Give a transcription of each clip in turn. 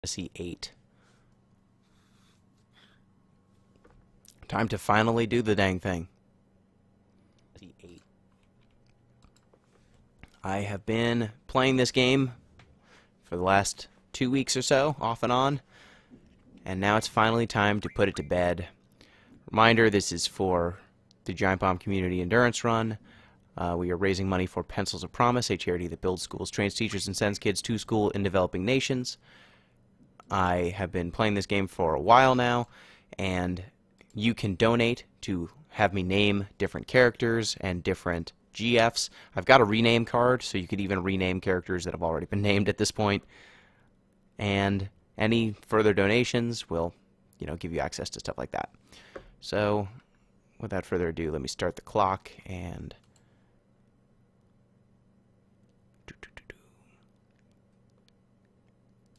Fantasy VIII. Time to finally do the dang thing. I have been playing this game for the last 2 weeks or so, off and on, and now it's finally time to put it to bed. Reminder, this is for the Giant Bomb Community Endurance Run. We are raising money for Pencils of Promise, a charity that builds schools, trains teachers, and sends kids to school in developing nations. I have been playing this game for a while now, and you can donate to have me name different characters and different GFs. I've got a rename card, so you could even rename characters that have already been named at this point. And any further donations will, give you access to stuff like that. So, without further ado, let me start the clock and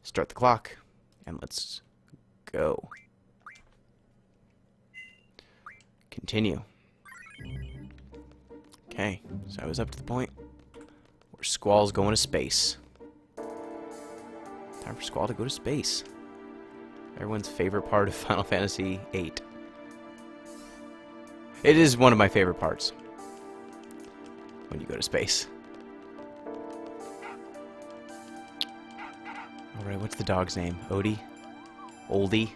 start the clock, and let's go. Continue. Okay, so I was up to the point where Squall's going to space. Time for Squall to go to space. Everyone's favorite part of Final Fantasy VIII. It is one of my favorite parts. When you go to space. Alright, what's the dog's name? Odie? Oldie?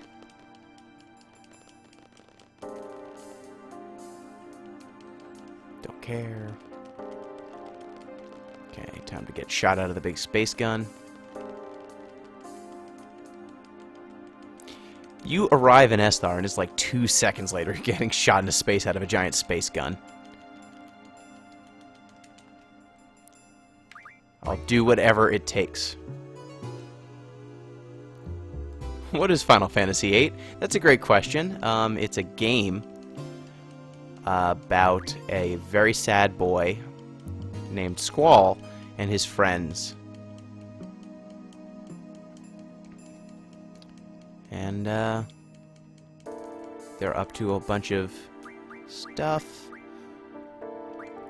Don't care. Okay, time to get shot out of the big space gun. You arrive in Esthar, and it's like 2 seconds later you're getting shot into space out of a giant space gun. I'll do whatever it takes. What is Final Fantasy VIII? That's a great question. It's a game about a very sad boy named Squall and his friends. And they're up to a bunch of stuff.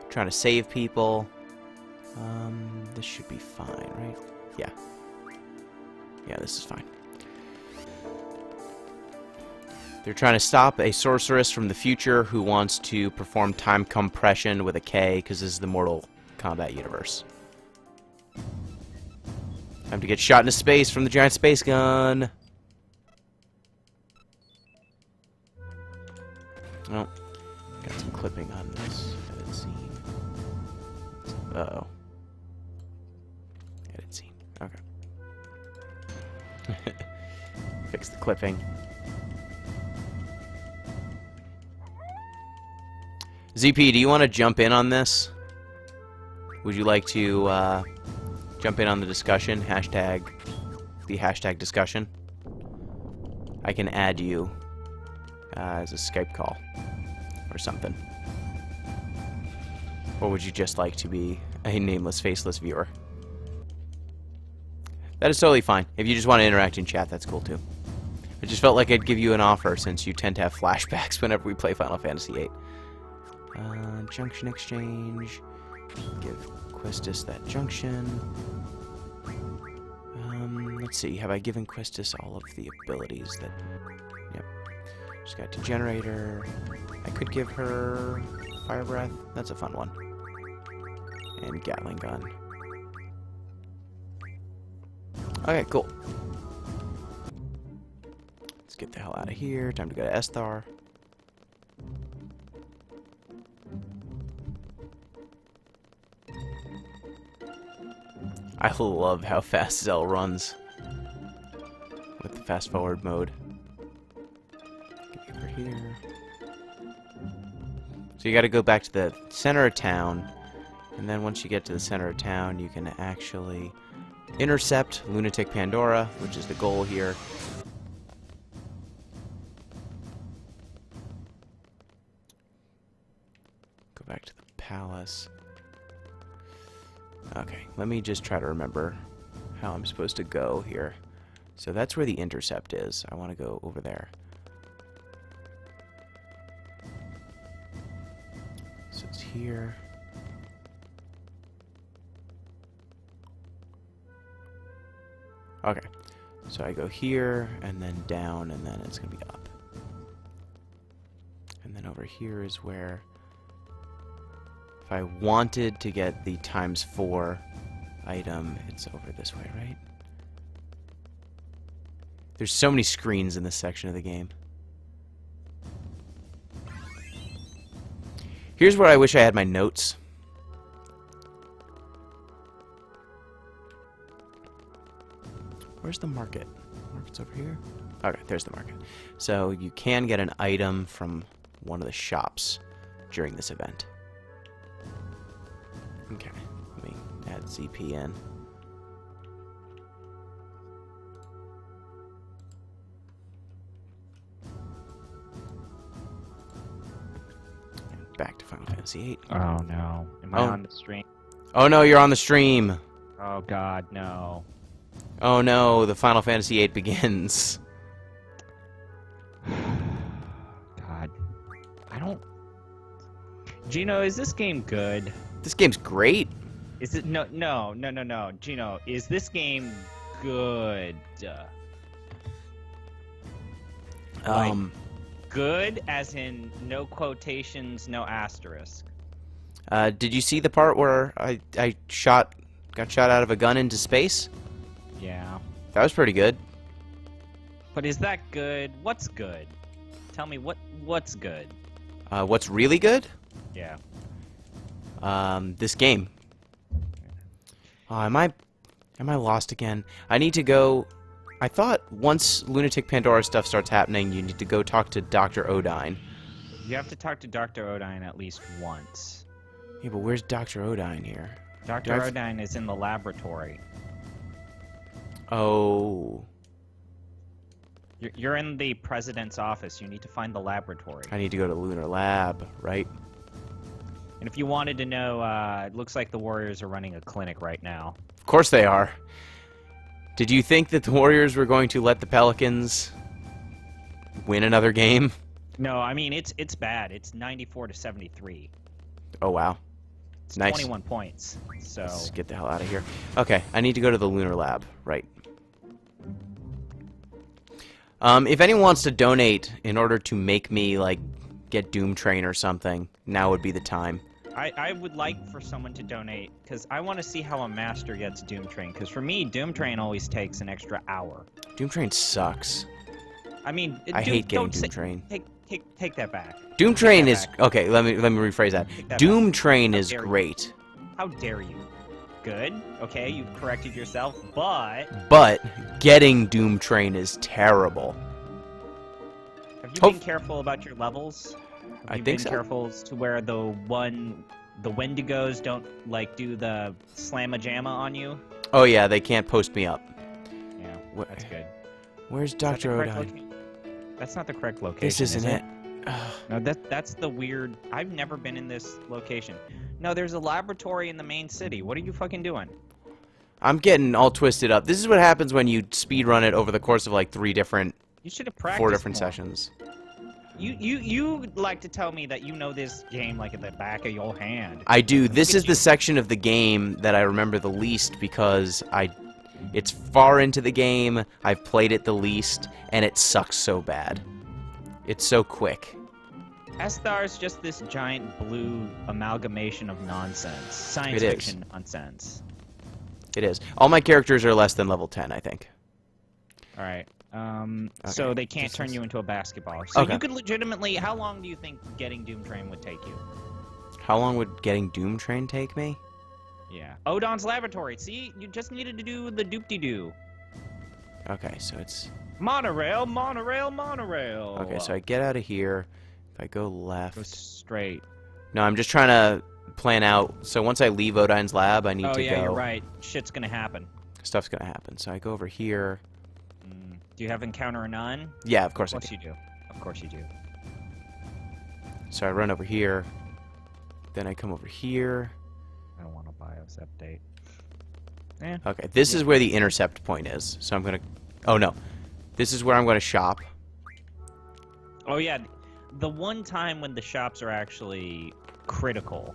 Trying to save people. This should be fine, right? Yeah. Yeah, this is fine. They're trying to stop a sorceress from the future who wants to perform time compression with a K, because this is the Mortal Kombat universe. Time to get shot into space from the giant space gun. Oh, got some clipping on this edit scene. Uh-oh. Edit scene. Okay. Fix the clipping. ZP, do you want to jump in on this? Would you like to jump in on the discussion? The hashtag discussion. I can add you as a Skype call or something. Or would you just like to be a nameless, faceless viewer? That is totally fine. If you just want to interact in chat, that's cool too. I just felt like I'd give you an offer since you tend to have flashbacks whenever we play Final Fantasy VIII. Junction exchange. Give Questus that junction. Let's see. Have I given Questus all of the abilities that... Yep. She's got Degenerator. I could give her Fire Breath. That's a fun one. And Gatling Gun. Okay, cool. Let's get the hell out of here. Time to go to Esthar. I love how fast Zell runs with the fast forward mode. Get over here. So you got to go back to the center of town, and then once you get to the center of town, you can actually intercept Lunatic Pandora, which is the goal here. Go back to the palace. Okay, let me just try to remember how I'm supposed to go here. So that's where the intercept is. I want to go over there. So it's here. Okay. So I go here, and then down, and then it's going to be up. And then over here is where, if I wanted to get the ×4 item, it's over this way, right? There's so many screens in this section of the game. Here's where I wish I had my notes. Where's the market? Market's over here. Okay, there's the market. So you can get an item from one of the shops during this event. Okay, let me add ZP in. Back to Final Fantasy VIII. Oh no. Am I on the stream? Oh no, you're on the stream! Oh god, no. Oh no, the Final Fantasy VIII begins. God. I don't... Gino, is this game good? This game's great. Is it... No. Gino, is this game good? Good as in no quotations, no asterisk. Did you see the part where I got shot out of a gun into space? Yeah. That was pretty good. But is that good? What's good? Tell me what's good? What's really good? Yeah. This game. Oh, am I lost again? I need to go... I thought once Lunatic Pandora stuff starts happening, you need to go talk to Dr. Odine. You have to talk to Dr. Odine at least once. Yeah, but where's Dr. Odine here? Dr. Odine is in the laboratory. Oh. You're in the president's office. You need to find the laboratory. I need to go to Lunar Lab, right? And if you wanted to know, it looks like the Warriors are running a clinic right now. Of course they are. Did you think that the Warriors were going to let the Pelicans win another game? No, I mean, it's bad. It's 94-73. Oh, wow. It's nice. 21 points. So Let's get the hell out of here. Okay, I need to go to the Lunar Lab. Right. If anyone wants to donate in order to make me, like, get Doom Train or something, now would be the time. I would like for someone to donate, because I want to see how a master gets Doom Train, because for me, Doom Train always takes an extra hour. Doom Train sucks. I mean, I hate getting Doom Train. Take that back. Doom Train is... Okay, let me rephrase that. Doom Train is great. How dare you? Good. Okay, you've corrected yourself, but... But getting Doom Train is terrible. Have you been careful about your levels? I think so. Been careful to where the Wendigos don't, like, do the slamma-jamma on you? Oh yeah, they can't post me up. Yeah, that's good. Where's Dr. Odine? That's not the correct location. This isn't it. No, that's the weird... I've never been in this location. No, there's a laboratory in the main city. What are you fucking doing? I'm getting all twisted up. This is what happens when you speedrun it over the course of like 4 different sessions. You like to tell me that you know this game like at the back of your hand. I do. This is the section of the game that I remember the least because it's far into the game, I've played it the least, and it sucks so bad. It's so quick. Esthar is just this giant blue amalgamation of nonsense. Science fiction nonsense. It is. All my characters are less than level 10, I think. Alright. So they can't turn you into a basketball. So you could legitimately... How long do you think getting Doom Train would take you? How long would getting Doom Train take me? Yeah. Odon's laboratory. See? You just needed to do the doop-de-doo. Okay, so it's... Monorail, monorail, monorail. Okay, so I get out of here. If I go left... Go straight. No, I'm just trying to plan out. So once I leave Odine's lab, I need to go... Oh, yeah, you're right. Shit's gonna happen. Stuff's gonna happen. So I go over here... Do you have Encounter None? Yeah, of course I do. Of course you do. Of course you do. So I run over here. Then I come over here. I don't want a BIOS update. Okay, this is where the intercept point is. So I'm gonna... Oh, no. This is where I'm gonna shop. Oh, yeah. The one time when the shops are actually critical.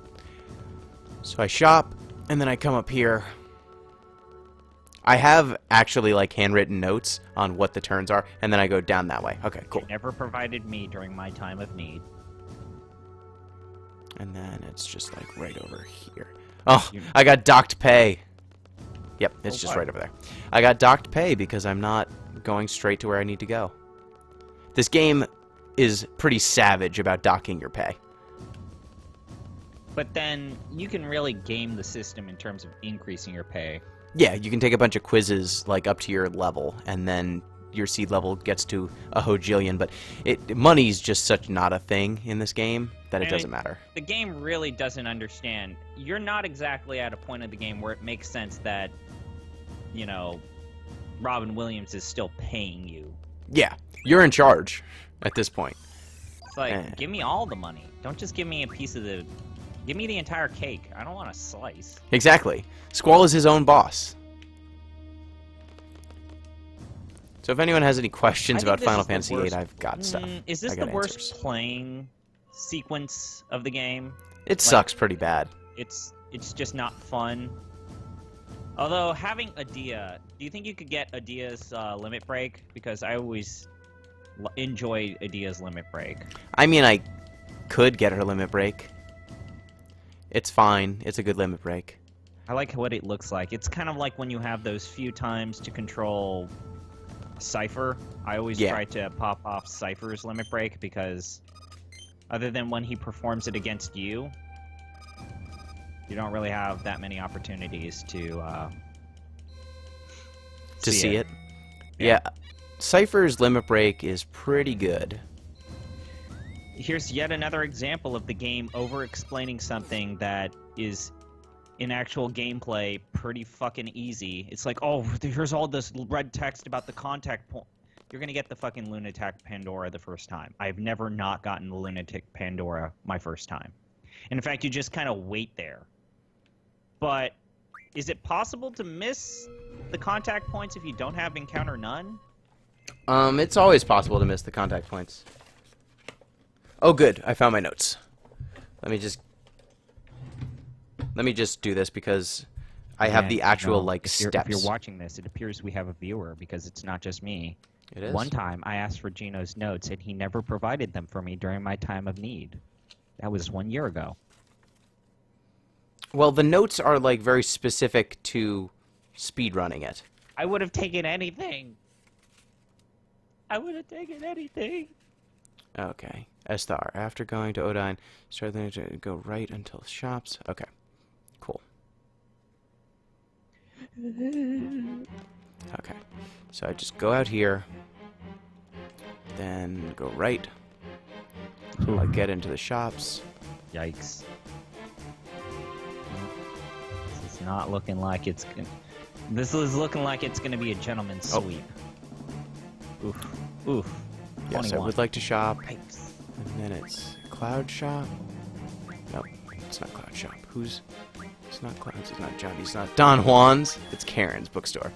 So I shop, and then I come up here. I have actually like handwritten notes on what the turns are, and then I go down that way. Okay, cool. It never provided me during my time of need. And then it's just like right over here. Oh, I got docked pay. Yep, it's just right over there. I got docked pay because I'm not going straight to where I need to go. This game is pretty savage about docking your pay. But then you can really game the system in terms of increasing your pay. Yeah, you can take a bunch of quizzes like up to your level, and then your seed level gets to a hojillion. But money's just such not a thing in this game that it doesn't matter. The game really doesn't understand. You're not exactly at a point of the game where it makes sense that, you know, Robin Williams is still paying you. Yeah, you're in charge at this point. It's like, give me all the money. Don't just give me a piece of the... Give me the entire cake. I don't want a slice. Exactly. Squall is his own boss. So if anyone has any questions about Final Fantasy VIII, I've got stuff. Is this the worst playing sequence of the game? It sucks pretty bad. It's just not fun. Although, having Adia... Do you think you could get Adia's limit break? Because I always enjoy Adia's limit break. I mean, I could get her limit break. It's fine. It's a good limit break. I like what it looks like. It's kind of like when you have those few times to control Cypher. I always try to pop off Cypher's limit break because other than when he performs it against you, you don't really have that many opportunities to see it. Yeah. Cypher's limit break is pretty good. Here's yet another example of the game over-explaining something that is, in actual gameplay, pretty fucking easy. It's like, oh, here's all this red text about the contact point. You're gonna get the fucking Lunatic Pandora the first time. I've never not gotten the Lunatic Pandora my first time. And in fact, you just kind of wait there. But is it possible to miss the contact points if you don't have Encounter None? It's always possible to miss the contact points. Oh, good. I found my notes. Let me just do this because I have the actual steps. If you're watching this, it appears we have a viewer because it's not just me. It is. One time, I asked for Gino's notes, and he never provided them for me during my time of need. That was 1 year ago. Well, the notes are like very specific to speedrunning it. I would have taken anything. I would have taken anything. Okay. Esthar. After going to Odine, start then to go right until shops. Okay. Cool. Okay. So I just go out here, then go right until I get into the shops. Yikes. This is not looking like it's gonna... This is looking like it's gonna be a gentleman's sweep. Oof. Oof. Yes, 21. I would like to shop. Yikes. And then it's Cloud Shop. Nope, it's not Cloud Shop. Who's... It's not Cloud's, it's not Johnny's, it's not Don Juan's. It's Karen's bookstore,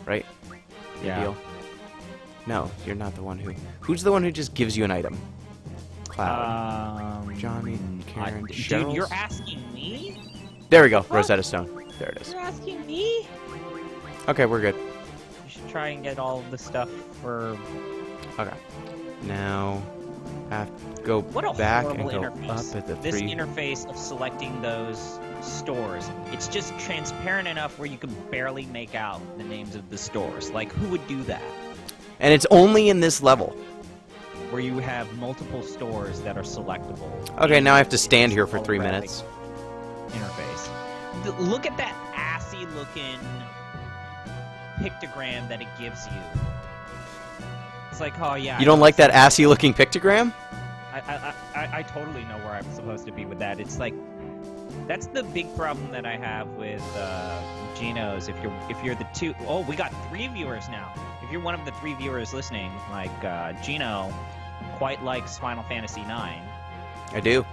right? Yeah. Deal? No, you're not the one who... Who's the one who just gives you an item? Cloud. Johnny, Karen, Cheryl's? Dude, you're asking me? There we go, Rosetta Stone. There it is. You're asking me? Okay, we're good. You should try and get all of the stuff for... Okay. Now, I have to go back and go up at the This interface of selecting those stores, it's just transparent enough where you can barely make out the names of the stores. Like, who would do that? And it's only in this level. Where you have multiple stores that are selectable. Okay, now I have to stand here for 3 minutes. Interface. Look at that assy-looking pictogram that it gives you. It's like, oh yeah. You don't like that assy-looking pictogram? I totally know where I'm supposed to be with that. It's like, that's the big problem that I have with Geno's. If you're the two, oh, we got 3 viewers now. If you're one of the 3 viewers listening, like Gino, quite likes Final Fantasy IX. I do.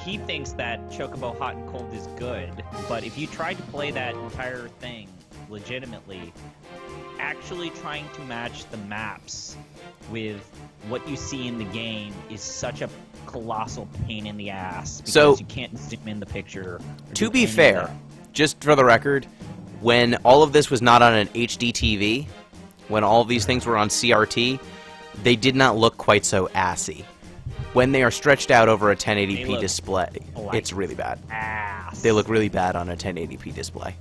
He thinks that Chocobo Hot and Cold is good, but if you tried to play that entire thing legitimately, actually trying to match the maps with what you see in the game is such a colossal pain in the ass because you can't zoom in the picture. To be fair, just for the record, when all of this was not on an HD TV, when all of these things were on CRT, they did not look quite so assy. When they are stretched out over a 1080p display, it's really bad. Ass. They look really bad on a 1080p display.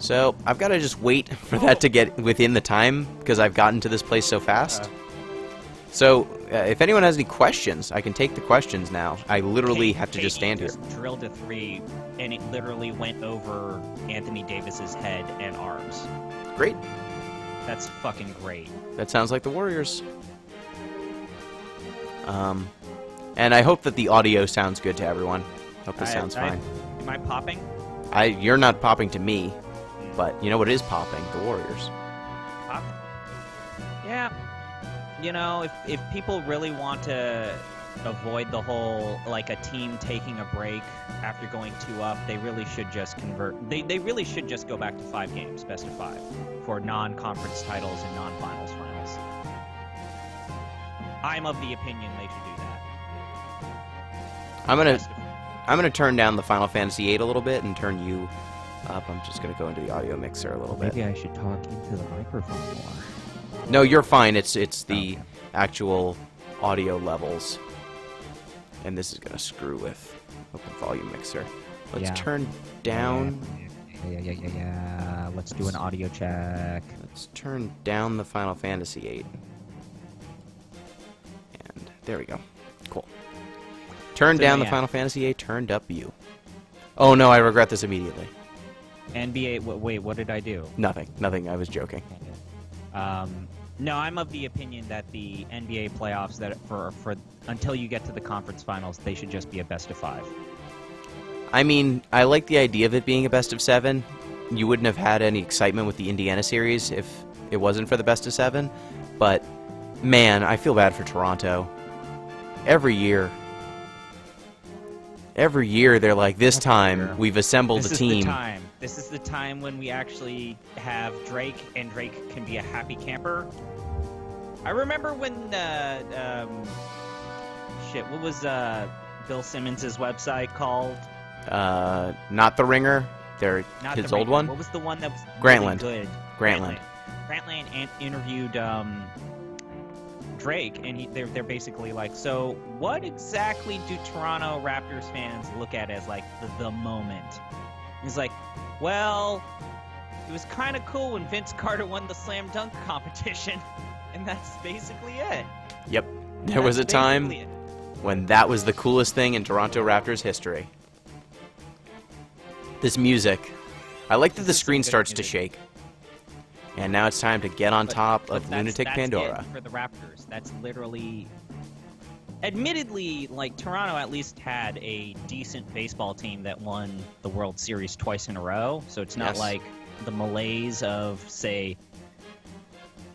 So I've got to just wait for that to get within the time because I've gotten to this place so fast. So if anyone has any questions, I can take the questions now. I literally have to just stand here. Drilled a 3, and it literally went over Anthony Davis's head and arms. Great. That's fucking great. That sounds like the Warriors. And I hope that the audio sounds good to everyone. Hope this sounds fine. Am I popping? You're not popping to me, but you know what is popping? The Warriors. Pop? Yeah. You know, if people really want to avoid the whole, like, a team taking a break after going 2 up, they really should just convert. They really should just go back to 5 games, best of 5, for non-conference titles and non-finals finals. I'm of the opinion they should do that. I'm gonna turn down the Final Fantasy VIII a little bit and turn you up. I'm just gonna go into the audio mixer a little bit. Maybe I should talk into the microphone more. No, you're fine. It's the actual audio levels. And this is gonna screw with open volume mixer. Let's turn down. Yeah. Let's do an audio check. Let's turn down the Final Fantasy VIII. And there we go. Cool. Turn down the Final Fantasy VIII. Turned up you. Oh no, I regret this immediately. NBA. Wait, what did I do? Nothing. Nothing. I was joking. No, I'm of the opinion that the NBA playoffs, that for until you get to the conference finals, they should just be a best of 5. I mean, I like the idea of it being a best of 7. You wouldn't have had any excitement with the Indiana series if it wasn't for the best of 7. But man, I feel bad for Toronto. Every year they're like, this time we've assembled a team. This is the time when we actually have Drake, and Drake can be a happy camper. I remember when, what was Bill Simmons' website called? Not The Ringer. His old one? What was the one that was Grantland. really good? Grantland interviewed Drake, and they're basically like, so what exactly do Toronto Raptors fans look at as like the moment? He's like, well, it was kind of cool when Vince Carter won the slam dunk competition, and that's basically it. Yep. There was a time when that was the coolest thing in Toronto Raptors history. This music. I like that the screen starts to shake. And now it's time to get on top of Lunatic Pandora. It for the Raptors. That's literally... Admittedly, like, Toronto at least had a decent baseball team that won the World Series twice in a row. So it's not like the malaise of, say,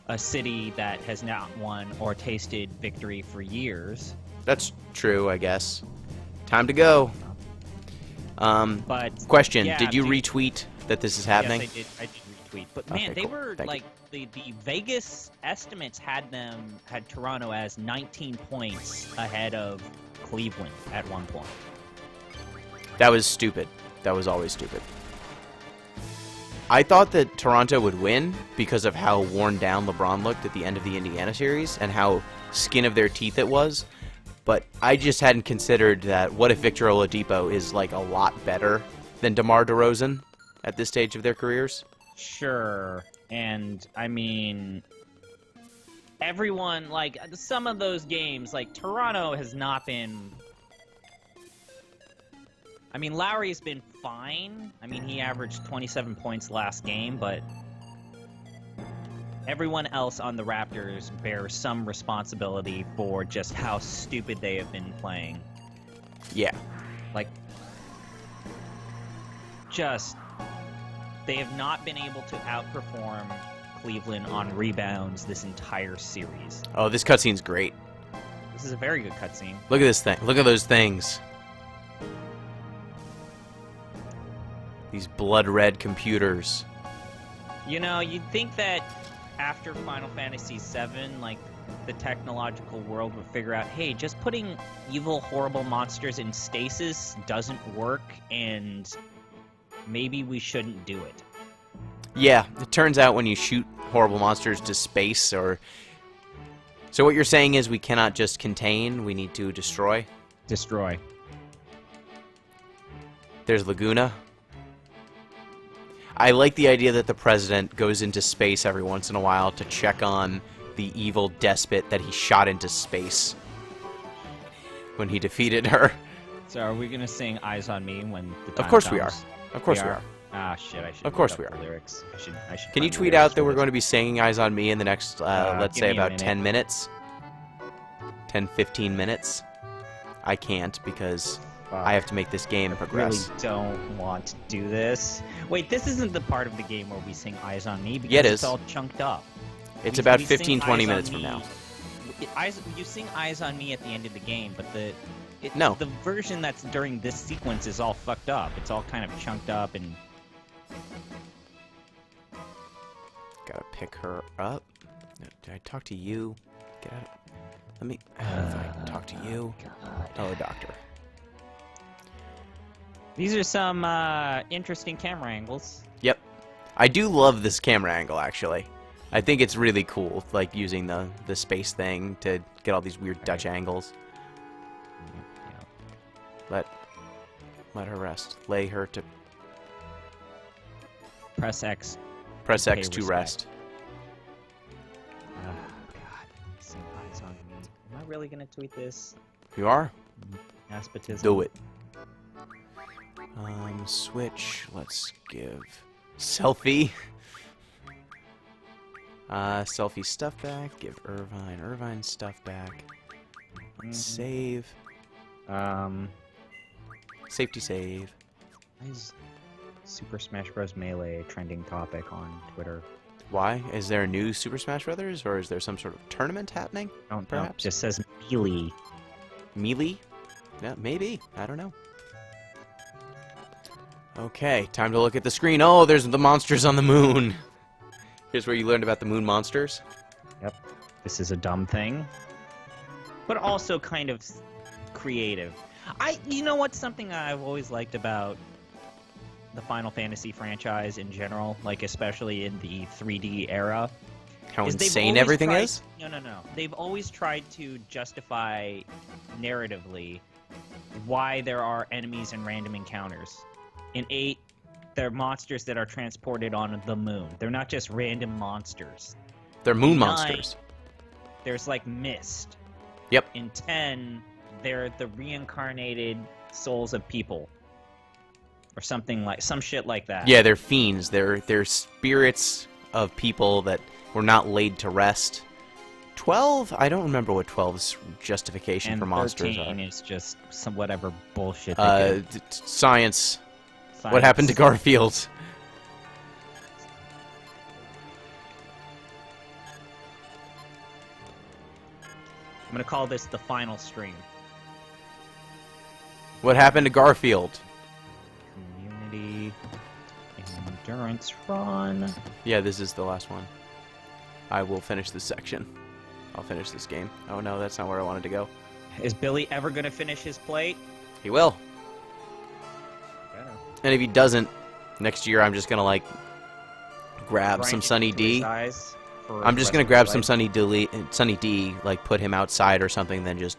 a city that has not won or tasted victory for years. That's true, I guess. Time to go. But question, yeah, did you retweet that this is happening? Yes, I did retweet. But man, okay, they cool. were like the Vegas estimates had Toronto as 19 points ahead of Cleveland at one point. That was stupid. That was always stupid. I thought that Toronto would win because of how worn down LeBron looked at the end of the Indiana series and how skin of their teeth it was. But I just hadn't considered that what if Victor Oladipo is like a lot better than DeMar DeRozan at this stage of their careers? Sure. And I mean, everyone, like, some of those games, like, Toronto has not been... I mean, Lowry's been fine. I mean, he averaged 27 points last game, but everyone else on the Raptors bears some responsibility for just how stupid they have been playing. Yeah. Like, just... They have not been able to outperform Cleveland on rebounds this entire series. Oh, this cutscene's great. This is a very good cutscene. Look at this thing. Look at those things. These blood-red computers. You know, you'd think that after Final Fantasy VII, like, the technological world would figure out, hey, just putting evil, horrible monsters in stasis doesn't work, and maybe we shouldn't do it. Yeah, it turns out when you shoot horrible monsters to space, or... So what you're saying is we cannot just contain, we need to destroy? Destroy. There's Laguna. I like the idea that the president goes into space every once in a while to check on the evil despot that he shot into space when he defeated her. So are we gonna sing "Eyes on Me" when the time Of course we are. comes? Of course we are. Ah, shit! I should. Of course look we up are. the lyrics. I should. Can you find the tweet lyrics out that for we're this. going to be singing Eyes on Me in the next, let's give say me a about minute. 10 minutes? 10, 15 minutes? I can't because I have to make this game progress. Really don't want to do this. Wait, this isn't the part of the game where we sing "Eyes on Me" because Yeah, it it's is. all chunked up. It's We- about we sing 15, 20 "Eyes on minutes from Me." now. You sing "Eyes on Me" at the end of the game, but No. the version that's during this sequence is all fucked up. It's all kind of chunked up and. Gotta pick her up. Did I talk to you? Get out. Let me. If I talk to you. Oh, doctor. These are some interesting camera angles. Yep. I do love this camera angle, actually. I think it's really cool, like using the space thing to get all these weird Dutch angles. Let her rest. Lay her to Press X. press Pay X to respect. rest. Oh, God. Sing "Eyes on Me." Am I really gonna tweet this? You are? Aspetism. Do it. Switch. Let's give selfie. Selfie stuff back. Give Irvine stuff back. Save. Safety save. Why is Super Smash Bros. Melee a trending topic on Twitter? Why? Is there a new Super Smash Brothers, or is there some sort of tournament happening? I don't know. It Perhaps? just says Melee. Melee? Yeah, maybe. I don't know. Okay, time to look at the screen. Oh, there's the monsters on the moon. Here's where you learned about the moon monsters. Yep. This is a dumb thing, but also kind of creative. You know what's something I've always liked about the Final Fantasy franchise in general, like especially in the 3D era, How is they've insane always everything tried- is? No. They've always tried to justify narratively why there are enemies and random encounters. In 8, they're monsters that are transported on the moon. They're not just random monsters. They're moon 9, monsters. There's like mist. Yep. In 10, they're the reincarnated souls of people. Or some shit like that. Yeah, they're fiends. They're spirits of people that were not laid to rest. 12? I don't remember what 12's justification And for monsters 13 are. is just some whatever bullshit they did. Science. What happened to Garfield? I'm gonna call this the final stream. What happened to Garfield? Community endurance run. Yeah, this is the last one. I will finish this section. I'll finish this game. Oh no, that's not where I wanted to go. Is Billy ever gonna finish his plate? He will. Better. And if he doesn't, next year I'm just gonna like grab Grind some it Sunny into his D. eyes for I'm the just rest gonna of grab his some life. Sunny D, like put him outside or something, then just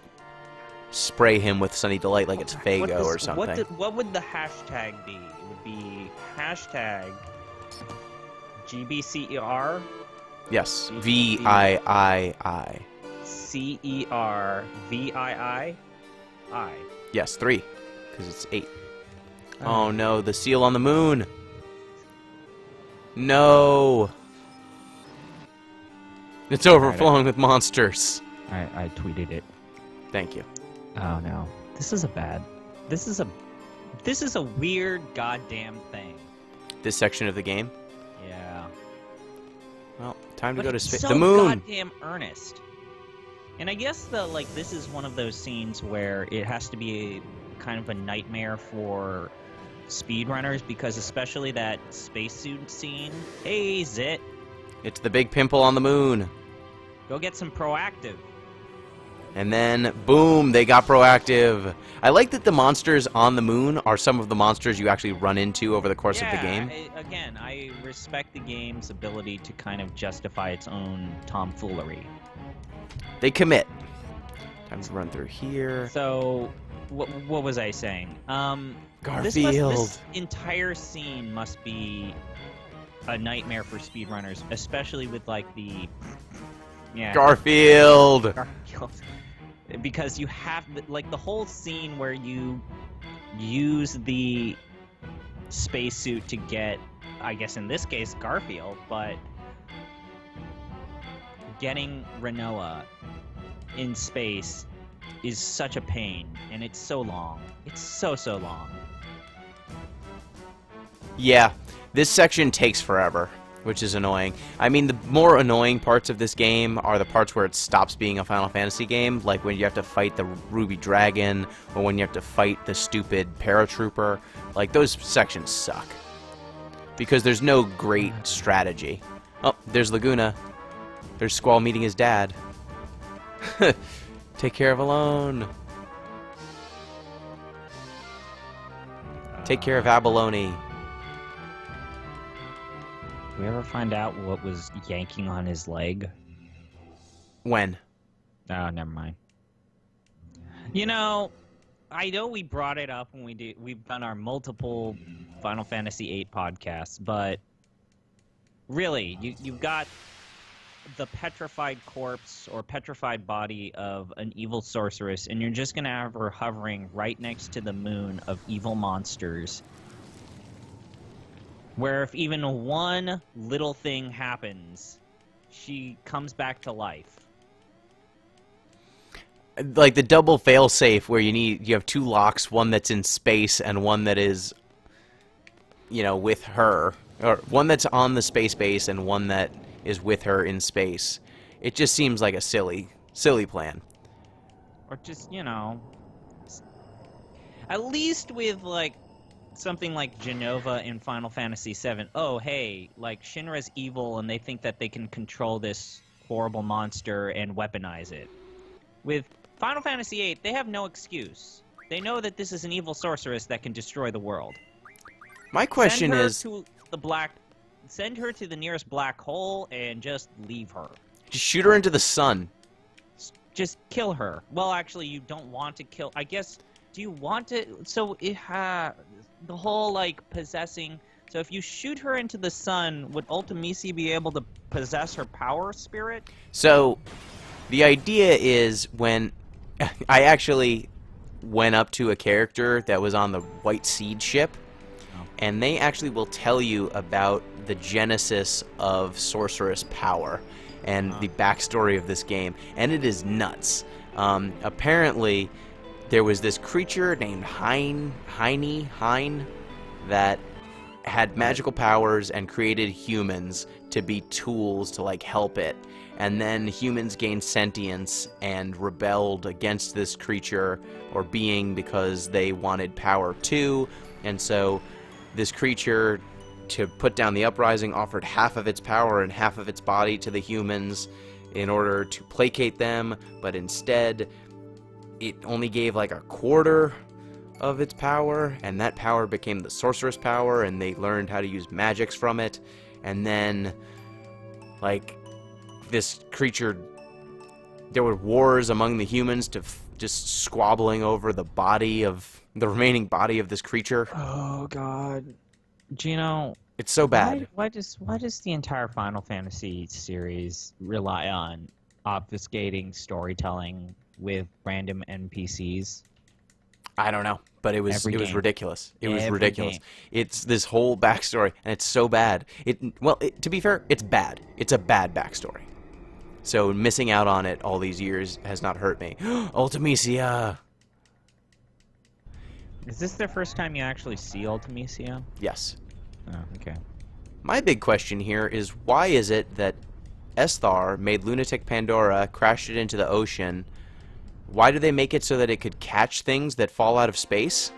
spray him with Sunny Delight like it's Fago or something. What would the hashtag be? It would be hashtag GBCER Yes, VIII. CERVIII. Yes, 3, because it's 8. Oh no, the seal on the moon. No. It's overflowing with monsters. I tweeted it. Thank you. Oh no. This is a weird goddamn thing. This section of the game. Yeah. Well, time to But go to it's space. so The moon. goddamn earnest. And I guess this is one of those scenes where it has to be kind of a nightmare for speedrunners, because especially that spacesuit scene. Hey, Zit, It's the big pimple on the moon. go get some proactive. And then, boom, they got proactive. I like that the monsters on the moon are some of the monsters you actually run into over the course of the game. Again, I respect the game's ability to kind of justify its own tomfoolery. They commit. Time to run through here. So, what was I saying? Garfield. This entire scene must be a nightmare for speedrunners, especially with, like, the... Yeah. Garfield! Because you have, like, the whole scene where you use the spacesuit to get, I guess in this case, Garfield, but getting Renoa in space is such a pain, and it's so long. It's so long. Yeah, this section takes forever, which is annoying. I mean, the more annoying parts of this game are the parts where it stops being a Final Fantasy game, like when you have to fight the Ruby Dragon, or when you have to fight the stupid paratrooper. Like, those sections suck. Because there's no great strategy. Oh, there's Laguna. There's Squall meeting his dad. Take care of Alone. Take care of Abalone. Did we ever find out what was yanking on his leg? When? Oh, never mind. You know, I know we brought it up when we've done our multiple Final Fantasy VIII podcasts, but really, you've got the petrified corpse or petrified body of an evil sorceress, and you're just gonna have her hovering right next to the moon of evil monsters, where if even one little thing happens, she comes back to life. Like the double failsafe where you have two locks, one that's in space and one that is, you know, with her, or one that's on the space base and one that is with her in space. It just seems like a silly plan. Or just, you know, at least with, like, something like Genova in Final Fantasy VII. Oh, hey, like, Shinra's evil and they think that they can control this horrible monster and weaponize it. With Final Fantasy VIII, they have no excuse. They know that this is an evil sorceress that can destroy the world. My question is... Send her to the nearest black hole and just leave her. Just shoot her into the sun. Just kill her. Well, actually, you don't want to kill... I guess... Do you want to... So, the whole, like, possessing... So, if you shoot her into the sun, would Ultimisi be able to possess her power spirit? So, the idea is when... I actually went up to a character that was on the White Seed ship, and they actually will tell you about the genesis of sorceress power and the backstory of this game, and it is nuts. Apparently, there was this creature named Hein that had magical powers and created humans to be tools to, like, help it. And then humans gained sentience and rebelled against this creature or being because they wanted power too. And so this creature, to put down the uprising, offered half of its power and half of its body to the humans in order to placate them, but instead it only gave like a quarter of its power, and that power became the sorceress power, and they learned how to use magics from it. And then, like, this creature, there were wars among the humans to just squabbling over the remaining body of this creature. Oh God, Gino, it's so bad. Why does the entire Final Fantasy series rely on obfuscating storytelling with random NPCs? I don't know, but it was ridiculous. It was ridiculous. Game. It's this whole backstory, and it's so bad. To be fair, it's bad. It's a bad backstory. So missing out on it all these years has not hurt me. Ultimisia! Is this the first time you actually see Ultimisia? Yes. Oh, okay. My big question here is, why is it that Esthar made Lunatic Pandora, crashed it into the ocean? Why do they make it so that it could catch things that fall out of space?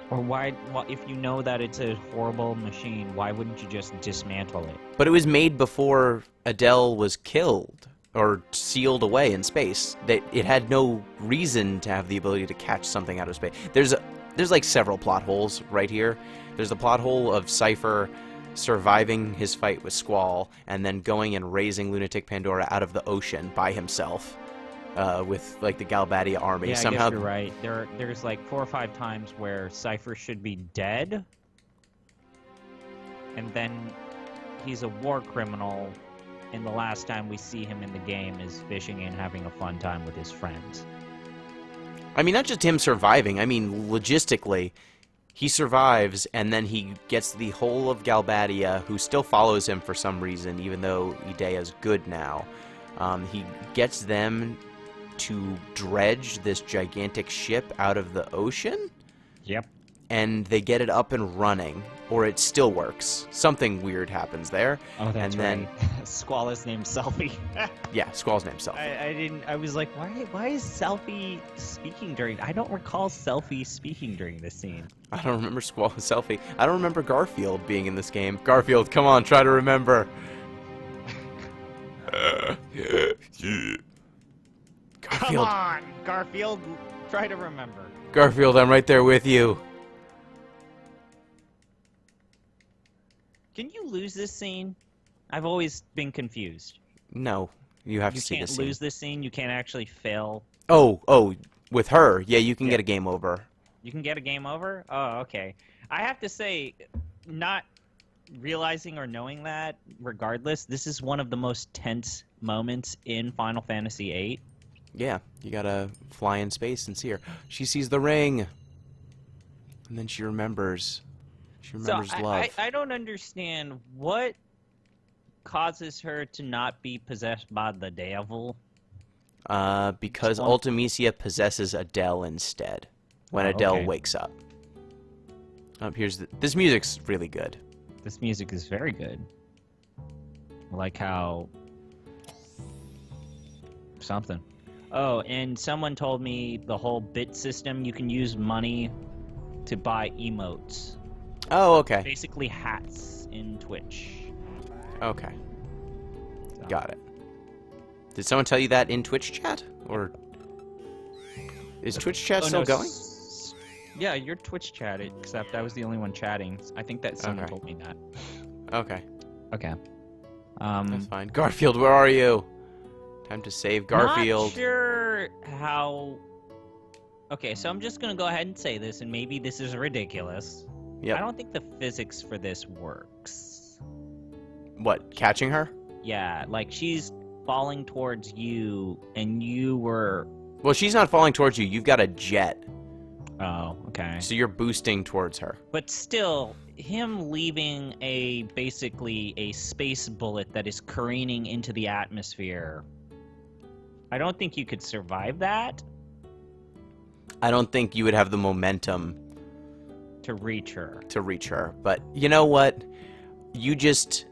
Or why, if you know that it's a horrible machine, why wouldn't you just dismantle it? But it was made before Adele was killed. or sealed away in space. That it had no reason to have the ability to catch something out of space. There's like several plot holes right here. There's the plot hole of Cypher surviving his fight with Squall and then going and raising Lunatic Pandora out of the ocean by himself with like the Galbadia army. Yeah, Somehow, I guess you're right. There's like 4 or 5 times where Cypher should be dead, and then he's a war criminal, and the last time we see him in the game is fishing and having a fun time with his friends. I mean, not just him surviving. I mean, logistically, he survives, and then he gets the whole of Galbadia, who still follows him for some reason, even though Idea's good now. He gets them to dredge this gigantic ship out of the ocean. Yep. And they get it up and running, or it still works. Something weird happens there. Oh, that's and then, right. Squall is named Selfie. Yeah, Squall's named Selfie. I was like, why is Selfie speaking during? I don't recall Selfie speaking during this scene. I don't remember Squall and Selfie. I don't remember Garfield being in this game. Garfield, come on, try to remember. Come on, Garfield, try to remember. Garfield, I'm right there with you. Can you lose this scene? I've always been confused. No, you have to You see can't this scene. lose this scene. You can't actually fail. Oh, with her. Yeah, you can get a game over. You can get a game over? Oh, okay. I have to say, not realizing or knowing that, regardless, this is one of the most tense moments in Final Fantasy VIII. Yeah, you gotta fly in space and see her. She sees the ring. And then she remembers. She remembers love. I don't understand what causes her to not be possessed by the devil. Because Ultimecia possesses Adele instead. When Adele okay. wakes up. This music's really good. This music is very good. I like how... something. Oh, and someone told me the whole bit system, you can use money to buy emotes. Oh, okay. Basically hats in Twitch. Okay. So. Got it. Did someone tell you that in Twitch chat? Or is Twitch chat still going? Yeah, your Twitch chat, except I was the only one chatting. I think that someone told me that. Okay. Okay. That's fine. Garfield, where are you? Time to save Garfield. Not sure how... Okay, so I'm just gonna go ahead and say this, and maybe this is ridiculous. Yep. I don't think the physics for this works. What, catching her? Yeah, like she's falling towards you, and you were... Well, she's not falling towards you. You've got a jet. Oh, okay. So you're boosting towards her. But still, him leaving basically a space bullet that is careening into the atmosphere, I don't think you could survive that. I don't think you would have the momentum to reach her. But you know what? You just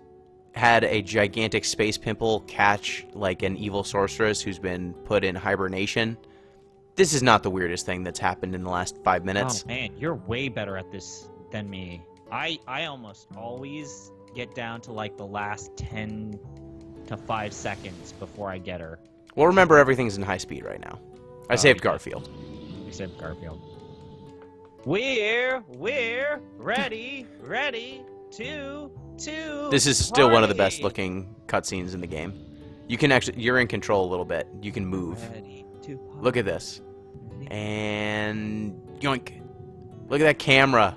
had a gigantic space pimple catch like an evil sorceress who's been put in hibernation. This is not the weirdest thing that's happened in the last 5 minutes. Oh man, you're way better at this than me. I almost always get down to like the last 10 to 5 seconds before I get her. Well, remember, everything's in high speed right now. I saved Garfield. You saved Garfield. We're ready to This is still one of the best looking cutscenes in the game. You can actually, you're in control a little bit. You can move. Look at this. And yoink. Look at that camera.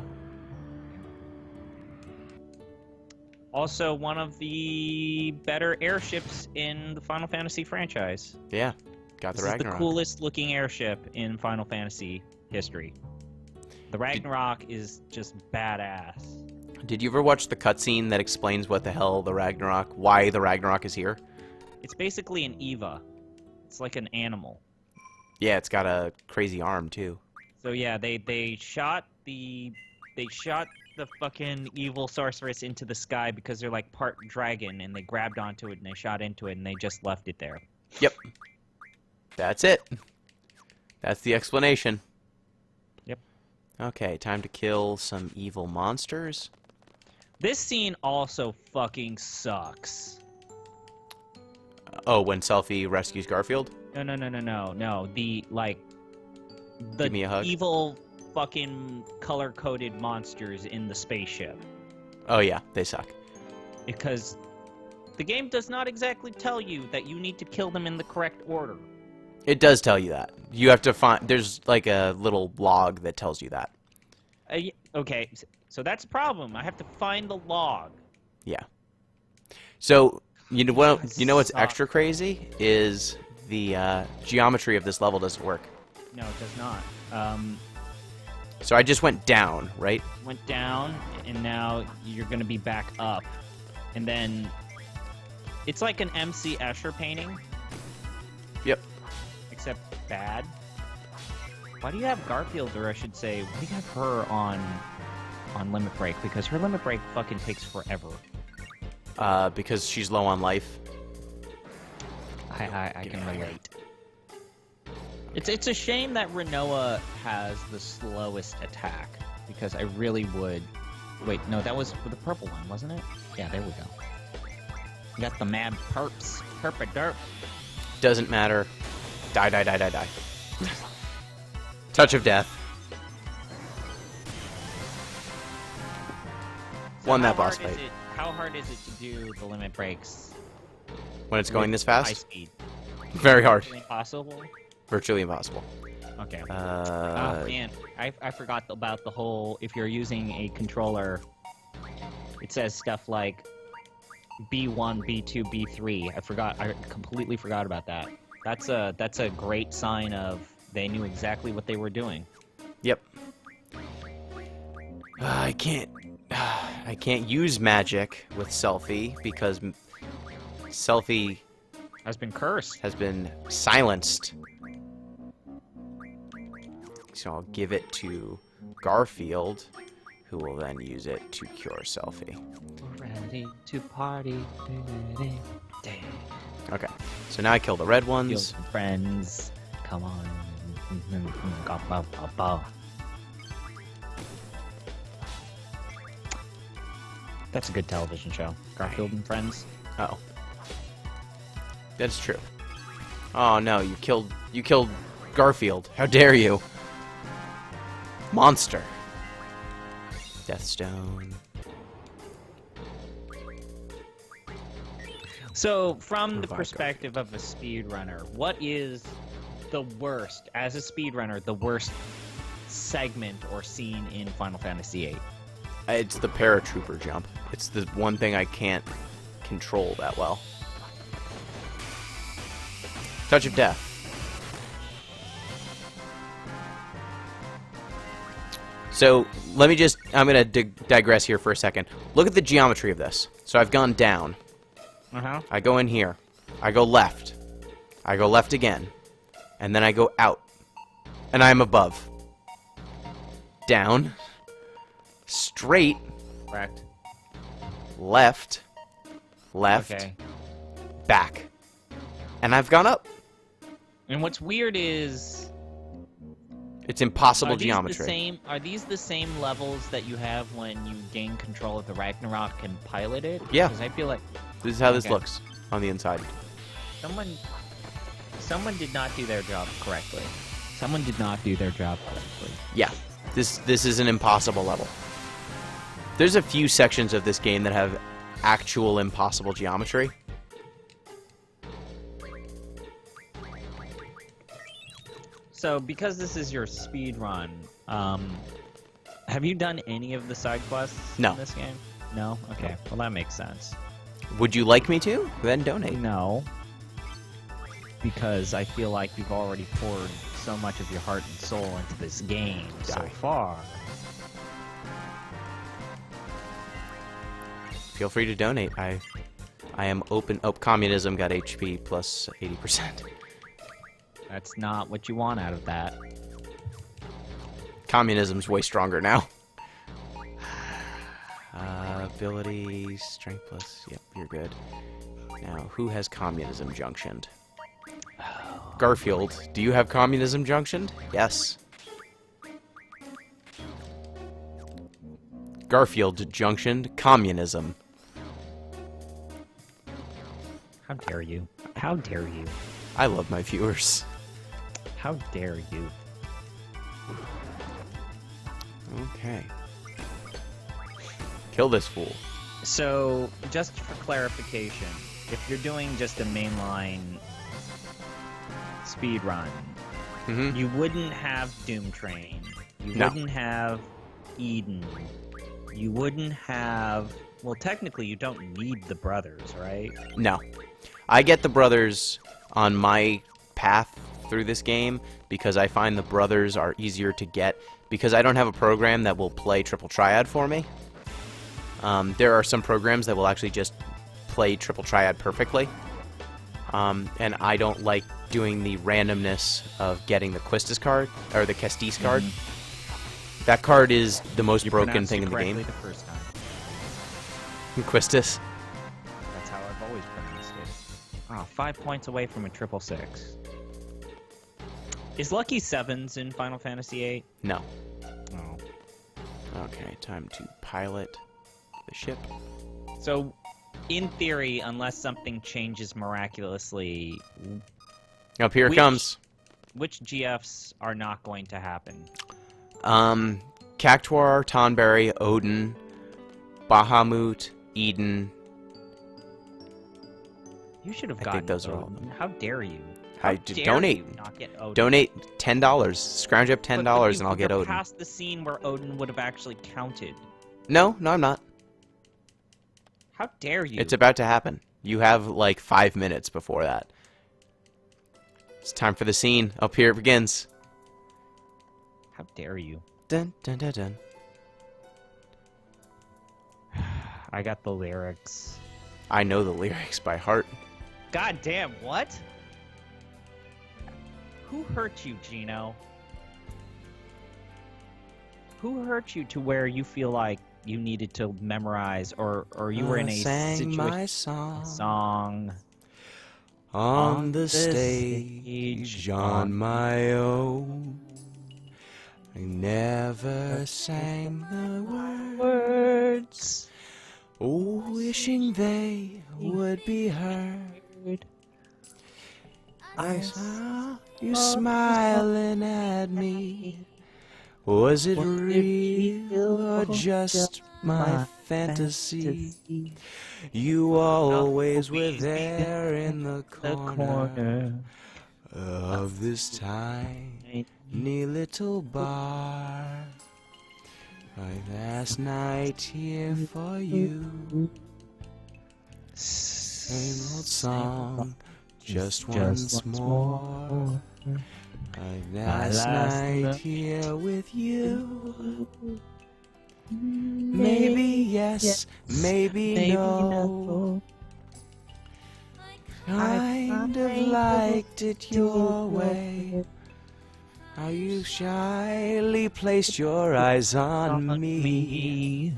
Also, one of the better airships in the Final Fantasy franchise. Yeah, got the Ragnarok. This is the coolest looking airship in Final Fantasy history. The Ragnarok is just badass. Did you ever watch the cutscene that explains what the hell the Ragnarok, why the Ragnarok is here? It's basically an Eva. It's like an animal. Yeah, it's got a crazy arm too. So yeah, they shot the fucking evil sorceress into the sky because they're like part dragon, and they grabbed onto it and they shot into it and they just left it there. Yep. That's it. That's the explanation. Yep. Okay, time to kill some evil monsters. This scene also fucking sucks. Oh, when Selphie rescues Garfield? No. The Give me a hug. evil fucking color-coded monsters in the spaceship. Oh yeah, they suck. Because the game does not exactly tell you that you need to kill them in the correct order. It does tell you that. You have to find... There's like a little log that tells you that. Okay, so that's a problem. I have to find the log. Yeah. So, you know what? God, You know what's suck. extra crazy is the geometry of this level doesn't work. No, it does not. So I just went down, right? Went down, and now you're gonna be back up. And then... It's like an MC Escher painting, Yep. except bad. Why do you have Garfield, or I should say, why do you have her on Limit Break? Because her Limit Break fucking takes forever. Because she's low on life. I can relate. It's a shame that Renoa has the slowest attack, because I really would... Wait, no, that was the purple one, wasn't it? Yeah, there we go. You got the mad perps. Perp a derp. Doesn't matter. Die. Touch of death. So Won how that boss hard is fight. How hard is it to do the limit breaks When it's going this high fast? speed? Very hard. Impossible? Virtually impossible. Okay. Oh, man. I forgot about the whole... If you're using a controller, it says stuff like B1, B2, B3. I completely forgot about that. That's a great sign of they knew exactly what they were doing. Yep. I can't use magic with Selphie because Selphie Has been cursed. has been silenced. So I'll give it to Garfield, who will then use it to cure Selphie. Ready to party. Okay, so now I kill the red ones. Field friends. Come on. That's a good television show. Garfield and Friends. Oh. That's true. Oh no, you killed Garfield. How dare you? Monster. Deathstone. So, from the Revive perspective of a speedrunner, what is the worst, as a speedrunner, the worst segment or scene in Final Fantasy VIII? It's the paratrooper jump. It's the one thing I can't control that well. Touch of death. So, let me just... I'm going to digress here for a second. Look at the geometry of this. So I've gone down. Uh-huh. I go in here. I go left. I go left again. And then I go out. And I'm above. Down. Straight. Correct. Left. Left. Okay. Back. And I've gone up. And what's weird is... It's impossible geometry. Are these the same levels that you have when you gain control of the Ragnarok and pilot it? Yeah. Because I feel like This is how this Okay. looks on the inside. someone did not do their job correctly. Someone did not do their job correctly. Yeah. This is an impossible level. There's a few sections of this game that have actual impossible geometry. So, because this is your speed run, have you done any of the side quests No. in this game? No? Okay. Well, that makes sense. Would you like me to? Then donate. No. Because I feel like you've already poured so much of your heart and soul into this game so Die. far. Feel free to donate. I am open. Oh, communism got HP plus 80%. That's not what you want out of that. Communism's way stronger now. Ability, strength plus. Yep, you're good. Now, who has communism junctioned? Garfield, do you have communism junctioned? Yes. Garfield junctioned communism. How dare you? How dare you? I love my viewers. How dare you? Okay. Kill this fool. So, just for clarification, if you're doing just a mainline speed run, Mm-hmm. you wouldn't have Doom Train. You No. wouldn't have Eden. You wouldn't have... Well, technically, you don't need the brothers, right? No. I get the brothers on my path through this game because I find the brothers are easier to get because I don't have a program that will play Triple Triad for me. There are some programs that will actually just play Triple Triad perfectly. And I don't like doing the randomness of getting the Quistis card, or the Castis card. That card is the most You broken pronounced thing it in the game. correctly the first time. Quistis. That's how I've always pronounced it. Oh, 5 points away from a 666. Is Lucky Sevens in Final Fantasy VIII? No. Oh. Okay, time to pilot the ship. So, in theory, unless something changes miraculously, Up here it Which- comes. which GFs are not going to happen? Cactuar, Tonberry, Odin, Bahamut, Eden. You should have I think gotten those are all of Odin. How dare you? I How d- dare donate. you not get Odin? Donate $10. Scrounge up $10 and I'll get You're Odin. past the scene where Odin would have actually counted. No, I'm not. How dare you? It's about to happen. You have like 5 minutes before that. It's time for the scene. Up here it begins. How dare you? Dun dun dun dun. I got the lyrics. I know the lyrics by heart. God damn, what? Who hurt you, Gino? Who hurt you to where you feel like you needed to memorize or you were in a Sang my situation song on on the the stage stage on my own. I never sang the words, wishing they would be heard. I saw you smiling at me. Was it real or just my fantasy? You always were there in the corner of this tiny little bar. My last night here for you. Same old song, just once more. My last night here with you. Maybe yes, maybe no. Kind of liked it your way. How you shyly placed your eyes on me.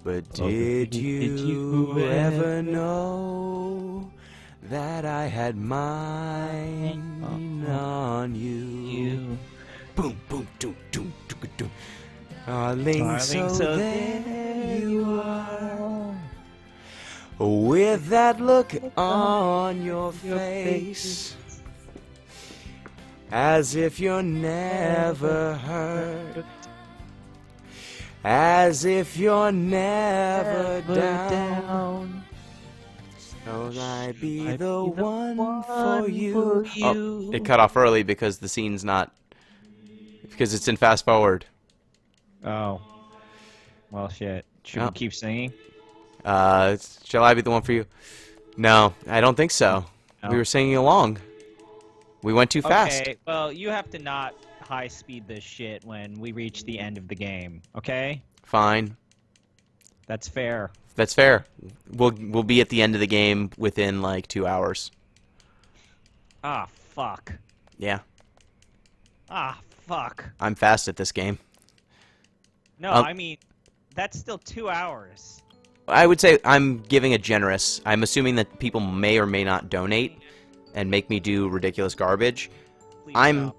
But did you ever know that I had mine on you? Boom, boom, doom, doom, doom, doom. Darling, so there you are, with that look on your face, as if you're never hurt, as if you're never down. So I'd be the one for you. Oh, it cut off early because the scene's not, because it's in fast forward. Oh. Well, shit. Should Oh. we keep singing? Shall I be the one for you? No, I don't think so. No. We were singing along. We went too fast. Okay, well, you have to not high speed this shit when we reach the end of the game, okay? Fine. That's fair. That's fair. We'll be at the end of the game within like 2 hours. Ah, fuck. Yeah, Ah, fuck. I'm fast at this game. No, Um, I mean, that's still 2 hours. I would say I'm giving a generous. I'm assuming that people may or may not donate and make me do ridiculous garbage. Please I'm-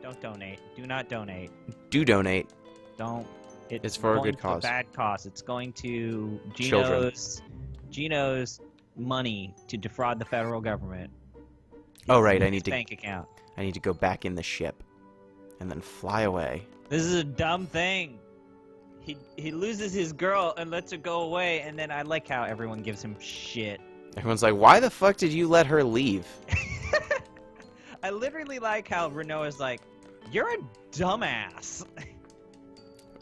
don't donate. Do not donate. Do donate. Don't. It's for a going good to cause. bad cause. It's going to Children. Gino's money to defraud the federal government. Oh right, I His need to bank account. go back in the ship, and then fly away. This is a dumb thing. He loses his girl and lets her go away, and then I like how everyone gives him shit. Everyone's like, "Why the fuck did you let her leave?" I literally like how Renault is like, "You're a dumbass."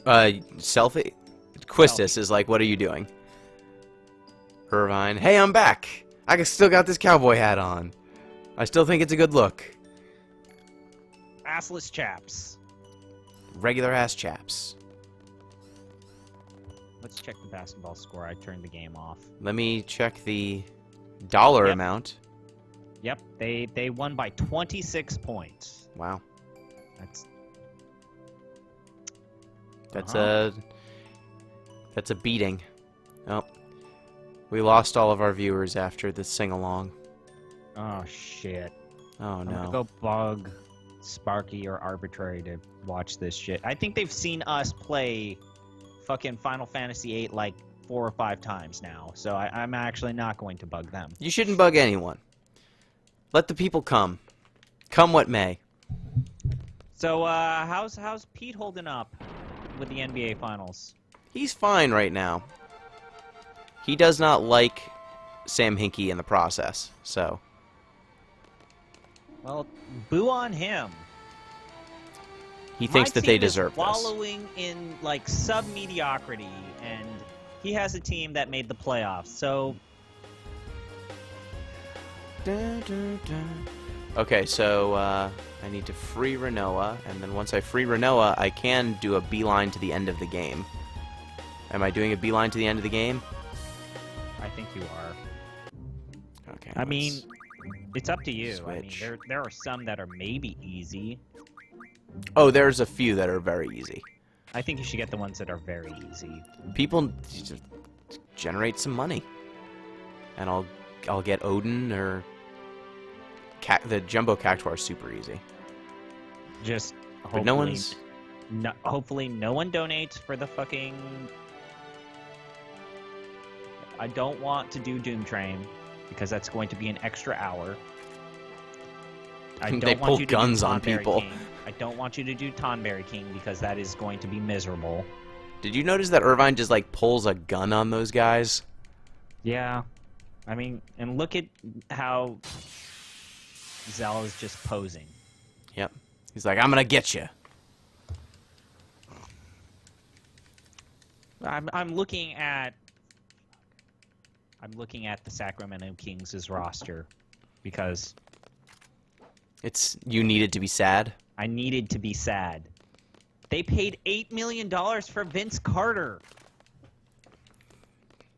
Selfie. Quistis is like, "What are you doing?" Irvine, "Hey, I'm back. I still got this cowboy hat on. I still think it's a good look. Assless chaps. Regular ass chaps." Let's check the basketball score. I turned the game off. Let me check the dollar Yep. amount. Yep, they won by 26 points. Wow. That's That's a beating. Oh. We lost all of our viewers after the sing-along. oh shit. Oh I'm gonna no. go bug Sparky or Arbitrary to watch this shit. I think they've seen us play fucking Final Fantasy VIII like 4 or 5 times now, so I'm actually not going to bug them. You shouldn't bug anyone. Let the people come. Come what may. So how's Pete holding up with the NBA Finals? He's fine right now. He does not like Sam Hinkie in the process, so Well, boo on him. he thinks that they deserve My team is this. wallowing in like sub-mediocrity, and he has a team that made the playoffs. So Okay, so I need to free Renoa, and then once I free Renoa, I can do a beeline to the end of the game. Am I doing a beeline to the end of the game? I think you are. Okay. I mean, it's up to you. I mean, switch. there are some that are maybe easy. Oh, there's a few that are very easy. I think you should get the ones that are very easy. People just generate some money, and I'll get Odin or the Jumbo Cactuar is super easy. Just But no one's. hopefully no one donates for the fucking. I don't want to do Doom Train because that's going to be an extra hour. I don't They want pull you to guns do on Tonberry people. King. I don't want you to do Tonberry King because that is going to be miserable. Did you notice that Irvine just like pulls a gun on those guys? Yeah, I mean, and look at how Zell is just posing. Yep. He's like, I'm gonna get you. I'm looking at the Sacramento Kings' roster because You needed to be sad. I needed to be sad. They paid $8 million for Vince Carter.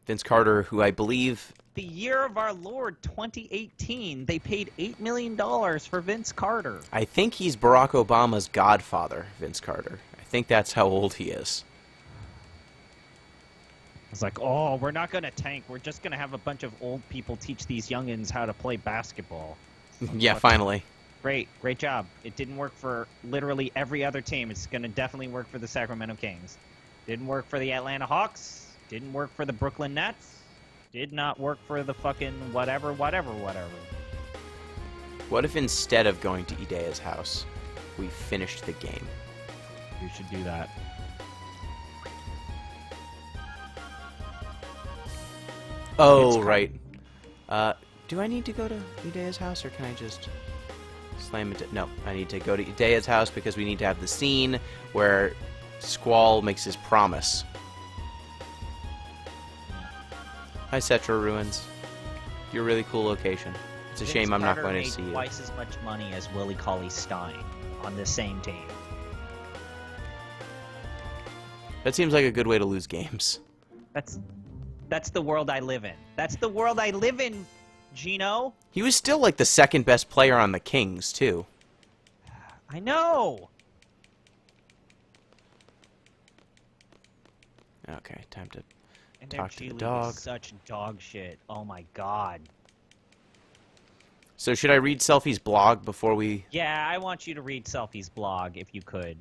Vince Carter, who I believe. The year of our Lord, 2018, they paid $8 million for Vince Carter. I think he's Barack Obama's godfather, Vince Carter. I think that's how old he is. It's like, oh, we're not going to tank. We're just going to have a bunch of old people teach these youngins how to play basketball. Yeah, finally. Great job. It didn't work for literally every other team. It's going to definitely work for the Sacramento Kings. Didn't work for the Atlanta Hawks. Didn't work for the Brooklyn Nets. Did not work for the fucking whatever. What if instead of going to Idea's house, we finished the game? You should do that. Oh, right. Do I need to go to Idea's house, or can I just slam it? No, I need to go to Idea's house because we need to have the scene where Squall makes his promise. Hi, Cetra Ruins. You're a really cool location. It's a shame I'm not going to see you. Twice as much money as Willie Cauley-Stein on the same team. That seems like a good way to lose games. That's the world I live in. That's the world I live in, Gino. He was still like the second best player on the Kings, too. I know. Okay, time to And talk their to the G League dog. is such dog shit. Oh my god. So should I read Selfie's blog before we... Yeah, I want you to read Selfie's blog if you could.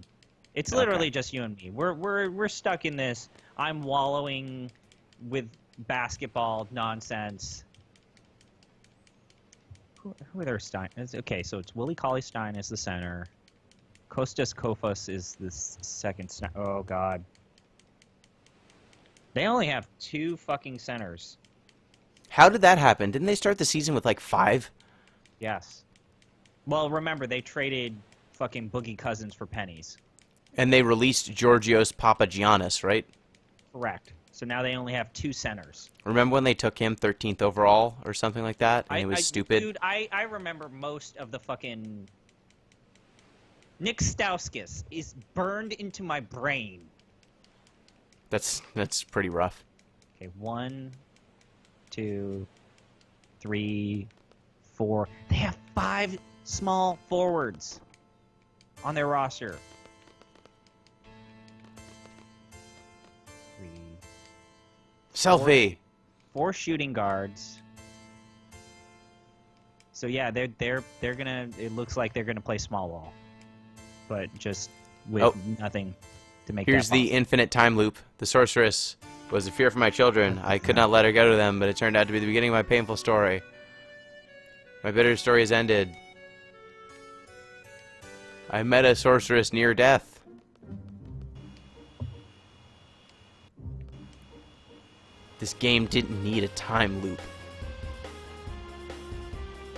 It's Okay. literally just you and me. We're stuck in this. I'm wallowing with basketball nonsense. Who are their Stein? Okay, so it's Willie Cauley Stein is the center. Kostas Kofos is the second center. Oh god. They only have 2 fucking centers. How did that happen? Didn't they start the season with like 5? Yes. Well, remember they traded fucking Boogie Cousins for pennies. And they released Georgios Papagiannis, right? Correct. So now they only have 2 centers. Remember when they took him 13th overall or something like that? And it was stupid? Dude, I remember most of the fucking... Nick Stauskas is burned into my brain. That's pretty rough. Okay, 1, 2, 3, 4. They have 5 small forwards on their roster. 3. Selfie! 4 shooting guards. So yeah, they're gonna. It looks like they're gonna play small ball, but just with nothing to make. Here's the infinite time loop. The sorceress was a fear for my children. I could not let her go to them, but it turned out to be the beginning of my painful story. My bitter story has ended. I met a sorceress near death. This game didn't need a time loop.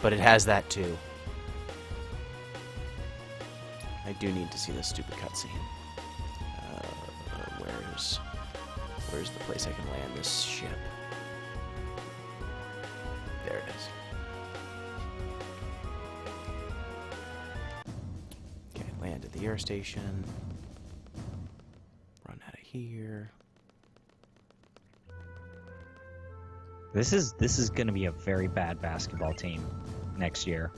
But it has that too. I do need to see this stupid cutscene. Where's the place I can land this ship? There it is. Okay, land at the air station. Run out of here. This is going to be a very bad basketball team next year.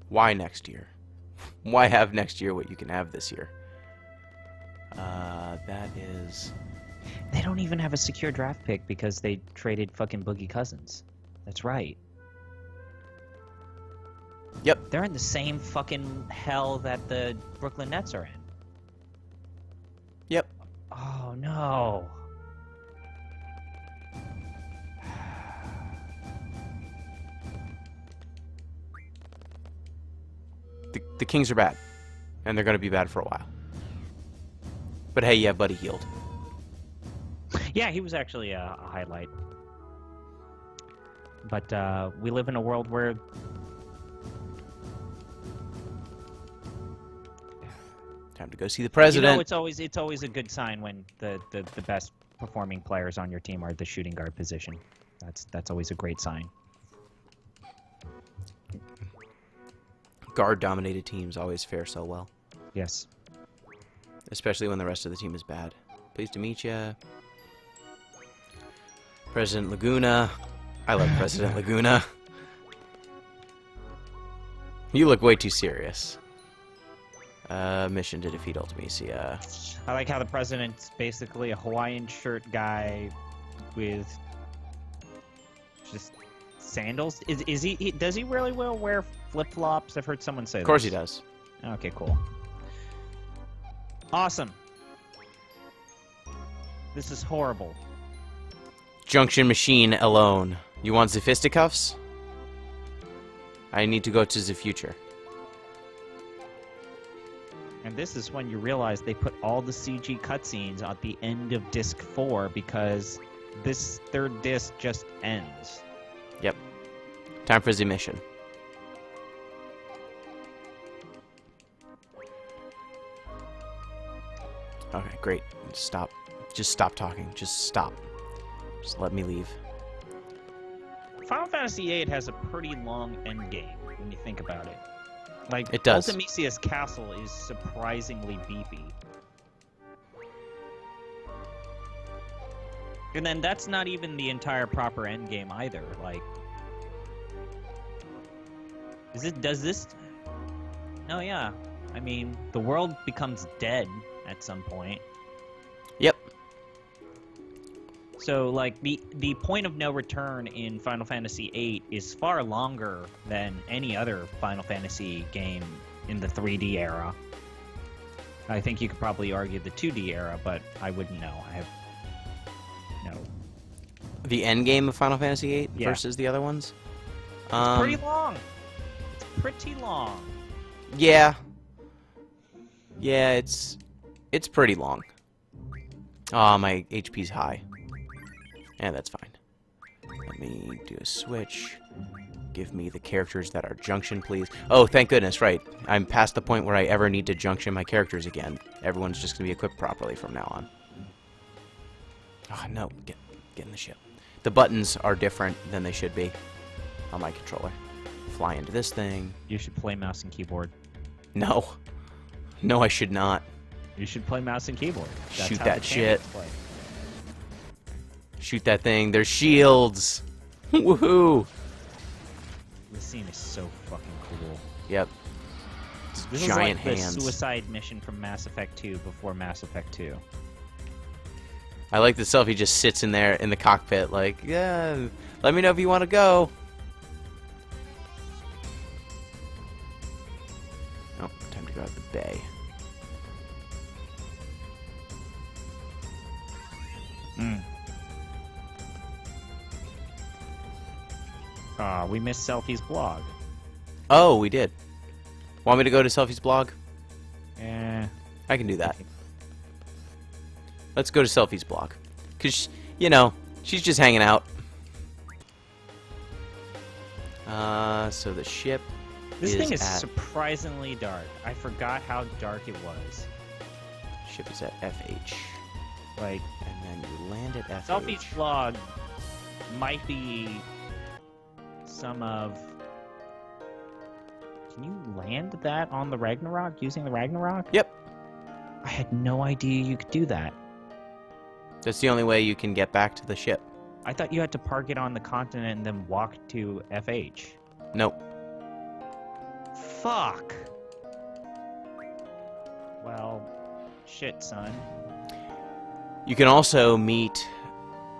Why next year? Why have next year what you can have this year? That is... They don't even have a secure draft pick because they traded fucking Boogie Cousins. That's right. Yep. They're in the same fucking hell that the Brooklyn Nets are in. Yep. Oh, no. The Kings are bad. And they're going to be bad for a while. But hey, yeah, Buddy healed. Yeah, he was actually a highlight. But we live in a world where... Time to go see the president. You know, it's always a good sign when the best performing players on your team are the shooting guard position. That's always a great sign. Guard-dominated teams always fare so well. Yes. Especially when the rest of the team is bad. Pleased to meet ya. President Laguna. I love President Laguna. You look way too serious. Mission to defeat Ultimecia. I like how the president's basically a Hawaiian shirt guy with just sandals. Is he? Does he really wear flip-flops? I've heard someone say that. Of course he does. Okay, cool. Awesome. This is horrible. Junction machine alone. You want the fisticuffs? I need to go to the future. And this is when you realize they put all the CG cutscenes at the end of Disc 4 because this third disc just ends. Yep. Time for the mission. Okay, great. Stop. Just stop talking. Just stop. Just let me leave. Final Fantasy VIII has a pretty long endgame when you think about it. Like, it does. Ultimecia's castle is surprisingly beefy. And then that's not even the entire proper endgame either. Like, does this? No, yeah. I mean, the world becomes dead at some point. Yep. So, like, the point of no return in Final Fantasy VIII is far longer than any other Final Fantasy game in the 3D era. I think you could probably argue the 2D era, but I wouldn't know. I have no. The end game of Final Fantasy VIII Yeah. versus the other ones? It's pretty long. It's pretty long. Yeah. Yeah, it's pretty long. Oh, my HP's high. Yeah, that's fine. Let me do a switch. Give me the characters that are junction, please. Oh, thank goodness, right. I'm past the point where I ever need to junction my characters again. Everyone's just going to be equipped properly from now on. Oh, no. Get in the ship. The buttons are different than they should be on my controller. Fly into this thing. You should play mouse and keyboard. No. No, I should not. You should play mouse and keyboard. That's Shoot how that the shit. candidates play. Shoot that thing. There's shields. Woohoo. This scene is so fucking cool. Yep. It's This giant is like hands. the suicide mission from Mass Effect 2 before Mass Effect 2. I like the selfie just sits in there in the cockpit like, yeah, let me know if you want to go. Oh, time to go out the bay. We missed Selfie's blog. Oh, we did. Want me to go to Selfie's blog? Eh. I can do that. Let's go to Selfie's blog. Because, you know, she's just hanging out. So the ship This thing is at... surprisingly dark. I forgot how dark it was. Ship is at FH. Like, And then you land at FH. Selfie's blog might be some of... Can you land that on the Ragnarok using the Ragnarok? Yep. I had no idea you could do that. That's the only way you can get back to the ship. I thought you had to park it on the continent and then walk to FH. Nope. Fuck. Well, shit, son. You can also meet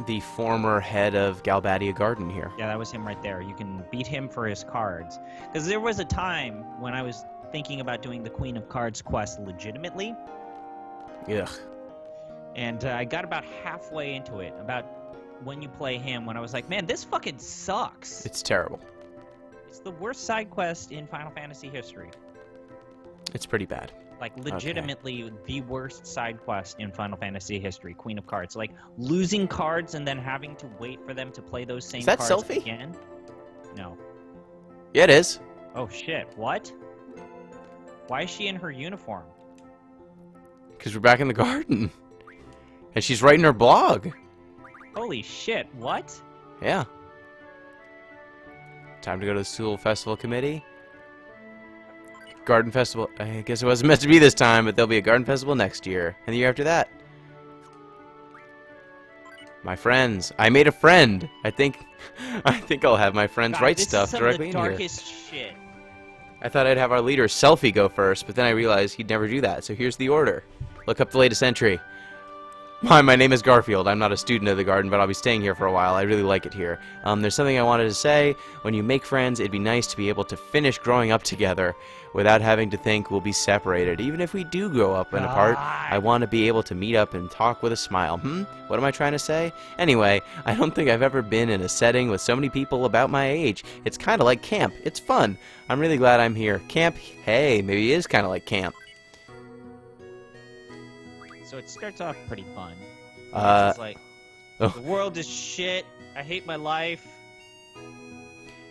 the former head of Galbadia Garden here. Yeah, that was him right there. You can beat him for his cards. Because there was a time when I was thinking about doing the Queen of Cards quest legitimately. Ugh. And I got about halfway into it, about when you play him, when I was like, man, this fucking sucks. It's terrible. It's the worst side quest in Final Fantasy history. It's pretty bad. Like, legitimately the worst side quest in Final Fantasy history, Queen of Cards. Like, losing cards and then having to wait for them to play those same Is that cards Selphie? again. No. Yeah, it is. Oh, shit. What? Why is she in her uniform? Because we're back in the garden. And she's writing her blog. Holy shit, what? Yeah. Time to go to the Seoul Festival Committee. Garden Festival. I guess it wasn't meant to be this time, but there'll be a Garden Festival next year. And the year after that. My friends. I made a friend. I think I'll have my friends God, write this stuff is directly in some of here. the darkest shit. I thought I'd have our leader Selfie go first, but then I realized he'd never do that. So here's the order. Look up the latest entry. Hi, my name is Garfield. I'm not a student of the garden, but I'll be staying here for a while. I really like it here. There's something I wanted to say. When you make friends, it'd be nice to be able to finish growing up together without having to think we'll be separated. Even if we do grow up and apart, I want to be able to meet up and talk with a smile. What am I trying to say? Anyway, I don't think I've ever been in a setting with so many people about my age. It's kind of like camp. It's fun. I'm really glad I'm here. Camp, hey, maybe it is kind of like camp. So it starts off pretty fun. oh. It's like, the world is shit. I hate my life.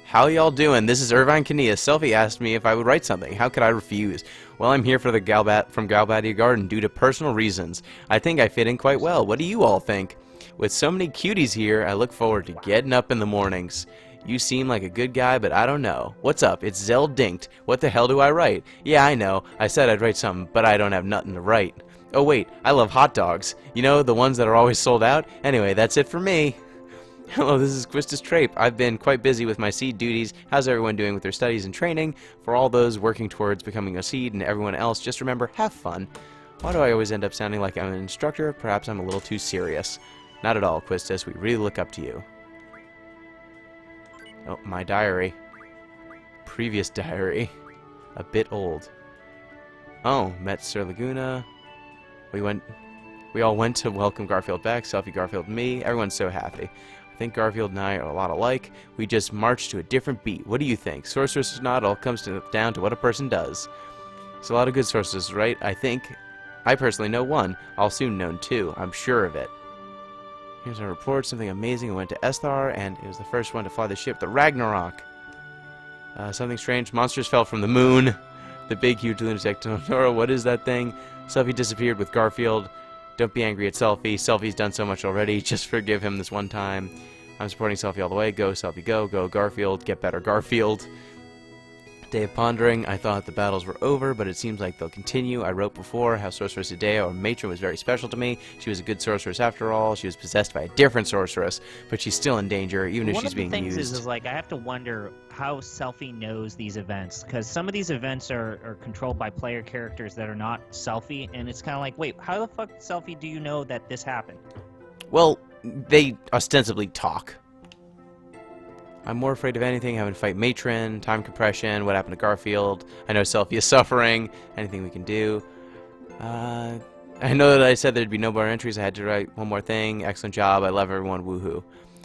How y'all doing? This is Irvine Kania. Selfie asked me if I would write something. How could I refuse? Well, I'm here for the from Galbadia Garden due to personal reasons. I think I fit in quite well. What do you all think? With so many cuties here, I look forward to getting up in the mornings. You seem like a good guy, but I don't know. What's up? It's Zell Dinked. What the hell do I write? Yeah, I know. I said I'd write something, but I don't have nothing to write. Oh wait, I love hot dogs. You know, the ones that are always sold out? Anyway, that's it for me. Hello, this is Quistis Trape. I've been quite busy with my seed duties. How's everyone doing with their studies and training? For all those working towards becoming a seed and everyone else, just remember, have fun. Why do I always end up sounding like I'm an instructor? Perhaps I'm a little too serious. Not at all, Quistis. We really look up to you. Oh, my diary. Previous diary. A bit old. Oh, met Sir Laguna. We all went to welcome Garfield back, Selfie, Garfield, and me. Everyone's so happy. I I think Garfield and I are a lot alike. We just march to a different beat. What do you think? Sorceress or not, it all comes down to what a person does. There's a lot of good sorceresses, right? I think. I personally know one. I'll soon know two. I'm sure of it. Here's our report. Something amazing. We went to Esthar, and it was the first one to fly the ship, the Ragnarok. Something strange. Monsters fell from the moon. The big, huge lunatic Nora. What is that thing? Selfie disappeared with Garfield. Don't be angry at Selfie. Selfie's done so much already. Just forgive him this one time. I'm supporting Selfie all the way. Go, Selfie, go. Go, Garfield. Get better, Garfield. Day of Pondering. I thought the battles were over, but it seems like they'll continue. I wrote before how Sorceress Idea, or Matron, was very special to me. She was a good sorceress after all. She was possessed by a different sorceress, but she's still in danger, even if she's being used. One of the things is like, I have to wonder how Selfie knows these events, because some of these events are controlled by player characters that are not Selfie, and it's kind of like, wait, how the fuck, Selfie, do you know that this happened? Well, they ostensibly talk. I'm more afraid of anything, having to fight Matron, time compression, what happened to Garfield. I know Selfie is suffering. Anything we can do. I know that I said there'd be no more entries. I had to write one more thing. Excellent job. I love everyone. Woohoo.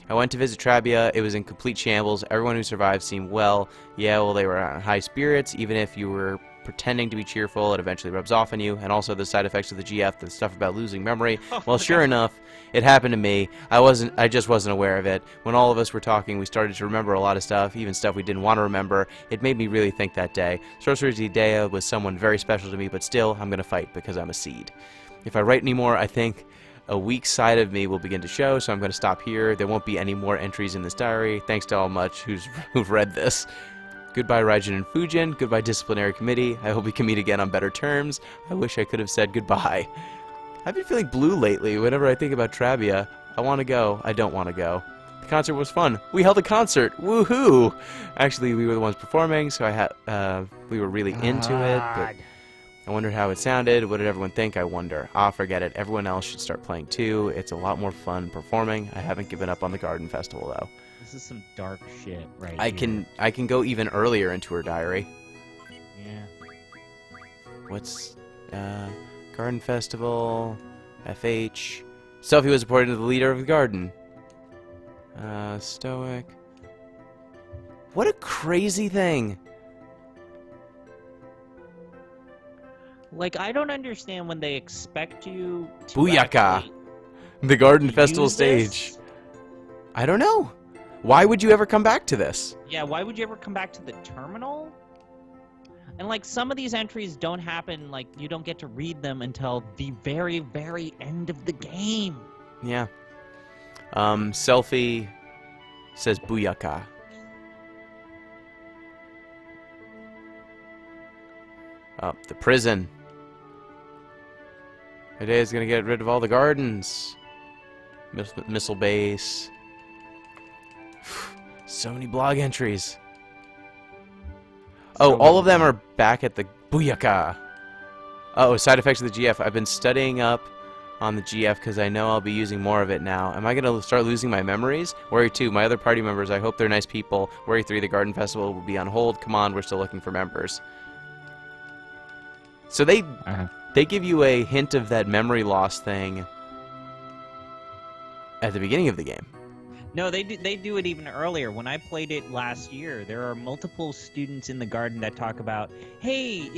I went to visit Trabia. It was in complete shambles. Everyone who survived seemed well. Yeah, well, they were on high spirits. Even if you were pretending to be cheerful, it eventually rubs off on you. And also the side effects of the GF, the stuff about losing memory. Well, sure enough, it happened to me. I just wasn't aware of it. When all of us were talking, we started to remember a lot of stuff, even stuff we didn't want to remember. It made me really think that day. Sorceress Idea was someone very special to me, but still, I'm going to fight because I'm a seed. If I write anymore, I think a weak side of me will begin to show, so I'm going to stop here. There won't be any more entries in this diary. Thanks to all much who've read this. Goodbye, Raijin and Fujin. Goodbye, Disciplinary Committee. I hope we can meet again on better terms. I wish I could have said goodbye. I've been feeling blue lately. Whenever I think about Trabia, I want to go. I don't want to go. The concert was fun. We held a concert. Woohoo! Actually, we were the ones performing, so we were really into it. But I wondered how it sounded. What did everyone think? I wonder. Forget it. Everyone else should start playing too. It's a lot more fun performing. I haven't given up on the Garden Festival though. This is some dark shit right here. I can go even earlier into her diary. Yeah. What's Garden Festival, FH. Selfie was appointed to the leader of the garden. Stoic. What a crazy thing. Like, I don't understand when they expect you to Booyaka! The Garden Festival stage. I don't know. Why would you ever come back to this? Yeah, why would you ever come back to the terminal? And, like, some of these entries don't happen, like, you don't get to read them until the very, very end of the game. Yeah. Selfie says Booyaka. Oh, the prison. Today is going to get rid of all the gardens. Missile base. So many blog entries. Oh, all of them are back at the Booyaka. Oh, side effects of the GF. I've been studying up on the GF because I know I'll be using more of it now. Am I going to start losing my memories? Worry 2, my other party members, I hope they're nice people. Worry 3, the Garden Festival will be on hold. Come on, we're still looking for members. So they give you a hint of that memory loss thing at the beginning of the game. No, they do it even earlier. When I played it last year, there are multiple students in the garden that talk about, hey,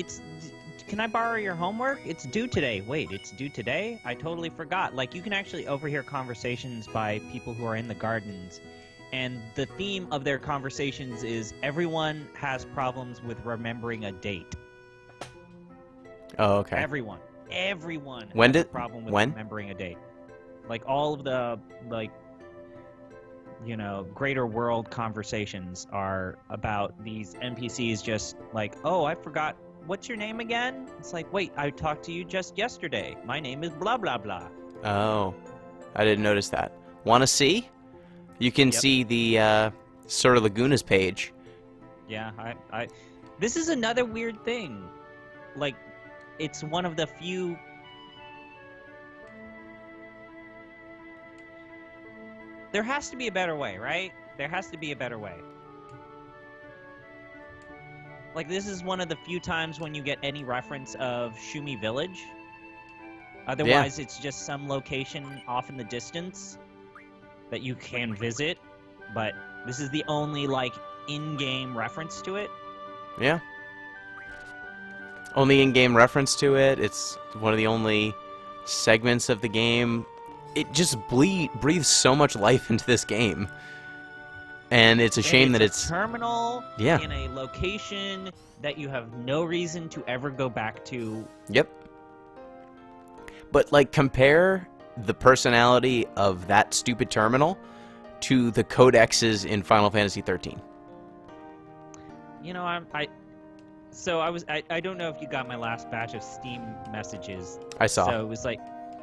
can I borrow your homework? It's due today. Wait, it's due today? I totally forgot. Like, you can actually overhear conversations by people who are in the gardens, and the theme of their conversations is everyone has problems with remembering a date. Oh, okay. Everyone when has a problem with remembering a date. Like, all of the, like, you know, greater world conversations are about these NPCs just like, oh, I forgot, what's your name again? It's like, wait, I talked to you just yesterday. My name is blah, blah, blah. Oh, I didn't notice that. Want to see? You can see the Sur Laguna's page. Yeah, this is another weird thing. Like, it's one of the few... There has to be a better way, right? There has to be a better way. Like, this is one of the few times when you get any reference of Shumi Village. Otherwise, it's just some location off in the distance. that you can visit, but this is the only, like, in-game reference to it. Yeah. Only in-game reference to it. It's one of the only segments of the game. It just breathes so much life into this game. And it's a shame that it's a terminal yeah. in a location that you have no reason to ever go back to. Yep. But, like, compare the personality of that stupid terminal to the codexes in Final Fantasy XIII. You know, I don't know if you got my last batch of Steam messages. I saw. So it was like,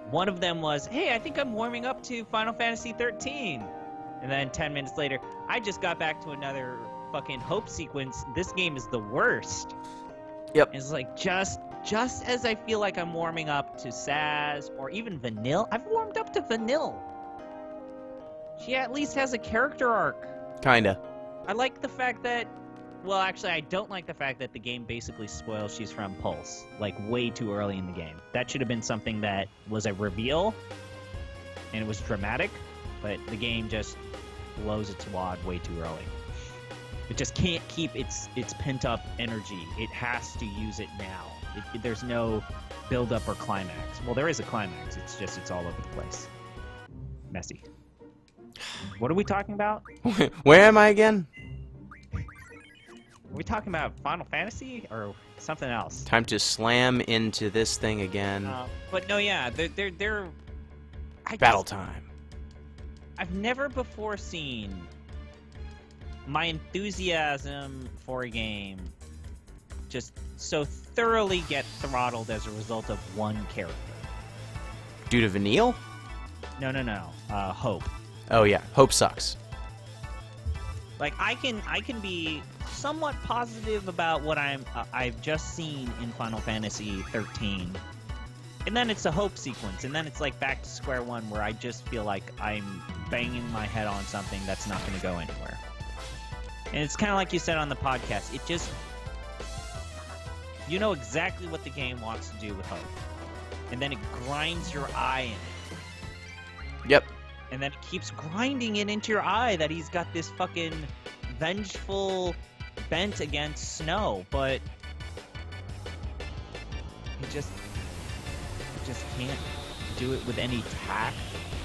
one of them was, hey, I think I'm warming up to Final Fantasy XIII. And then 10 minutes later, I just got back to another fucking hope sequence. This game is the worst. Yep. And it's like, just as I feel like I'm warming up to Saz or even Vanille, I've warmed up to Vanille. She at least has a character arc. Kinda. I like the fact that, well, actually, I don't like the fact that the game basically spoils she's from Pulse, like, way too early in the game. That should have been something that was a reveal, and it was dramatic, but the game just blows its wad way too early. It just can't keep its pent-up energy. It has to use it now. There's no build-up or climax. Well, there is a climax. It's all over the place. Messy. What are we talking about? Where am I again? Are we talking about Final Fantasy or something else? Time to slam into this thing again. But no, yeah, they're Battle time. I've never before seen my enthusiasm for a game just so thoroughly get throttled as a result of one character. Due to Vanille? No. Hope. Oh yeah, Hope sucks. Like, I can be somewhat positive about what I've just seen in Final Fantasy XIII, and then it's a Hope sequence, and then it's like back to square one where I just feel like I'm banging my head on something that's not going to go anywhere. And it's kind of like you said on the podcast. It just, you know exactly what the game wants to do with Hope, and then it grinds your eye in it. Yep. And then it keeps grinding it into your eye that he's got this fucking vengeful bent against Snow, but he just can't do it with any tact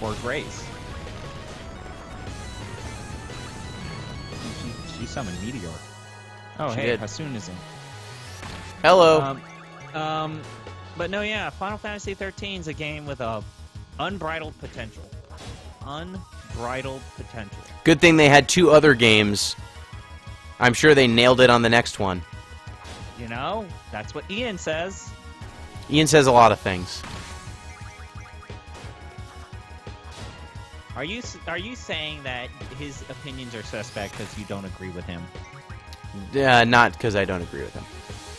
or grace. She summoned Meteor. Oh, She hey, did. Hasun is in. Hello. But no, yeah, Final Fantasy XIII is a game with a unbridled potential. Unbridled potential. Good thing they had 2 other games. I'm sure they nailed it on the next one. You know, that's what Ian says. Ian says a lot of things. Are you saying that his opinions are suspect because you don't agree with him? Not because I don't agree with him.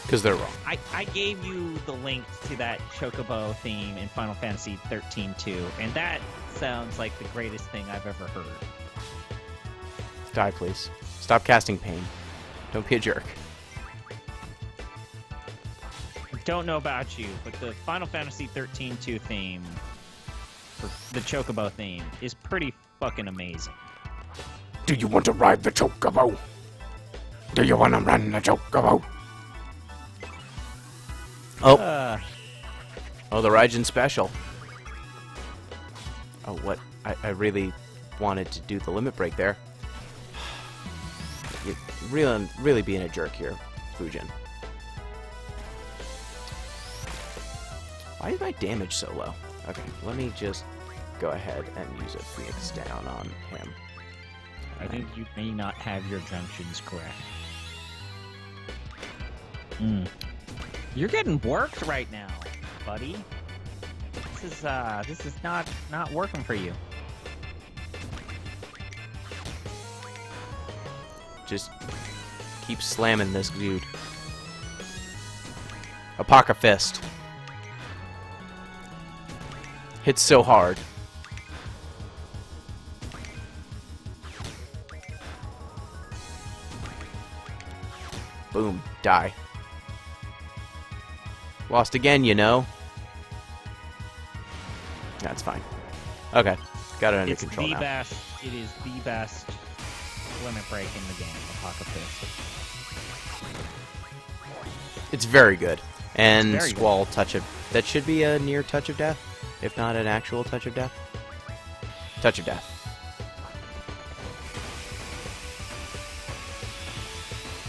Because they're wrong. I gave you the link to that Chocobo theme in Final Fantasy XIII too, and that sounds like the greatest thing I've ever heard. Die, please. Stop casting pain. Don't be a jerk. I don't know about you, but the Final Fantasy XIII 2 theme, or the Chocobo theme, is pretty fucking amazing. Do you want to ride the Chocobo? Do you want to run the Chocobo? Oh. Oh, the Raijin special. Oh, what? I really wanted to do the limit break there. You're really being a jerk here, Fujin. Why is my damage so low? Okay, let me just go ahead and use a Phoenix down on him. I think you may not have your junctions correct. You're getting worked right now, buddy. This is not working for you. Just keep slamming this dude. Apaka Fist. Hits so hard. Boom. Die. Lost again, you know. That's fine. Okay. Got it under control now. It's the best It is the best limit break in the game, the Pocket Fist. It's very good. And It's very Squall touch of... That should be a near touch of death, if not an actual touch of death. Touch of death.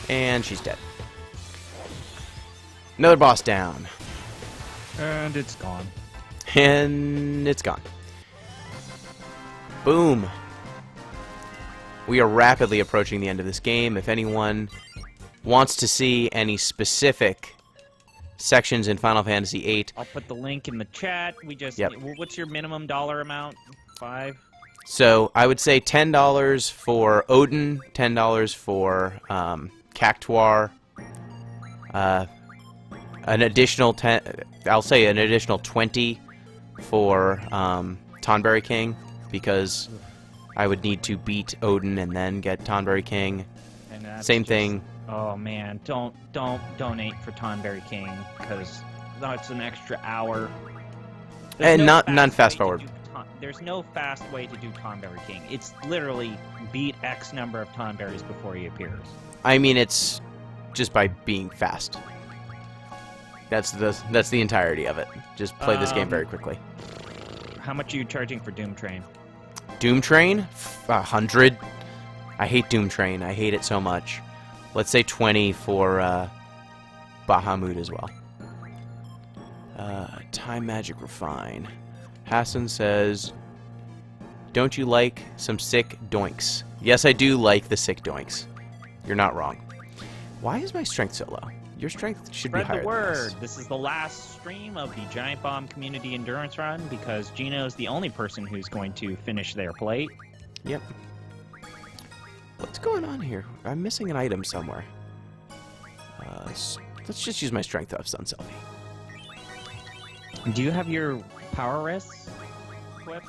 And she's dead. Another boss down. And it's gone. And it's gone. Boom. We are rapidly approaching the end of this game. If anyone wants to see any specific sections in Final Fantasy VIII, I'll put the link in the chat. We just... Yep. What's your minimum dollar amount? 5? so I would say $10 for Odin, $10 for Cactuar, an additional 10. I'll say an additional 20 for Tonberry King, because I would need to beat Odin and then get Tonberry King. And that's Same just- thing. Oh man, don't donate for Tonberry King, because that's an extra hour. And not way fast to forward. do there's no fast way to do Tonberry King. It's literally beat X number of Tonberries before he appears. I mean, it's just by being fast. That's the entirety of it. Just play this game very quickly. How much are you charging for Doom Train? Doom Train, 100. I hate Doom Train. I hate it so much. Let's say 20 for Bahamut as well. Time Magic Refine. Hassan says, "Don't you like some sick doinks?" Yes, I do like the sick doinks. You're not wrong. Why is my strength so low? Your strength should be Spread higher the word. than This is the last stream of the Giant Bomb Community Endurance Run, because Gino's the only person who's going to finish their plate. this. Yep. What's going on here? I'm missing an item somewhere. Let's just use my strength ups on Selfie. Do you have your power wrists equipped?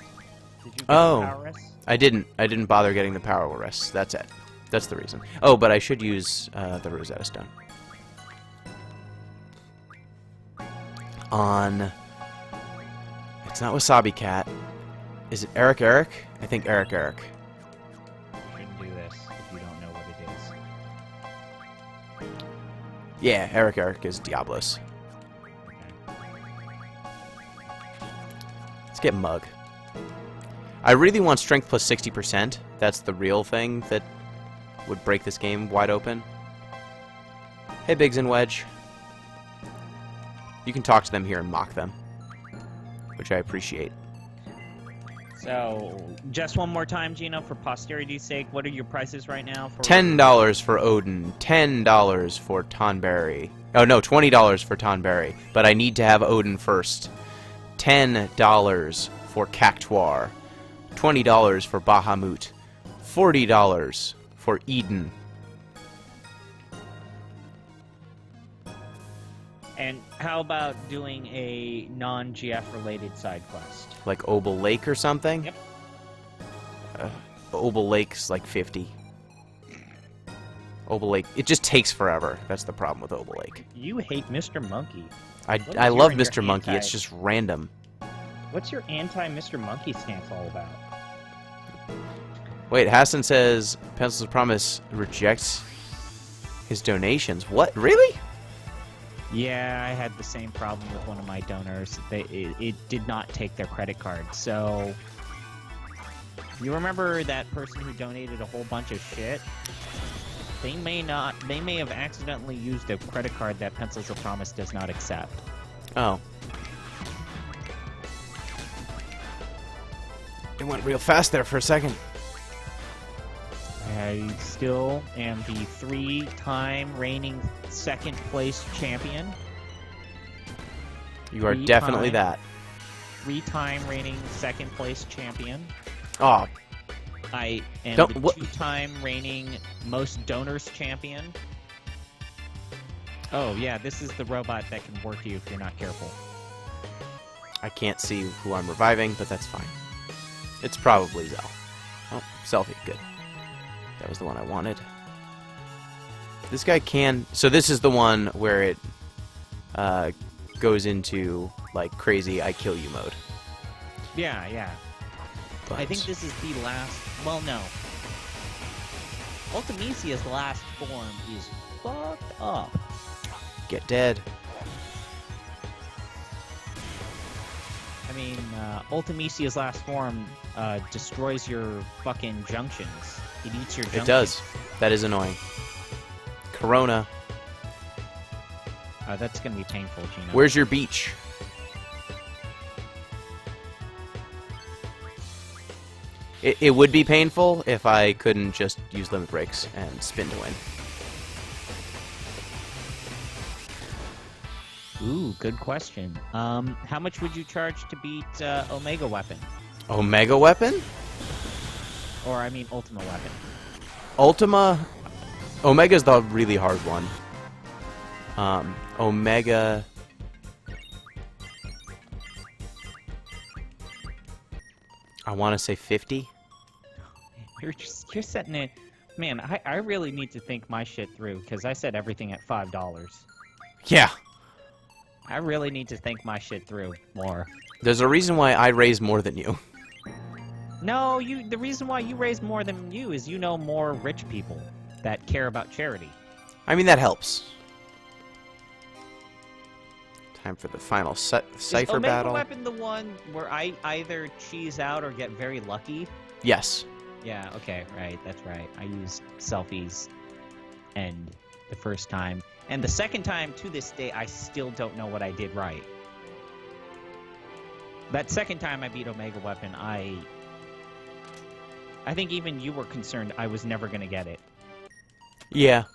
Did you get Oh. the power wrists? I didn't bother getting the power wrists. That's it. That's the reason. Oh, but I should use the Rosetta Stone. On... It's not Wasabi Cat. Is it Eric? I think Eric. You shouldn't do this if you don't know what it is. Yeah, Eric is Diablos. Okay. Let's get Mug. I really want strength plus 60%. That's the real thing that would break this game wide open. Hey, Biggs and Wedge. You can talk to them here and mock them, which I appreciate. So, just one more time, Gino, for posterity's sake, what are your prices right now? For $10 for Odin, $10 for Tonberry. Oh no, $20 for Tonberry, but I need to have Odin first. $10 for Cactuar, $20 for Bahamut, $40 for Eden. And how about doing a non-GF related side quest? Like Opal Lake or something? Yep. Opal Lake's like 50. Opal Lake, it just takes forever. That's the problem with Opal Lake. You hate Mr. Monkey. I What is love your Mr. Monkey, it's anti- just random. What's your anti-Mr. Monkey stance all about? Wait, Hassan says Pencil's Promise rejects his donations. What? Really? Yeah, I had the same problem with one of my donors. It did not take their credit card. So, you remember that person who donated a whole bunch of shit? They may have accidentally used a credit card that Pencils of Promise does not accept. Oh. It went real fast there for a second. I still am the 3-time reigning second place champion. You are 3 definitely time. that. 3-time reigning second place champion. Oh, I am Don't- the what- 2-time reigning most donors champion. Oh yeah, this is the robot that can work you if you're not careful. I can't see who I'm reviving, but that's fine. It's probably Zell. Oh, Selfie, good. That was the one I wanted. This guy can... So this is the one where it goes into, like, crazy I kill you mode. Yeah, yeah. But I think this is the last Well, no. Ultimecia's last form is fucked up. Get dead. I mean, Ultimecia's last form destroys your fucking junctions. It eats your junctions. It does. That is annoying. Corona. That's gonna be painful, Gino. Where's your beach? It would be painful if I couldn't just use limit breaks and spin to win. Ooh, good question. How much would you charge to beat Omega Weapon? Omega Weapon? Or, I mean, Ultima Weapon. Ultima... Omega's the really hard one. Omega... I want to say 50. You're setting it... Man, I really need to think my shit through, because I set everything at $5. Yeah. I really need to think my shit through more. There's a reason why I raise more than you. No, the reason why you raise more than you is you know more rich people that care about charity. I mean, that helps. Time for the final cipher battle. Is Omega Weapon the one where I either cheese out or get very lucky? Yes. Yeah, okay, right, that's right. I used selfies and the first time. And the second time, to this day, I still don't know what I did right. That second time I beat Omega Weapon, I think even you were concerned I was never going to get it. Yeah.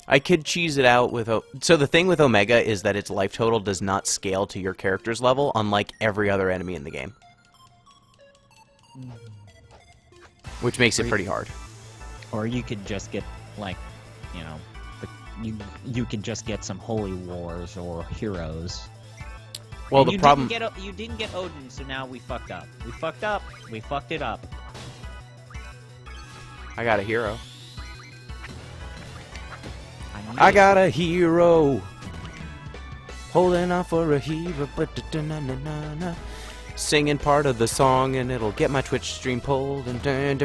I could cheese it out with... So the thing with Omega is that its life total does not scale to your character's level, unlike every other enemy in the game. Which makes it pretty hard. Or you could just get, like, you know... You could just get some holy wars or heroes. Well, and the problem... you didn't get Odin, so now we fucked up. We fucked up. We fucked it up. I got a hero. I got a hero. Holding out for a hero. Singing part of the song, and it'll get my Twitch stream pulled. Singing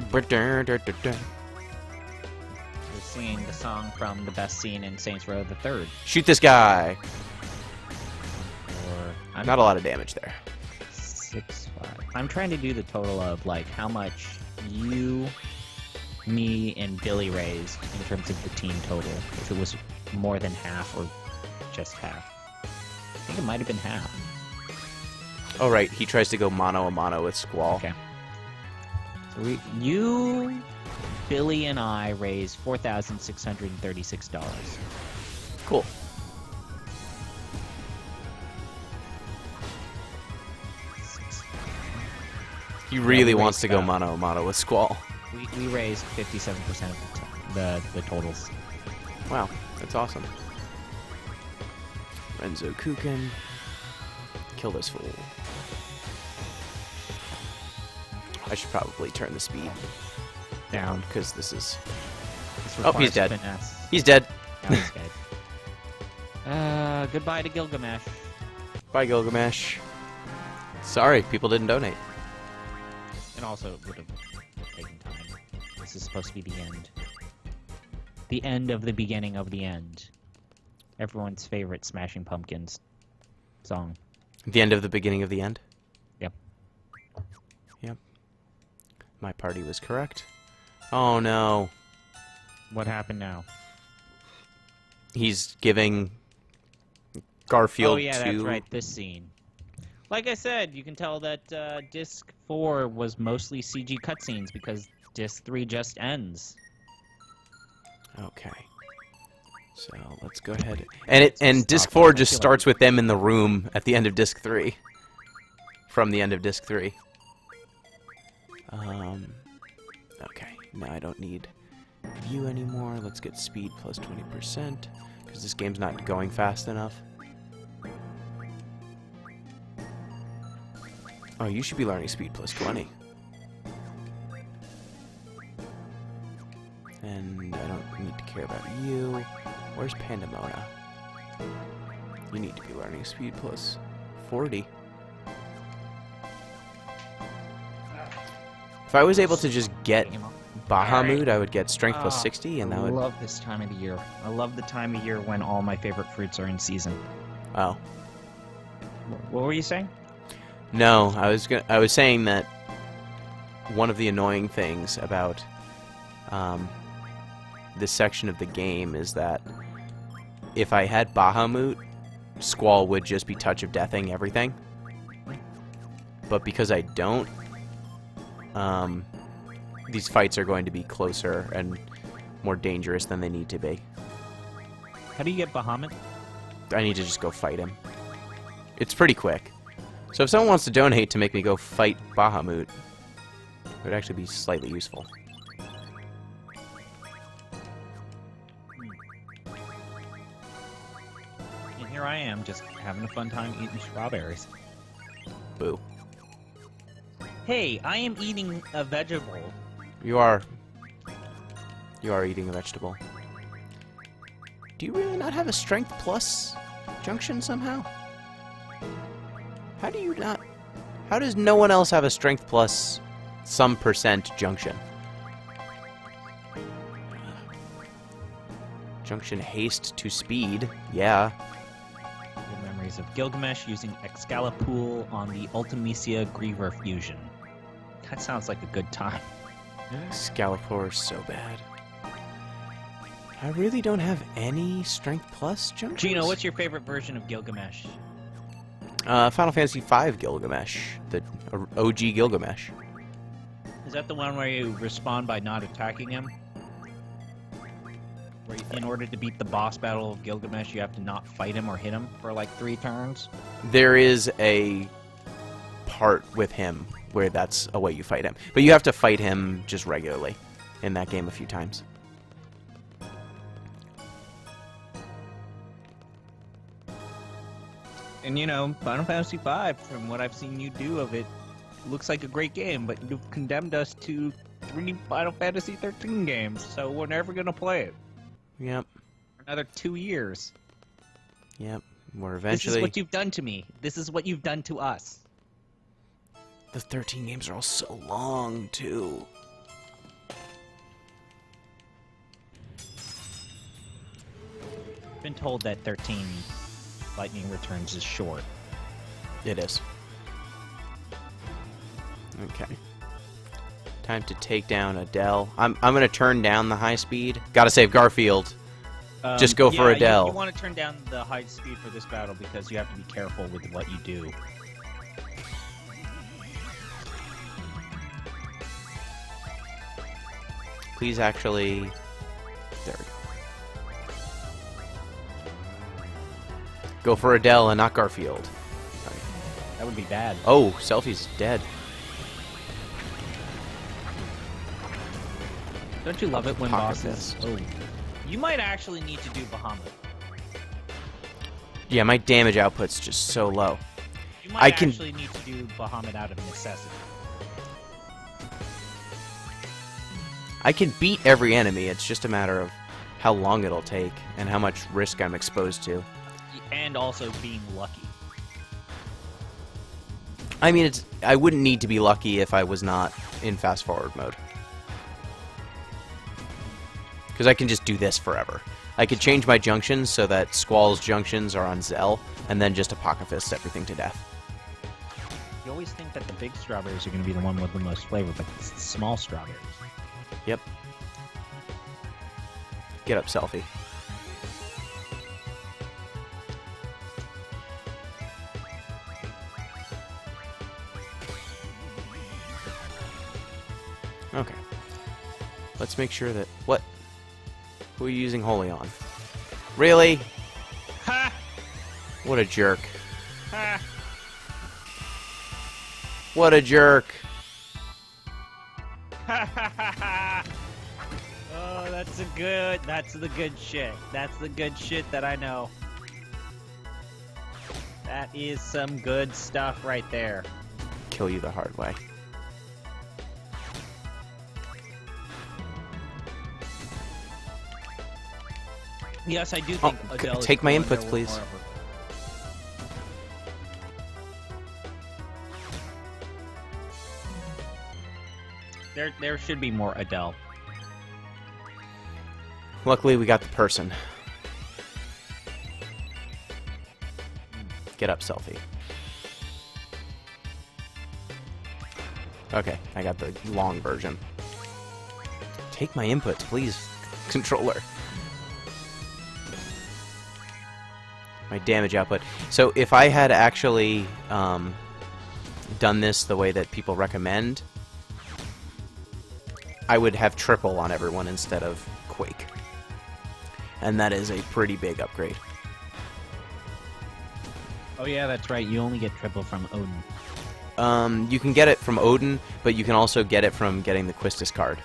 the song from the best scene in Saints Row the Third. Shoot this guy. Or not a lot of damage there. 6-5. I'm trying to do the total of like how much you, me, and Billy raised in terms of the team total. If it was more than half or just half. I think it might have been half. Oh right, he tries to go mano a mano with Squall. Okay. So you, Billy, and I raised $4,636. Cool. He really wants to go mano a mano with Squall. We raised 57% of the totals. Wow, that's awesome. Renzo Kukin. Kill this fool. I should probably turn the speed down, because this is... Oh, he's dead. Finesse. He's dead. Now he's dead. Goodbye to Gilgamesh. Bye, Gilgamesh. Sorry, people didn't donate. And also, it would have taken time. This is supposed to be the end. The end of the beginning of the end. Everyone's favorite Smashing Pumpkins song. The end of the beginning of the end? Yep. Yep. My party was correct. Oh no. What happened now? He's giving Garfield Oh yeah, to... that's right, this scene. Like I said, you can tell that Disc 4 was mostly CG cutscenes because Disc 3 just ends. Okay. So let's go ahead. And Disc 4 just starts with them in the room at the end of Disc 3. From the end of Disc 3. Okay. Now I don't need view anymore. Let's get speed plus 20%. Because this game's not going fast enough. Oh, you should be learning speed plus 20. And I don't need to care about you. Where's Pandemona? You need to be learning speed plus 40. If I was able to just get Game on. Bahamut, I would get Strength plus Ah, 60, and I that would... love this time of the year. I love the time of year when all my favorite fruits are in season. Oh. What were you saying? No, I was saying that one of the annoying things about this section of the game is that if I had Bahamut, Squall would just be touch of deathing everything. But because I don't, these fights are going to be closer and more dangerous than they need to be. How do you get Bahamut? I need to just go fight him. It's pretty quick. So if someone wants to donate to make me go fight Bahamut, it would actually be slightly useful. And here I am, just having a fun time eating strawberries. Boo. Hey, I am eating a vegetable. You are eating a vegetable. Do you really not have a Strength Plus junction somehow? How do you not... How does no one else have a Strength Plus some percent junction? Junction haste to speed. Yeah. Good memories of Gilgamesh using Excalibur on the Ultimecia Griever fusion. That sounds like a good time. Excalibur is so bad. I really don't have any Strength Plus junctions. Gino, what's your favorite version of Gilgamesh? Final Fantasy V Gilgamesh. The OG Gilgamesh. Is that the one where you respond by not attacking him? Where in order to beat the boss battle of Gilgamesh, you have to not fight him or hit him for like 3 turns? There is a part with him where that's a way you fight him. But you have to fight him just regularly in that game a few times. And you know, Final Fantasy V, from what I've seen you do of it, looks like a great game, but you've condemned us to 3 Final Fantasy XIII games, so we're never gonna play it. Yep. For another 2 years. Yep. We're This eventually... is what you've done to me. This is what you've done to us. The 13 games are all so long, too. Been told that 13 Lightning Returns is short. It is. Okay. Time to take down Adele. I'm gonna turn down the high speed. Gotta save Garfield. Just go for Adele. You want to turn down the high speed for this battle because you have to be careful with what you do. Please actually... There we go. Go for Adele and not Garfield. That would be bad. Oh, Selfie's dead. Don't you love it when Pocket bosses... fist. Oh. You might actually need to do Bahamut. Yeah, my damage output's just so low. You might actually need to do Bahamut out of necessity. I can beat every enemy, it's just a matter of how long it'll take and how much risk I'm exposed to. And also being lucky. I mean, I wouldn't need to be lucky if I was not in fast forward mode. Because I can just do this forever. I could change my junctions so that Squall's junctions are on Zell, and then just Apoca Fist everything to death. You always think that the big strawberries are going to be the one with the most flavor, but it's the small strawberries. Yep. Get up, Selfie. Okay. Let's make sure that... What? Who are you using Holy on? Really? Ha! What a jerk. Ha! What a jerk. Ha ha ha ha! Oh, that's the good shit. That's the good shit that I know. That is some good stuff right there. Kill you the hard way. Yes, I do think Adele is take my going inputs, there please. forever. There should be more Adele. Luckily, we got the person. Get up, selfie. Okay, I got the long version. Take my inputs, please, controller. My damage output. So if I had actually done this the way that people recommend, I would have triple on everyone instead of Quake. And that is a pretty big upgrade. Oh yeah, that's right. You only get triple from Odin. You can get it from Odin, but you can also get it from getting the Quistis card.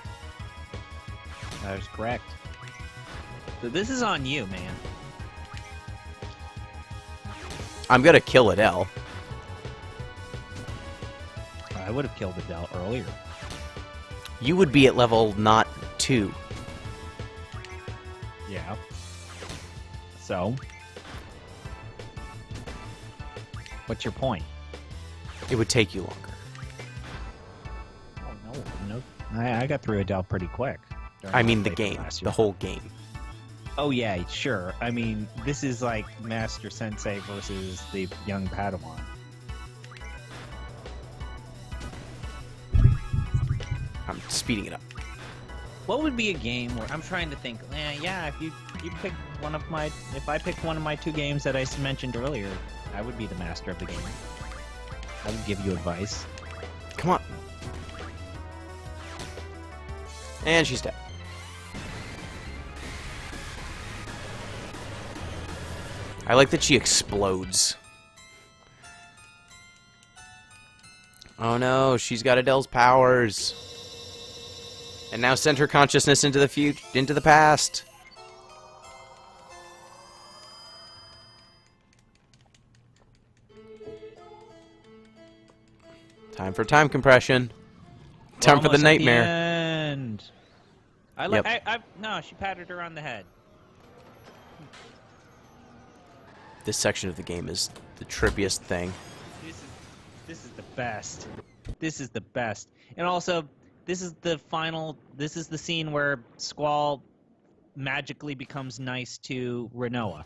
That is correct. So this is on you, man. I'm gonna kill Adele. I would have killed Adele earlier. You would be at level not 2. Yeah. So? What's your point? It would take you longer. Oh, no. I got through Adele pretty quick. I mean the game. The whole game. Oh, yeah, sure. I mean, this is like Master Sensei versus the young Padawan. I'm speeding it up. What would be a game where I'm trying to think? Yeah, if you pick one of my, if I picked one of my 2 games that I mentioned earlier, I would be the master of the game. I would give you advice. Come on. And she's dead. I like that she explodes. Oh no, she's got Adele's powers. And now send her consciousness into the past. Time for time compression. Time for the nightmare. End. I like. Yep. No, she patted her on the head. This section of the game is the trippiest thing. This is the best. This is the best. And also, this is the final. This is the scene where Squall magically becomes nice to Renoa.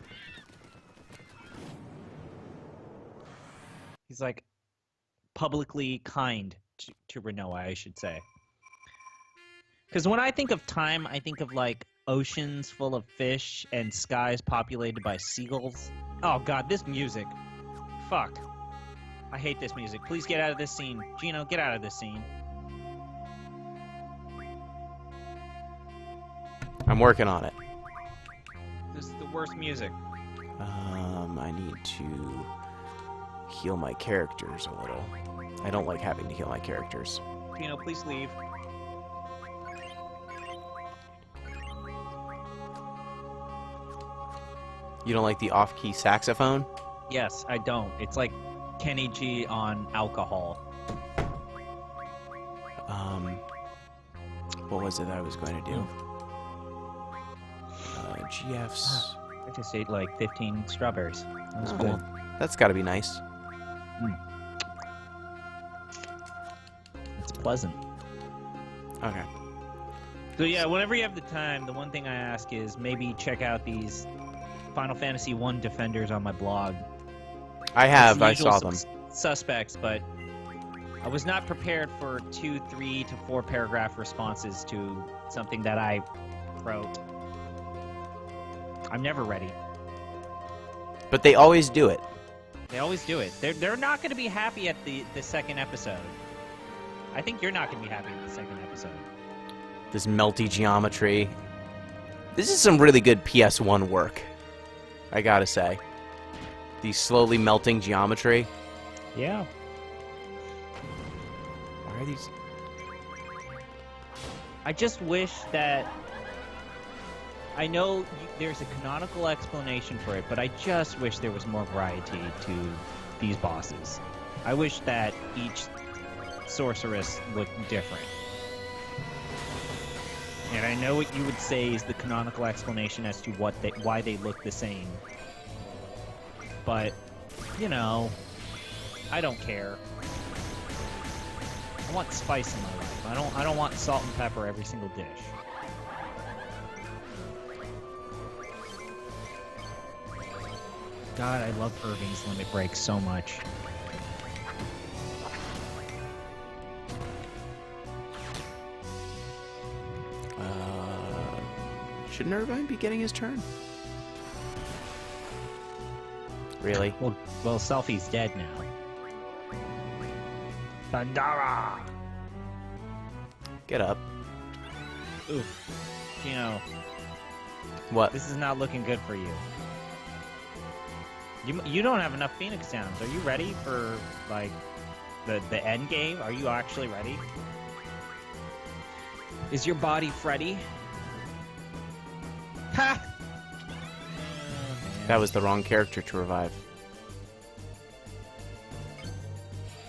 He's like publicly kind to Renoa, I should say. Because when I think of time, I think of like oceans full of fish and skies populated by seagulls. Oh god, this music. Fuck. I hate this music. Please get out of this scene. Gino, get out of this scene. I'm working on it. This is the worst music. I need to heal my characters a little. I don't like having to heal my characters. Gino, please leave. You don't like the off-key saxophone? Yes, I don't. It's like Kenny G on alcohol. What was it I was going to do? GF's... I just ate like 15 strawberries. That was Oh, good. well, that's got to be nice. It's pleasant. Okay. So yeah, whenever you have the time, the one thing I ask is maybe check out these Final Fantasy I Defenders on my blog. I have. I It's the saw usual them. Suspects, but I was not prepared for 2, 3 to 4 paragraph responses to something that I wrote. I'm never ready. But they always do it. They always do it. They're not going to be happy at the second episode. I think you're not going to be happy with the second episode. This melty geometry. This is some really good PS1 work, I gotta say. The slowly melting geometry. Yeah. Why are these... I just wish that... I know there's a canonical explanation for it, but I just wish there was more variety to these bosses. I wish that each sorceress looked different. And I know what you would say is the canonical explanation as to why they look the same. But, you know, I don't care. I want spice in my life. I don't want salt and pepper every single dish. God, I love Irving's Limit Break so much. Shouldn't Irvine be getting his turn? Really? Well, Selfie's dead now. Thundara! Get up. Oof. Gino, What? this is not looking good for you. You don't have enough Phoenix Downs. Are you ready for, like, the end game? Are you actually ready? Is your body Freddy? Ha! That was the wrong character to revive.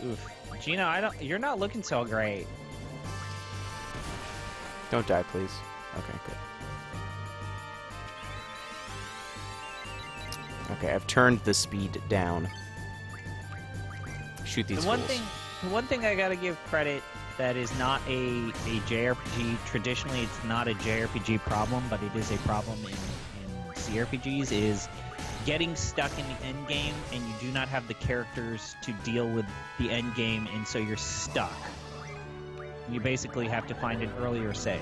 Oof. Gino, you're not looking so great. Don't die, please. Okay, good. Okay, I've turned the speed down. Shoot these fools. The one thing I gotta give credit that is not a JRPG. Traditionally, it's not a JRPG problem, but it is a problem in CRPGs. Is getting stuck in the end game and you do not have the characters to deal with the end game, and so you're stuck. You basically have to find an earlier save.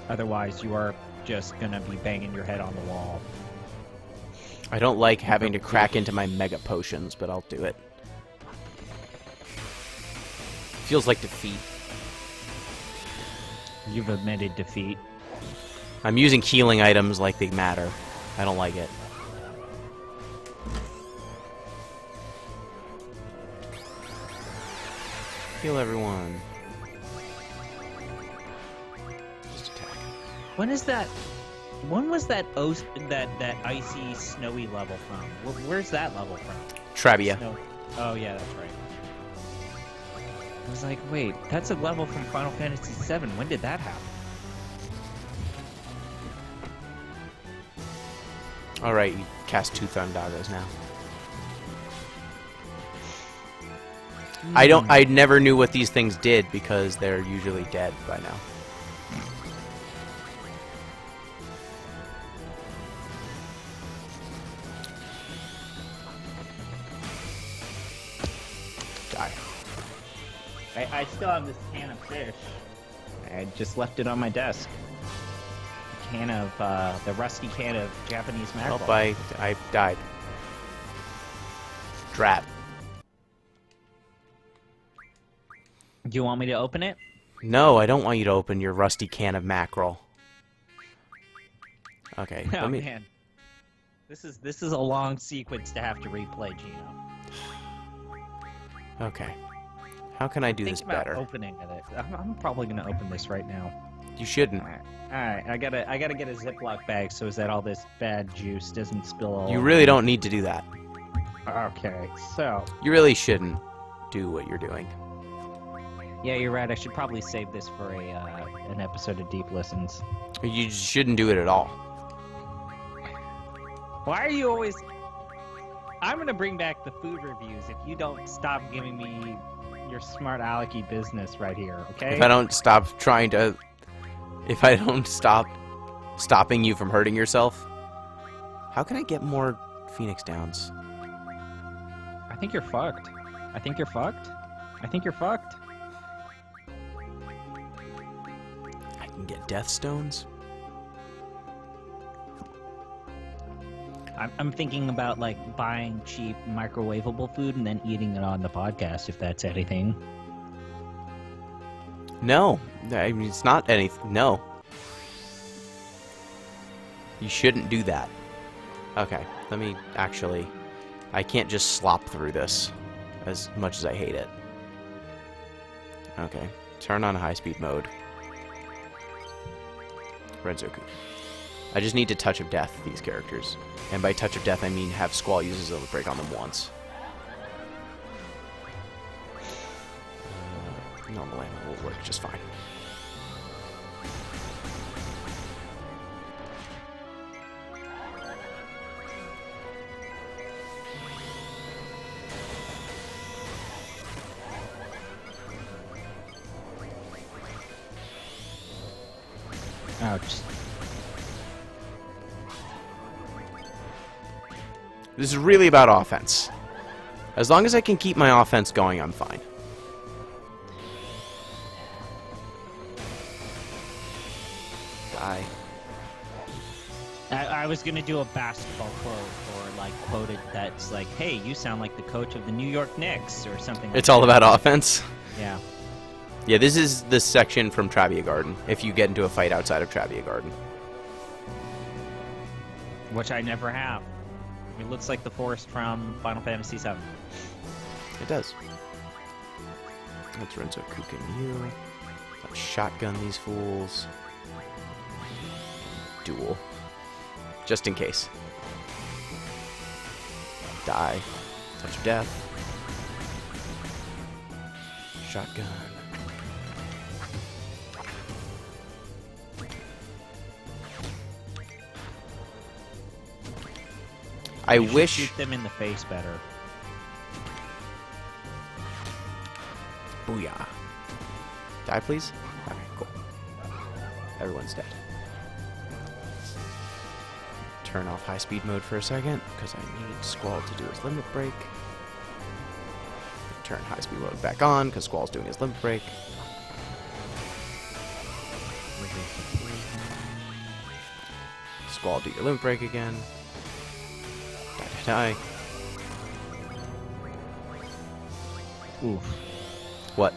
Otherwise, you are just gonna be banging your head on the wall. I don't like having to crack into my mega potions, but I'll do it. Feels like defeat. You've admitted defeat. I'm using healing items like they matter. I don't like it. Heal everyone. Just attack. When was that that icy, snowy level from? Where's that level from? Trabia. Snow. Oh yeah, that's right. I was like, wait, that's a level from Final Fantasy VII. When did that happen? Alright, you cast 2 Thundagas now. I never knew what these things did because they're usually dead by now. Die. I still have this can of fish. I just left it on my desk. A can of, the rusty can of Japanese mackerel. Help, I died. Drat. Do you want me to open it? No, I don't want you to open your rusty can of mackerel. Okay, Oh let me... man, this is a long sequence to have to replay, Gino. Okay. How can I do Think this about better? opening it. I'm probably gonna open this right now. You shouldn't. All right, I gotta get a Ziploc bag so that all this bad juice doesn't spill all You over really me. don't need to do that. Okay, so You really shouldn't do what you're doing. yeah, you're right. I should probably save this for an episode of Deep Listens. You shouldn't do it at all. Why are you always? I'm gonna bring back the food reviews if you don't stop giving me your smart alecky business right here. Okay. If I don't stop trying to... If I don't stop stopping you from hurting yourself, how can I get more Phoenix Downs? I think you're fucked. I think you're fucked. I think you're fucked. I can get Death Stones? I'm thinking about like buying cheap microwavable food and then eating it on the podcast, if that's anything. No. I mean, it's not anything. No. You shouldn't do that. Okay, let me actually... I can't just slop through this as much as I hate it. Okay, turn on high-speed mode. Renzoku. I just need to Touch of Death these characters. And by Touch of Death, I mean have Squall use his Limit Break on them once. Normal ammo will work just fine. coach. This is really about offense. As long as I can keep my offense going, I'm fine. Die. I was gonna do a basketball quote or like quoted that's like, "Hey, you sound like the coach of the New York Knicks" or something. Like It's all about offense. Yeah. Yeah, this is the section from Trabia Garden. If you get into a fight outside of Trabia Garden. Which I never have. It looks like the forest from Final Fantasy VII. It does. Let's Renzo Kukin you. Let's shotgun these fools. Duel. Just in case. Die. Touch of death. Shotgun. I You should wish... shoot them in the face better. Booyah. Die, please? Okay, cool. Everyone's dead. Turn off high-speed mode for a second, because I need Squall to do his limit break. Turn high-speed mode back on, because Squall's doing his limit break. Squall, do your limit break again. Die, die, die. Oof. What?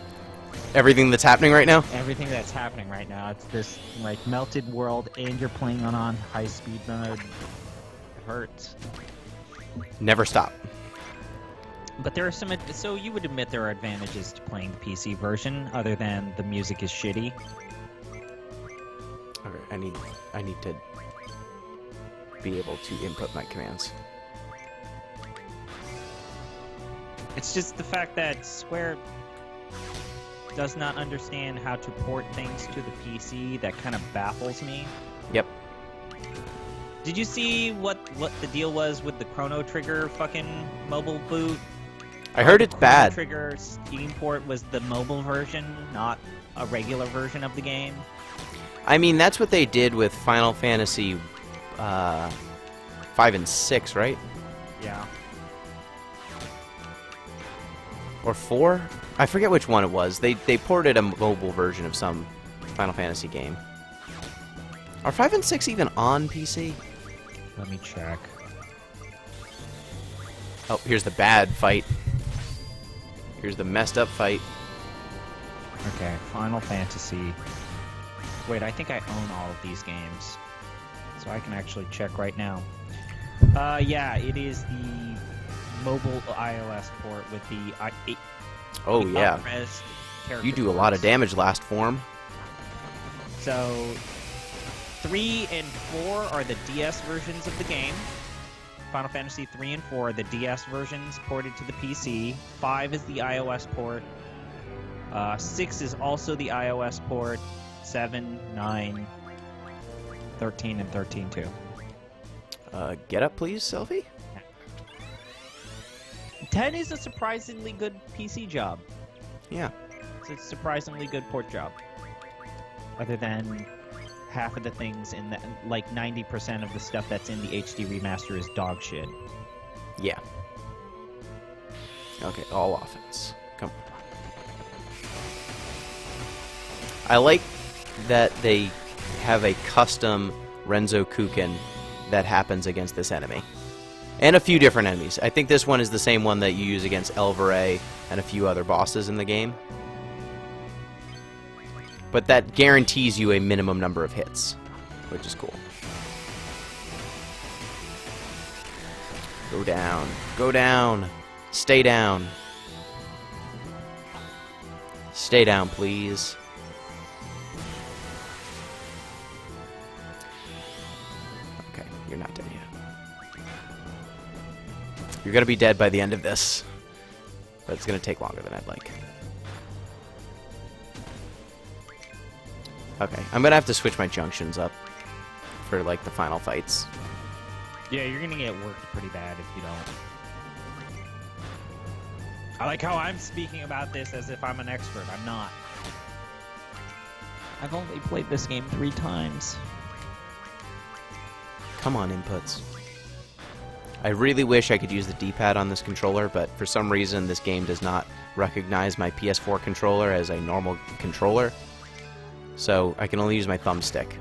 Everything that's happening right now? Everything that's happening right now, it's this like melted world, and you're playing on high speed mode. It hurts. Never stop. But there are some. So you would admit there are advantages to playing the PC version, other than the music is shitty. Okay, I need to be able to input my commands. It's just the fact that Square does not understand how to port things to the PC that kind of baffles me. Yep. Did you see what the deal was with the Chrono Trigger fucking mobile boot? I heard it's Chrono bad. Trigger Steam port was the mobile version, not a regular version of the game. I mean, that's what they did with Final Fantasy 5 and 6, right? Yeah. Or 4? I forget which one it was. They ported a mobile version of some Final Fantasy game. Are 5 and 6 even on PC? Let me check. Oh, here's the bad fight. Here's the messed up fight. Okay, Final Fantasy. Wait, I think I own all of these games. So I can actually check right now. Yeah, it is the mobile iOS port with the Oh, the yeah. up-res character You do a lot of ports. damage last form. So 3 and 4 are the DS versions of the game. Final Fantasy 3 and 4 are the DS versions ported to the PC. 5 is the iOS port. 6 is also the iOS port. 7, 9, 13, and 13 too. Get up, please, Selfie? 10 is a surprisingly good PC job. Yeah. It's a surprisingly good port job. Other than half of the things in the, like 90% of the stuff that's in the HD remaster is dog shit. Yeah. Okay, all offense. Come. I like that they have a custom Renzo Kukin that happens against this enemy. And a few different enemies. I think this one is the same one that you use against Elveray and a few other bosses in the game. But that guarantees you a minimum number of hits, which is cool. Go down. Go down. Stay down. Stay down, please. Okay, you're not dead yet. You're gonna be dead by the end of this, but it's gonna take longer than I'd like. Okay, I'm gonna have to switch my junctions up for like the final fights. Yeah, you're gonna get worked pretty bad if you don't. I like how I'm speaking about this as if I'm an expert. I'm not. I've only played this game 3 times. Come on, inputs. I really wish I could use the D-pad on this controller, but for some reason this game does not recognize my PS4 controller as a normal controller, so I can only use my thumbstick.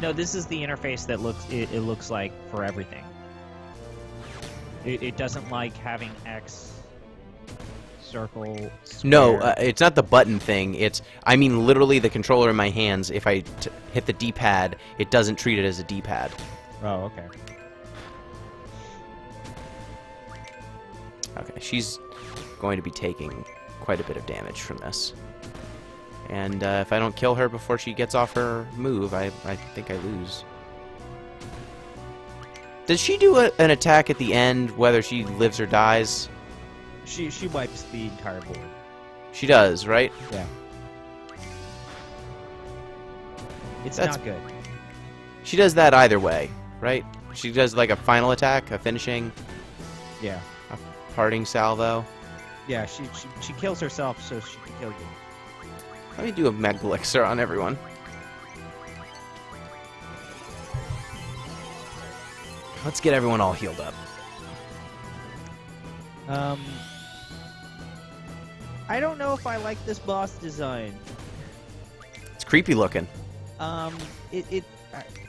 No, this is the interface that it looks like for everything. It doesn't like having X, circle, square. No, it's not the button thing. I mean literally the controller in my hands. If I hit the D-pad, it doesn't treat it as a D-pad. Oh, okay. Okay, she's going to be taking quite a bit of damage from this. And if I don't kill her before she gets off her move, I think I lose. Does she do an attack at the end, whether she lives or dies? She wipes the entire board. She does, right? Yeah. It's That's- not good. She does that either way, right? She does like a final attack, a finishing, Yeah. a parting salvo. Yeah, she kills herself so she can kill you. Let me do a Mega Elixir on everyone. Let's get everyone all healed up. I don't know if I like this boss design. It's creepy looking.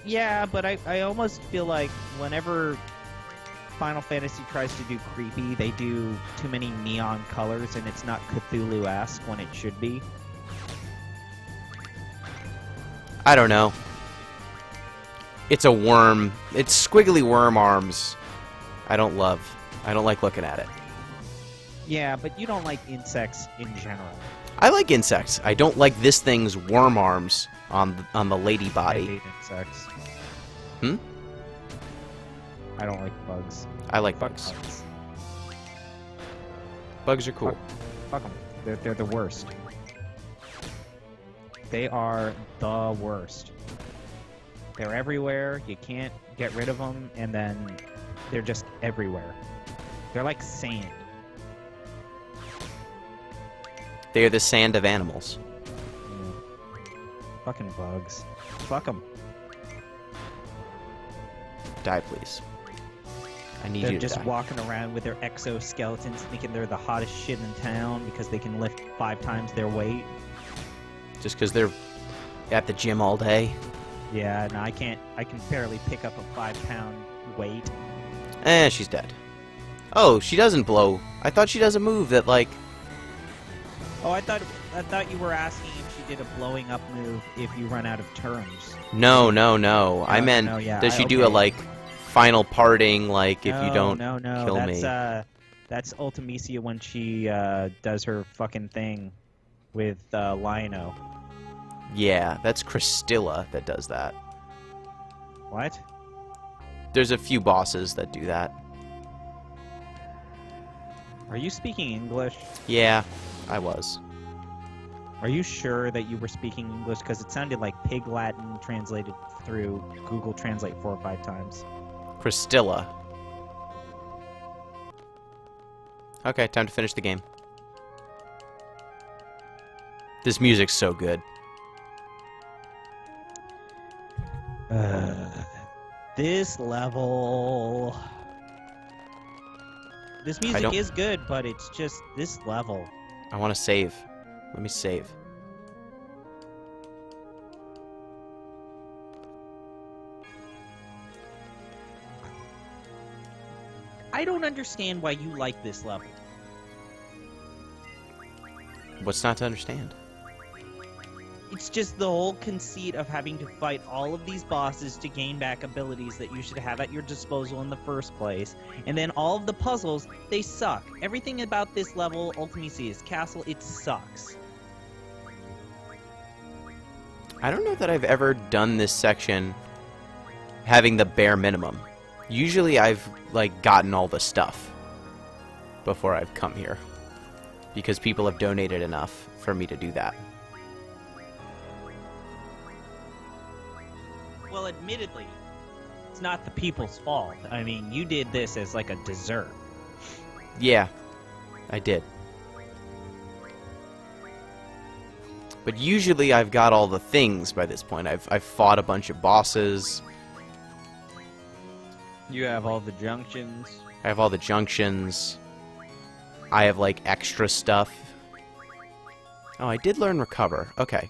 Yeah, but I almost feel like whenever Final Fantasy tries to do creepy, they do too many neon colors, and it's not Cthulhu-esque when it should be. I don't know. It's a worm. It's squiggly worm arms. I don't like looking at it. Yeah, but you don't like insects in general. I like insects. I don't like this thing's worm arms on the lady I body. hate insects. Hmm? I don't like bugs. I like Fuck bugs. bugs. Bugs are cool. Fuck them. They're the worst. They are the worst. They're everywhere. You can't get rid of them, and then they're just everywhere. They're like sand. They are the sand of animals. Fucking bugs. Fuck them. Die, please. I need They're you to just die. walking around with their exoskeletons thinking they're the hottest shit in town because they can lift 5 times their weight. Just because they're at the gym all day. Yeah, no, I can't. I can barely pick up a 5-pound weight. She's dead. Oh, she doesn't blow. I thought she does a move that, like... Oh, I thought you were asking if she did a blowing up move if you run out of turns. No. I No, meant, no, yeah, does she do a, okay. like, final parting, like, if you No, don't no, kill that's, me? That's Ultimisia when she does her fucking thing with Lion-O. Yeah, that's Christilla that does that. What? There's a few bosses that do that. Are you speaking English? Yeah, I was. Are you sure that you were speaking English? Because it sounded like Pig Latin translated through Google Translate 4 or 5 times. Christilla. Okay, time to finish the game. This music's so good. This level... This music don't- is good, but it's just this level. I want to save. Let me save. I don't understand why you like this level. What's not to understand? It's just the whole conceit of having to fight all of these bosses to gain back abilities that you should have at your disposal in the first place. And then all of the puzzles, they suck. Everything about this level, Ultimisia's Castle, it sucks. I don't know that I've ever done this section having the bare minimum. Usually I've, like, gotten all the stuff before I've come here. Because people have donated enough for me to do that. Well, admittedly, it's not the people's fault. I mean, you did this as like a dessert. Yeah, I did. But usually I've got all the things by this point. I've fought a bunch of bosses. You have all the junctions. I have all the junctions. I have, like, extra stuff. Oh, I did learn recover. Okay.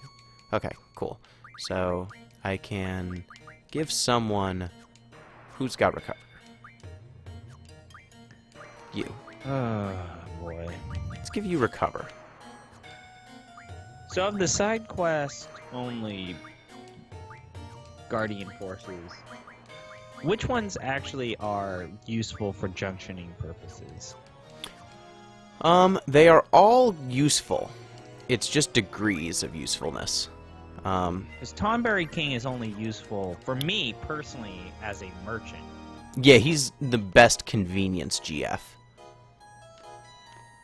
Okay, cool. So, I can give someone... Who's got recover? You. Oh, boy. Let's give you recover. So of the side quest only Guardian Forces, which ones actually are useful for junctioning purposes? They are all useful. It's just degrees of usefulness. Because Tonberry King is only useful for me personally as a merchant. Yeah, he's the best convenience GF.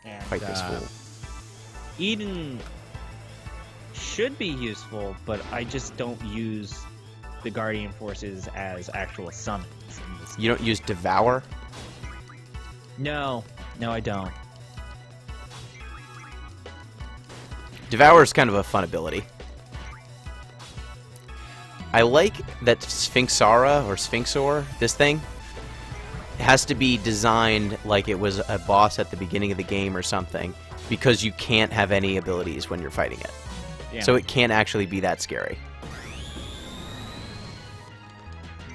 And Fight this fool. Eden should be useful, but I just don't use the Guardian Forces as actual summons. You don't use Devour? No, I don't. Devour is kind of a fun ability. I like that Sphinxara, or Sphinxor, this thing, has to be designed like it was a boss at the beginning of the game or something, because you can't have any abilities when you're fighting it. Yeah. So it can't actually be that scary.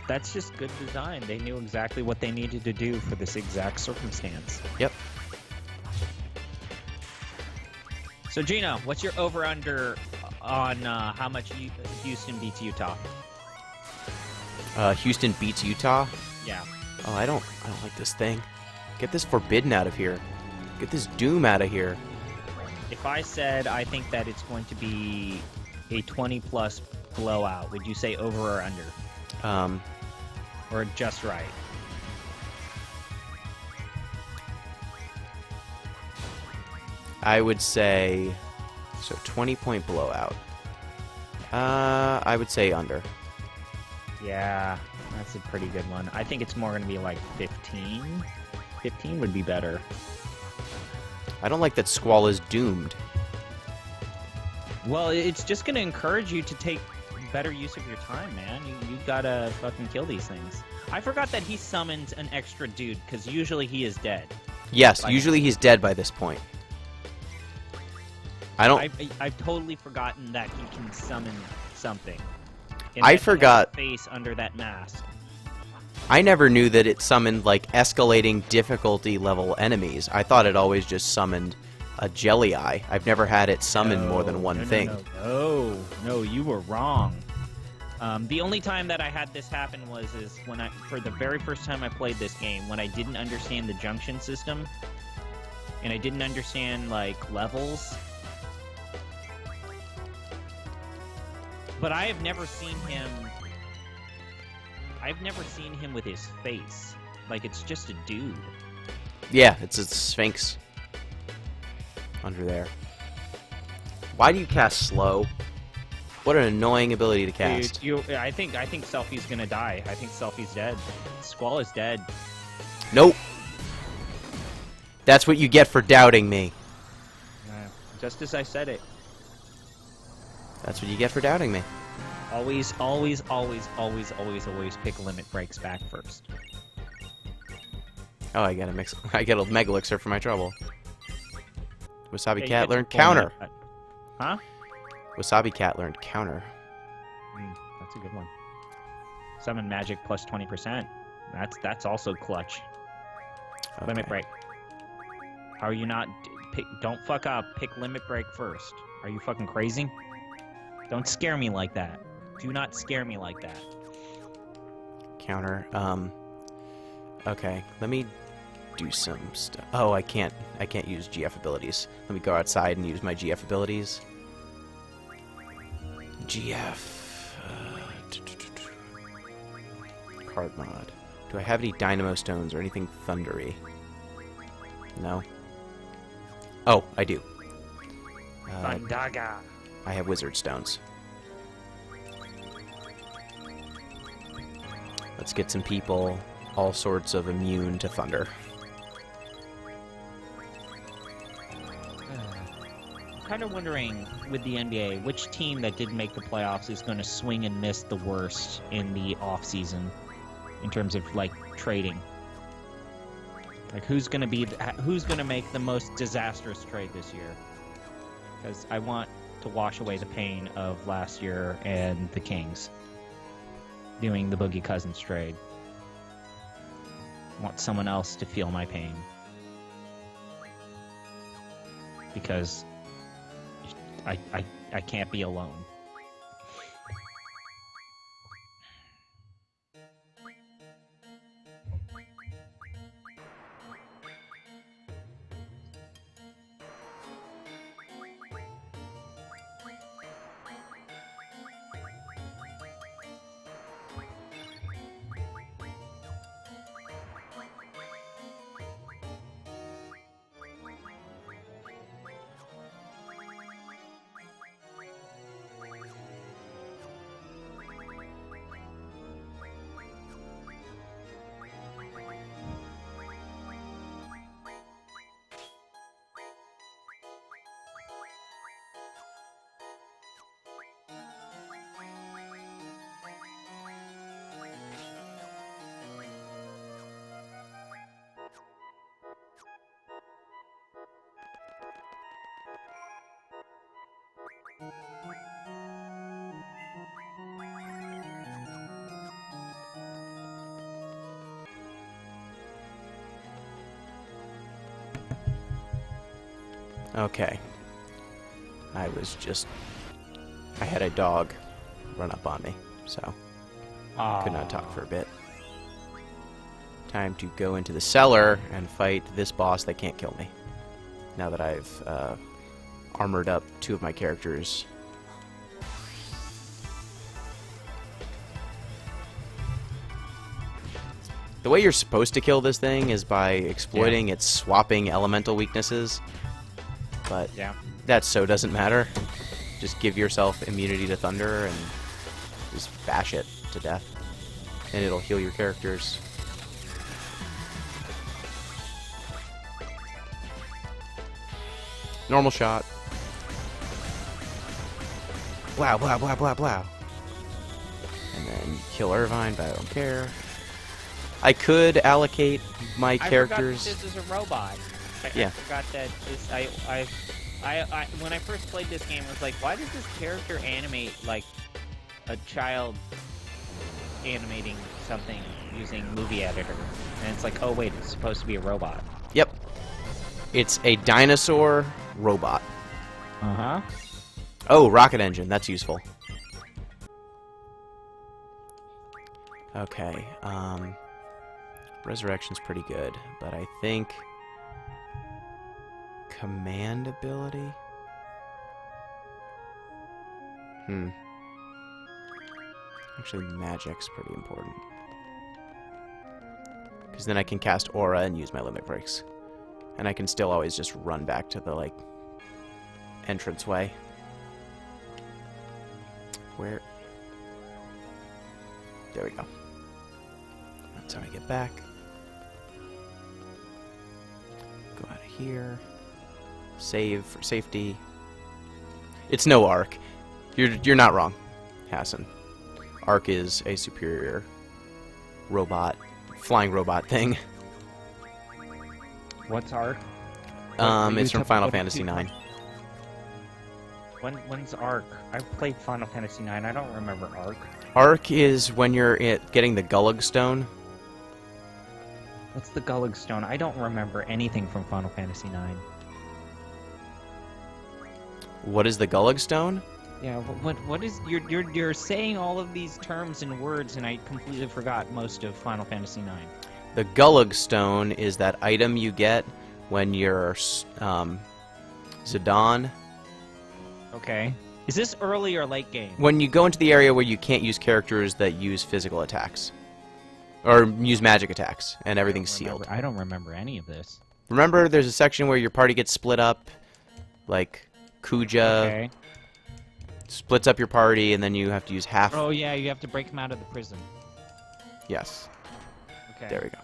That's just good design. They knew exactly what they needed to do for this exact circumstance. Yep. So Gino, what's your over/under on how much Houston beats Utah? Houston beats Utah? Yeah. Oh, I don't like this thing. Get this Forbidden out of here. Get this Doom out of here. If I said I think that it's going to be a 20+ blowout, would you say over or under? Or just right? I would say... So, 20-point blowout. I would say under. Yeah, that's a pretty good one. I think it's more going to be like 15. 15 would be better. I don't like that Squall is doomed. Well, it's just going to encourage you to take better use of your time, man. You gotta fucking kill these things. I forgot that he summons an extra dude, because usually he is dead. Yes, usually he's dead by this point. I've totally forgotten that he can summon something. And I that he has forgot... a face under that mask. I never knew that it summoned, like, escalating difficulty level enemies. I thought it always just summoned a Jelly Eye. I've never had it summon more than one thing. No, you were wrong. The only time that I had this happen is when for the very first time I played this game, when I didn't understand the junction system, and I didn't understand, like, levels. But I have never seen him... I've never seen him with his face. Like, it's just a dude. Yeah, it's a Sphinx. Under there. Why do you cast slow? What an annoying ability to cast. Dude, I think Selfie's gonna die. I think Selfie's dead. Squall is dead. Nope. That's what you get for doubting me. Just as I said it. That's what you get for doubting me. Always pick limit breaks back first. Oh, I get a Mega Elixir for my trouble. Wasabi Yeah, Cat you learned get to pull counter. that. Huh? Wasabi Cat learned counter. That's a good one. Summon magic plus 20%. That's also clutch. Okay. Limit break. How are you not... Don't fuck up. Pick limit break first. Are you fucking crazy? Don't scare me like that. Do not scare me like that. Counter. Okay. Let me do some stuff. Oh, I can't use GF abilities. Let me go outside and use my GF abilities. GF. Card mod. Do I have any Dynamo Stones or anything thundery? No. Oh, I do. Bandaga. I have Wizard Stones. Let's get some people all sorts of immune to thunder. I'm kind of wondering, with the NBA, which team that didn't make the playoffs is going to swing and miss the worst in the off-season in terms of, like, trading. Like, who's gonna make the most disastrous trade this year? Because I want to wash away the pain of last year and the Kings doing the Boogie Cousins trade. I want someone else to feel my pain. Because I can't be alone. Okay. I had a dog run up on me, so could not talk for a bit. Time to go into the cellar and fight this boss that can't kill me. Now that I've armored up 2 of my characters. The way you're supposed to kill this thing is by exploiting its swapping elemental weaknesses. But yeah, that doesn't matter. Just give yourself immunity to thunder and just bash it to death. And it'll heal your characters. Normal shot. Blah, blah, blah, blah, blah. And then kill Irvine, but I don't care. I could allocate my characters. I forgot that this is a robot. I forgot that when I first played this game, I was like, why does this character animate like a child animating something using movie editor? And it's like, oh wait, it's supposed to be a robot. Yep. It's a dinosaur robot. Uh-huh. Oh, rocket engine. That's useful. Okay. Resurrection's pretty good, but I think command ability? Actually, magic's pretty important. Because then I can cast aura and use my limit breaks. And I can still always just run back to the, like, entranceway. Where? There we go. That's how I get back. Go out of here. Save for safety. It's no Arc. You're not wrong, Hassan. Arc is a superior robot, flying robot thing. What's Arc? It's from Final Fantasy IX. When's Arc? I've played Final Fantasy IX. I don't remember Arc. Arc is when you're getting the Gullig Stone. What's the Gullig Stone? I don't remember anything from Final Fantasy IX. What is the Gullig Stone? Yeah, what is you're saying all of these terms and words, and I completely forgot most of Final Fantasy IX. The Gullig Stone is that item you get when you're Zidane. Okay. Is this early or late game? When you go into the area where you can't use characters that use physical attacks. Or use magic attacks, and everything's sealed. I don't remember any of this. Remember, there's a section where your party gets split up, like Kuja splits up your party, and then you have to use half. Oh yeah, you have to break them out of the prison. Yes. Okay. There we go.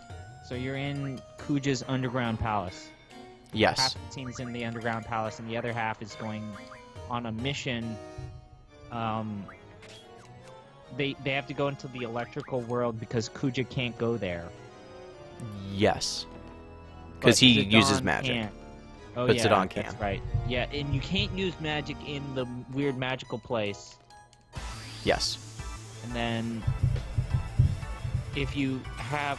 So you're in Kuja's underground palace. Yes. Half the team's in the underground palace, and the other half is going on a mission. They have to go into the electrical world because Kuja can't go there. Yes. But Because he uses Zidane magic. can't. Oh, But yeah, Zidane can. that's right. Yeah, and you can't use magic in the weird magical place. Yes. And then if you have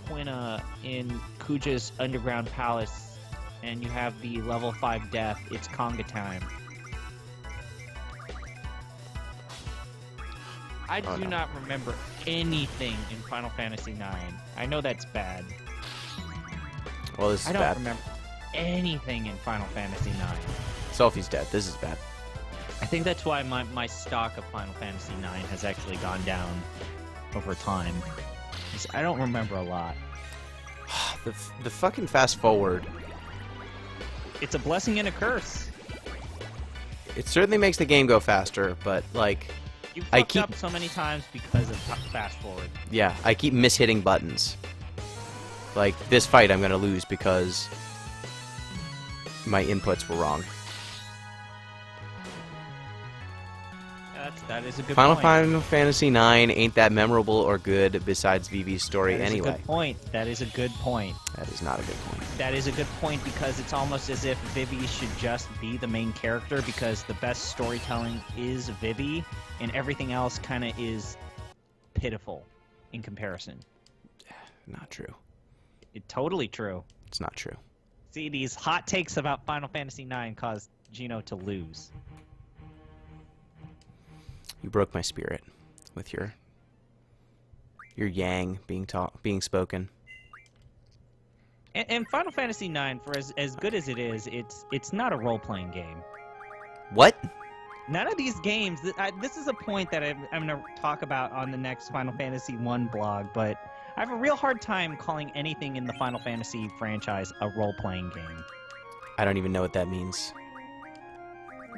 Quina in Kuja's underground palace and you have the level 5 death, it's conga time. I Oh, do no. not remember anything in Final Fantasy IX. I know that's bad. Well, this is I don't bad. remember anything in Final Fantasy IX. Selfie's dead. This is bad. I think that's why my stock of Final Fantasy IX has actually gone down over time. 'Cause I don't remember a lot. The fucking fast forward. It's a blessing and a curse. It certainly makes the game go faster, but like, You I fucked keep- up so many times because of fast forward. yeah, I keep mishitting buttons. Like this fight, I'm gonna lose because my inputs were wrong. That is a good Final point. Fantasy IX ain't that memorable or good besides Vivi's story That is anyway. a good point. That is a good point. That is not a good point. That is a good point because it's almost as if Vivi should just be the main character because the best storytelling is Vivi and everything else kind of is pitiful in comparison. Not true. It's totally true. It's not true. See, these hot takes about Final Fantasy IX caused Gino to lose. You broke my spirit with your yang being spoken. And Final Fantasy IX, for as good as it is, it's not a role-playing game. What? None of these games. This is a point that I'm going to talk about on the next Final Fantasy I blog, but I have a real hard time calling anything in the Final Fantasy franchise a role-playing game. I don't even know what that means.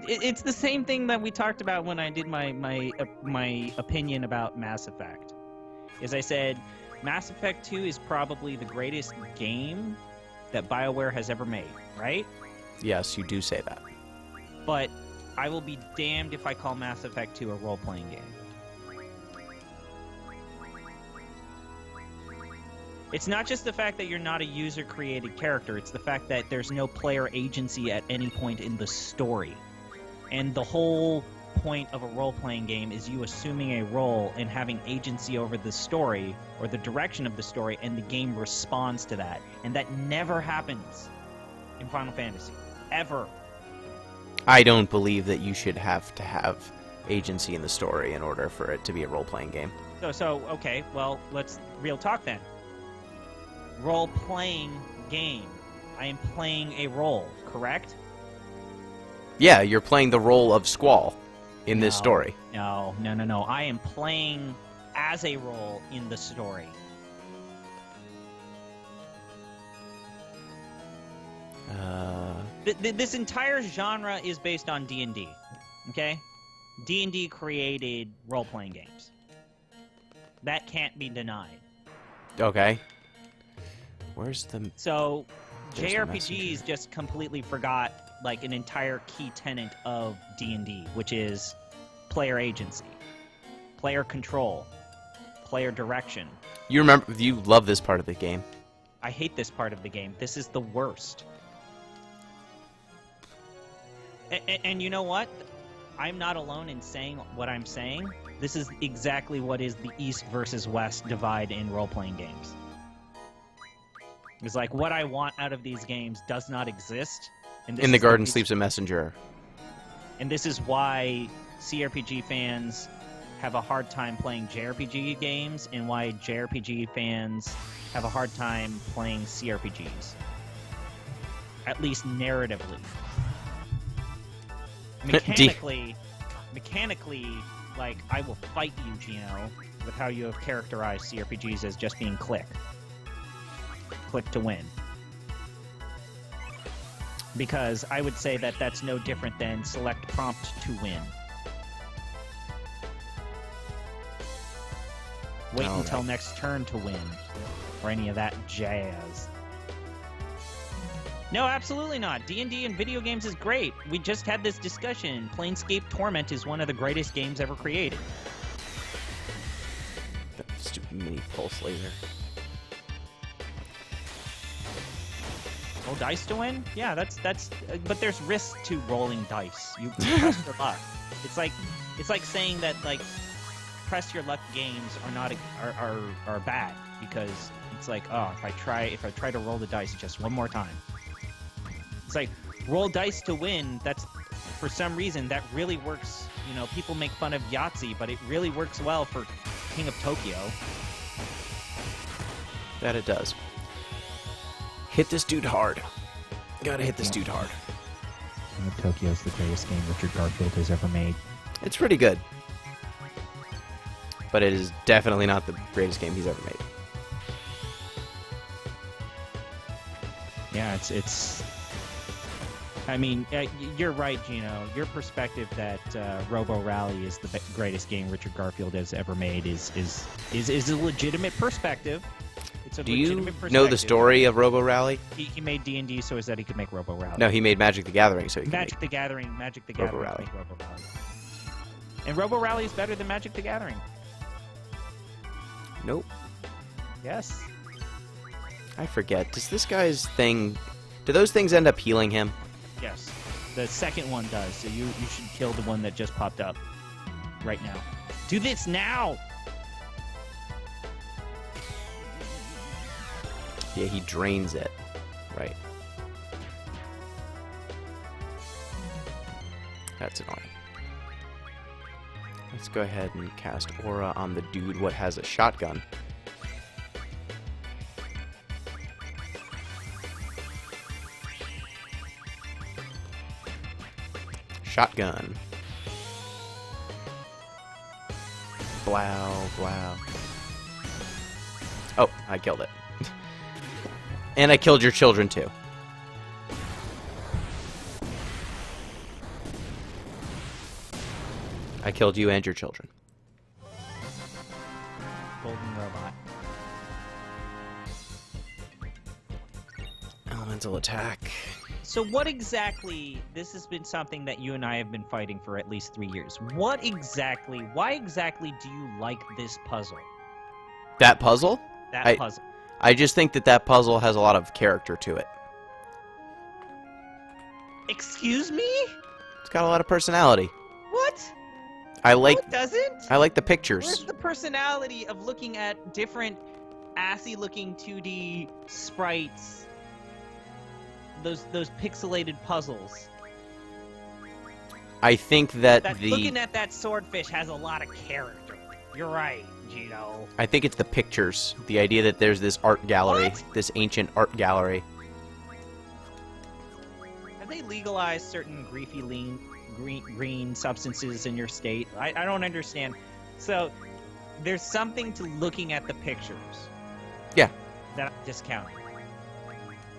It's the same thing that we talked about when I did my opinion about Mass Effect. As I said, Mass Effect 2 is probably the greatest game that BioWare has ever made, right? Yes, you do say that. But I will be damned if I call Mass Effect 2 a role-playing game. It's not just the fact that you're not a user-created character, it's the fact that there's no player agency at any point in the story. And the whole point of a role-playing game is you assuming a role and having agency over the story or the direction of the story, and the game responds to that. And that never happens in Final Fantasy. Ever. I don't believe that you should have to have agency in the story in order for it to be a role-playing game. So okay, well, let's real talk then. Role-playing game. I am playing a role, correct? Yeah, you're playing the role of Squall in this No. story. No. I am playing as a role in the story. This entire genre is based on D&D, okay? D&D created role-playing games. That can't be denied. Okay. Where's the... So, There's the JRPGs messenger. just completely forgot like an entire key tenet of D&D, which is player agency, player control, player direction. You love this part of the game. I hate this part of the game. This is the worst. And you know what? I'm not alone in saying what I'm saying. This is exactly what is the East versus West divide in role-playing games. It's like, what I want out of these games does not exist. And this In the is garden reason- sleeps a messenger. And this is why CRPG fans have a hard time playing JRPG games, and why JRPG fans have a hard time playing CRPGs. At least narratively. Mechanically, like, I will fight you, Gino, with how you have characterized CRPGs as just being click. Click to win. Because I would say that that's no different than select prompt to win. Wait All until right. next turn to win. Or any of that jazz. No, absolutely not. D&D in video games is great. We just had this discussion. Planescape Torment is one of the greatest games ever created. That stupid mini pulse laser. Roll dice to win? Yeah, that's. But there's risk to rolling dice. You trust your luck. It's like saying that like press your luck games are not are bad because it's like, oh, if I try to roll the dice just one more time. It's like roll dice to win. That's for some reason that really works. You know, people make fun of Yahtzee, but it really works well for King of Tokyo. That it does. Hit this dude hard. Gotta hit this dude hard. King of Tokyo is the greatest game Richard Garfield has ever made. It's pretty good. But it is definitely not the greatest game he's ever made. Yeah, it's. I mean, you're right, Gino. Your perspective that Robo Rally is the greatest game Richard Garfield has ever made is a legitimate perspective. It's a Do you legitimate perspective. know the story of Robo Rally? He made D&D so that he could make Robo Rally. No, he made Magic the Gathering so he could Magic the Gathering Robo Rally. make Robo Rally. And Robo Rally is better than Magic the Gathering. Nope. Yes. I forget. Does this guy's thing... Do those things end up healing him? Yes. The second one does, so you should kill the one that just popped up right now. Do this now! Yeah, he drains it. Right. That's annoying. Let's go ahead and cast Aura on the dude what has a shotgun. Shotgun. Blow, blow. Oh, I killed it. And I killed your children too. I killed you and your children. Golden Robot. Elemental attack. So what exactly, this has been something that you and I have been fighting for at least 3 years. Why exactly do you like this puzzle? That puzzle? Puzzle. I just think that puzzle has a lot of character to it. Excuse me? It's got a lot of personality. What? I like No, it doesn't? I like the pictures. Where's the personality of looking at different assy-looking 2D sprites? Those pixelated puzzles. I think that Looking at that swordfish has a lot of character. You're right, Gino. I think it's the pictures. The idea that there's this art gallery, What? this ancient art gallery. Have they legalized certain green substances in your state? I don't understand. So, there's something to looking at the pictures. Yeah. That I'm discounting.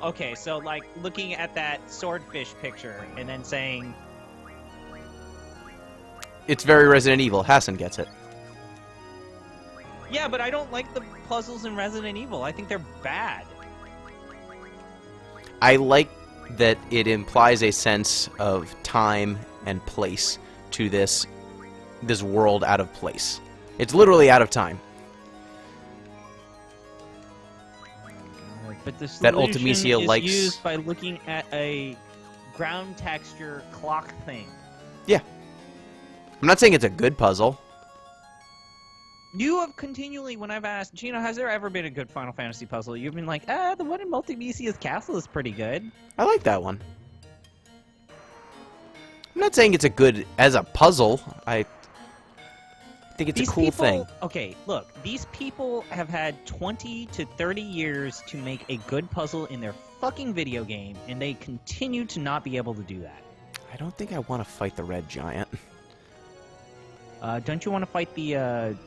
Okay, so like looking at that swordfish picture and then saying... It's very Resident Evil. Hassan gets it. Yeah, but I don't like the puzzles in Resident Evil. I think they're bad. I like that it implies a sense of time and place to this world out of place. It's literally out of time. But the That solution Ultimecia is likes- used by looking at a ground texture clock thing. Yeah. I'm not saying it's a good puzzle. You have continually, when I've asked, Gino, has there ever been a good Final Fantasy puzzle? You've been like, the one in Multimecia's Castle is pretty good. I like that one. I'm not saying it's a good as a puzzle. I think it's a cool thing. Okay, look, these people have had 20 to 30 years to make a good puzzle in their fucking video game, and they continue to not be able to do that. I don't think I want to fight the red giant. Don't you want to fight the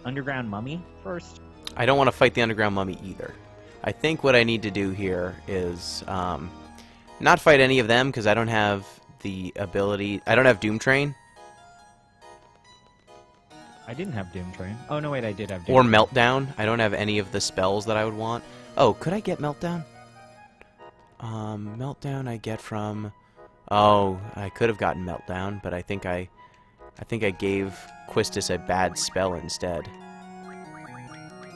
underground mummy first? I don't want to fight the underground mummy either. I think what I need to do here is not fight any of them because I don't have the ability. I don't have Doom Train. I didn't have Doom Train. Oh, no, wait, I did have Doom Or Train. Meltdown. I don't have any of the spells that I would want. Oh, could I get Meltdown? Meltdown I get from... Oh, I could have gotten Meltdown, but I think I gave Quistis a bad spell instead.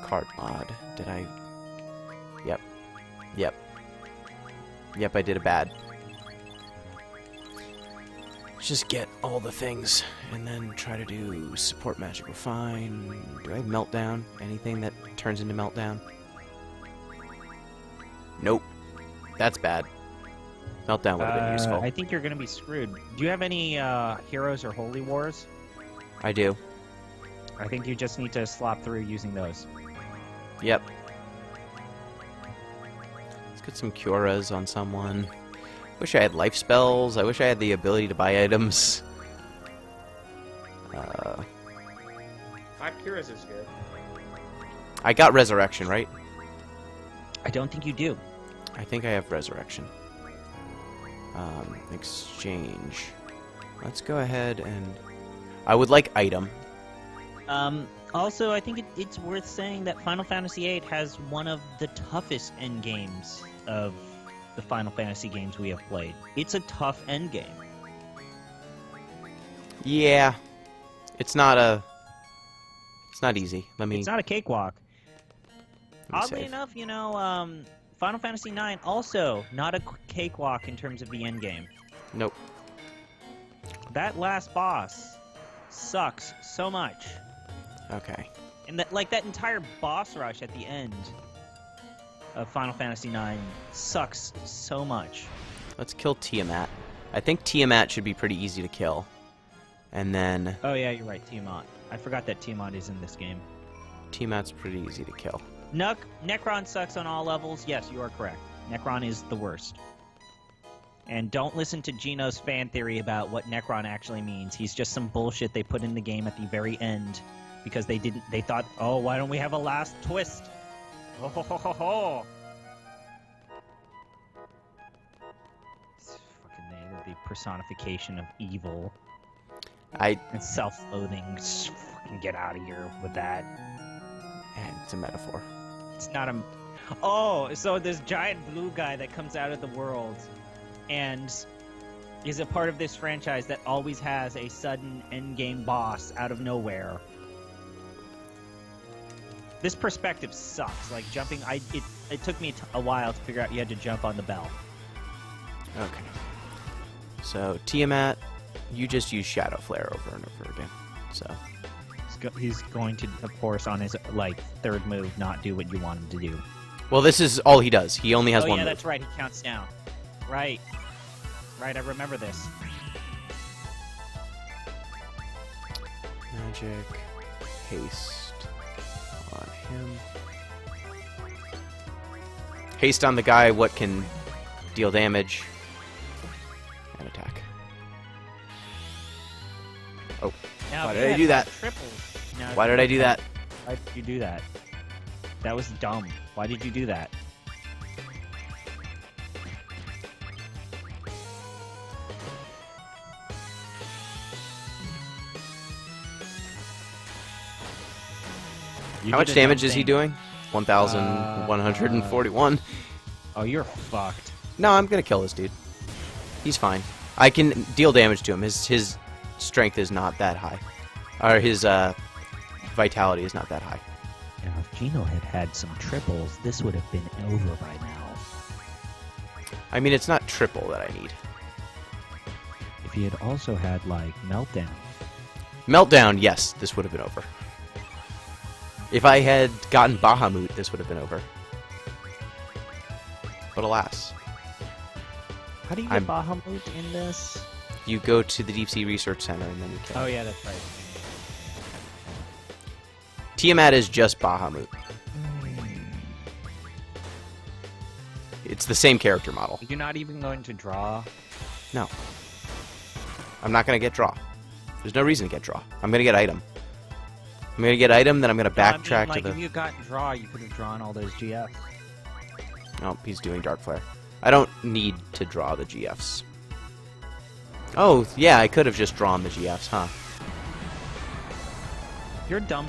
Card mod. Did I... Yep. Yep. Yep, I did a bad. Just get all the things, and then try to do support magic refine. Do I have meltdown? Anything that turns into meltdown? Nope. That's bad. Meltdown would have been useful. I think you're going to be screwed. Do you have any heroes or holy wars? I do. I think you just need to slop through using those. Yep. Let's get some curas on someone. Wish I had life spells. I wish I had the ability to buy items. 5 curas is good. I got resurrection, right? I don't think you do. I think I have resurrection. Exchange. Let's go ahead and... I would like item. Also, I think it's worth saying that Final Fantasy VIII has one of the toughest endgames of the Final Fantasy games we have played. It's a tough endgame. Yeah. It's not easy. It's not a cakewalk. Let me Oddly save. enough, you know, Final Fantasy IX also not a cakewalk in terms of the endgame. Nope. That last boss sucks so much. Okay. And that entire boss rush at the end of Final Fantasy IX sucks so much. Let's kill Tiamat. I think Tiamat should be pretty easy to kill. And then Oh yeah, you're right, Tiamat. I forgot that Tiamat is in this game. Tiamat's pretty easy to kill. Necron sucks on all levels. Yes, you are correct. Necron is the worst. And don't listen to Gino's fan theory about what Necron actually means. He's just some bullshit they put in the game at the very end because they thought, oh, why don't we have a last twist? Oh ho ho ho ho. It's fucking the personification of evil and self-loathing. Just fucking get out of here with that. And it's a metaphor. It's not a... Oh, so this giant blue guy that comes out of the world and is a part of this franchise that always has a sudden endgame boss out of nowhere. This perspective sucks. Like jumping... It took me a while to figure out you had to jump on the bell. Okay. So, Tiamat, you just use Shadow Flare over and over again. So... He's going to, of course, on his third move, not do what you want him to do. Well, this is all he does. He only has Oh one yeah, move. that's right. He counts down. Right. I remember this. Magic. Haste on him. Haste on the guy, what can deal damage. And attack. Oh. Now, Why if did you I had do that? Triples, now, Why did I do that? Why did you do that? That was dumb. Why did you do that? How much damage is he doing? 1,141. Oh, you're fucked. No, I'm gonna kill this dude. He's fine. I can deal damage to him. His strength is not that high. Or his vitality is not that high. Now, if Gino had had some triples, this would have been over by now. I mean, it's not triple that I need. If he had also had, like, Meltdown. Meltdown, yes, this would have been over. If I had gotten Bahamut, this would have been over. But alas. How do you get Bahamut in this? You go to the Deep Sea Research Center and then you kill him. Oh, yeah, that's right. Tiamat is just Bahamut. It's the same character model. You're not even going to draw? No. I'm not going to get draw. There's no reason to get draw. I'm going to get item. I'm going to get item, then I'm going to backtrack like, to the... if you got draw, you could have drawn all those GFs. Nope, he's doing Dark Flare. I don't need to draw the GFs. Oh, yeah, I could have just drawn the GFs, huh? You're dumb.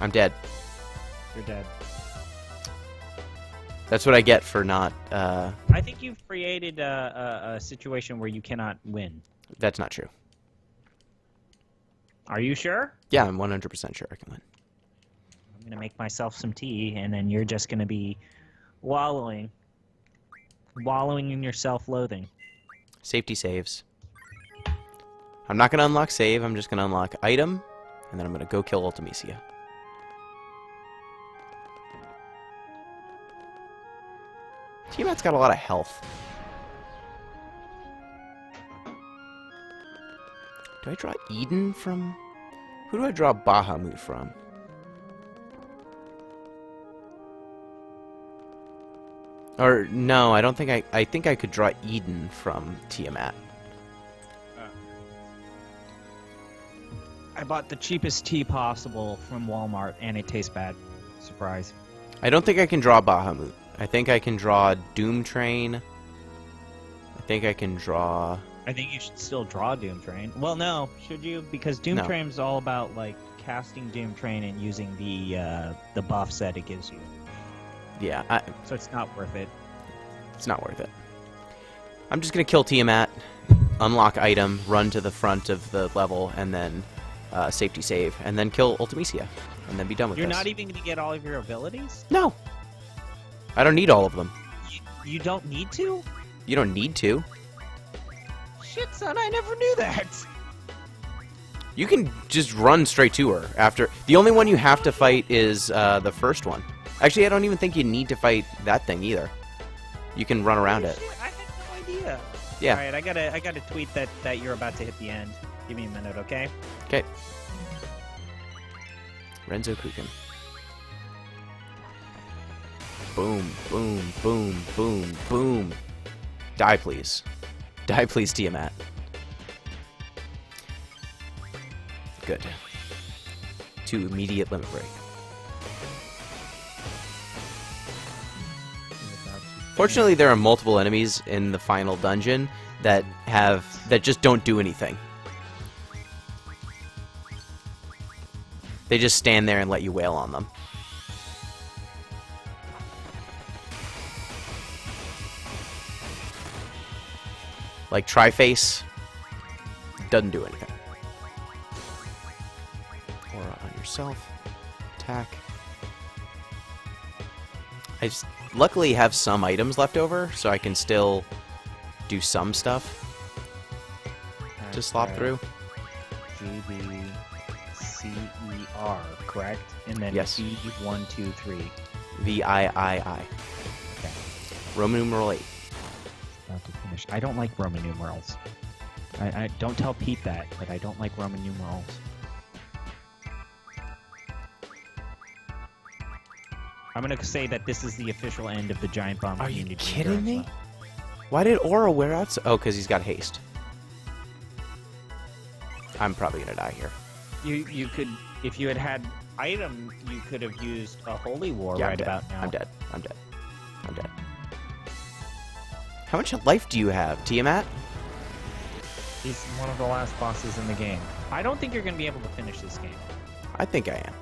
I'm dead. You're dead. That's what I get for not, I think you've created a situation where you cannot win. That's not true. Are you sure? Yeah, I'm 100% sure I can win. I'm going to make myself some tea, and then you're just going to be wallowing wallowing in your self-loathing. Safety saves. I'm not going to unlock save. I'm just going to unlock item, and then I'm going to go kill Ultimecia. Tiamat's got a lot of health. Do I draw Eden from... Who do I draw Bahamut from? Or, no, I don't think I think I could draw Eden from Tiamat. I bought the cheapest tea possible from Walmart, and it tastes bad. Surprise. I don't think I can draw Bahamut. I think I can draw Doom Train. I think I can draw... I think you should still draw Doom Train. Well, no, should you? Because Doom No. Train's all about like casting Doom Train and using the buffs that it gives you. Yeah, So it's not worth it. it's not worth it. I'm just gonna kill Tiamat, unlock item, run to the front of the level, and then safety save, and then kill Ultimecia, and then be done with You're this. not even gonna get all of your abilities? No! I don't need all of them. You don't need to? You don't need to. Shit, son, I never knew that. You can just run straight to her after... The only one you have to fight is the first one. Actually, I don't even think you need to fight that thing either. You can run around it. Shit, I had no idea. Yeah. Alright, I gotta tweet that you're about to hit the end. Give me a minute, okay? Okay. Renzo Kukin. Boom, boom, boom, boom, boom. Die, please. Die, please, Tiamat. Good. 2 immediate limit break. Fortunately, there are multiple enemies in the final dungeon that just don't do anything. They just stand there and let you wail on them. Like Triface doesn't do anything. Aura on yourself. Attack. I just luckily have some items left over, so I can still do some stuff to slop through. GBCER, correct? And then Yes. V123. VIII. Okay. Roman numeral 8. About to finish. I don't like Roman numerals. I don't tell Pete that, but I don't like Roman numerals. I'm gonna say that this is the official end of the Giant Bomb Are you community. kidding me? Why did Aura wear out so... Oh, because he's got haste. I'm probably gonna die here. You could, if you had item, you could have used a Holy War Yeah, right I'm dead. about now. I'm dead. I'm dead. I'm dead. How much life do you have, Tiamat? He's one of the last bosses in the game. I don't think you're gonna be able to finish this game. I think I am.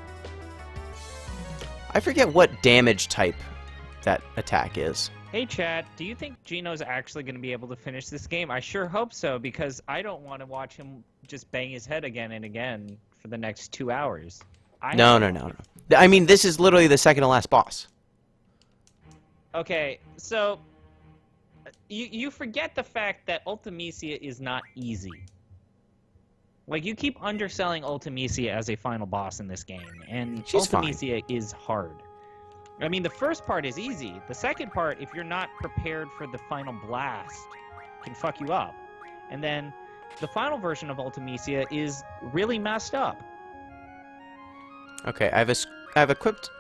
I forget what damage type that attack is. Hey chat, do you think Gino's actually going to be able to finish this game? I sure hope so, because I don't want to watch him just bang his head again and again for the next 2 hours. No. I mean, this is literally the second to last boss. Okay, so you forget the fact that Ultimecia is not easy. Like, you keep underselling Ultimecia as a final boss in this game, and She's Ultimecia is hard. I mean, the first part is easy. The second part, if you're not prepared for the final blast, can fuck you up. And then the final version of Ultimecia is really messed up. Okay, I've equipped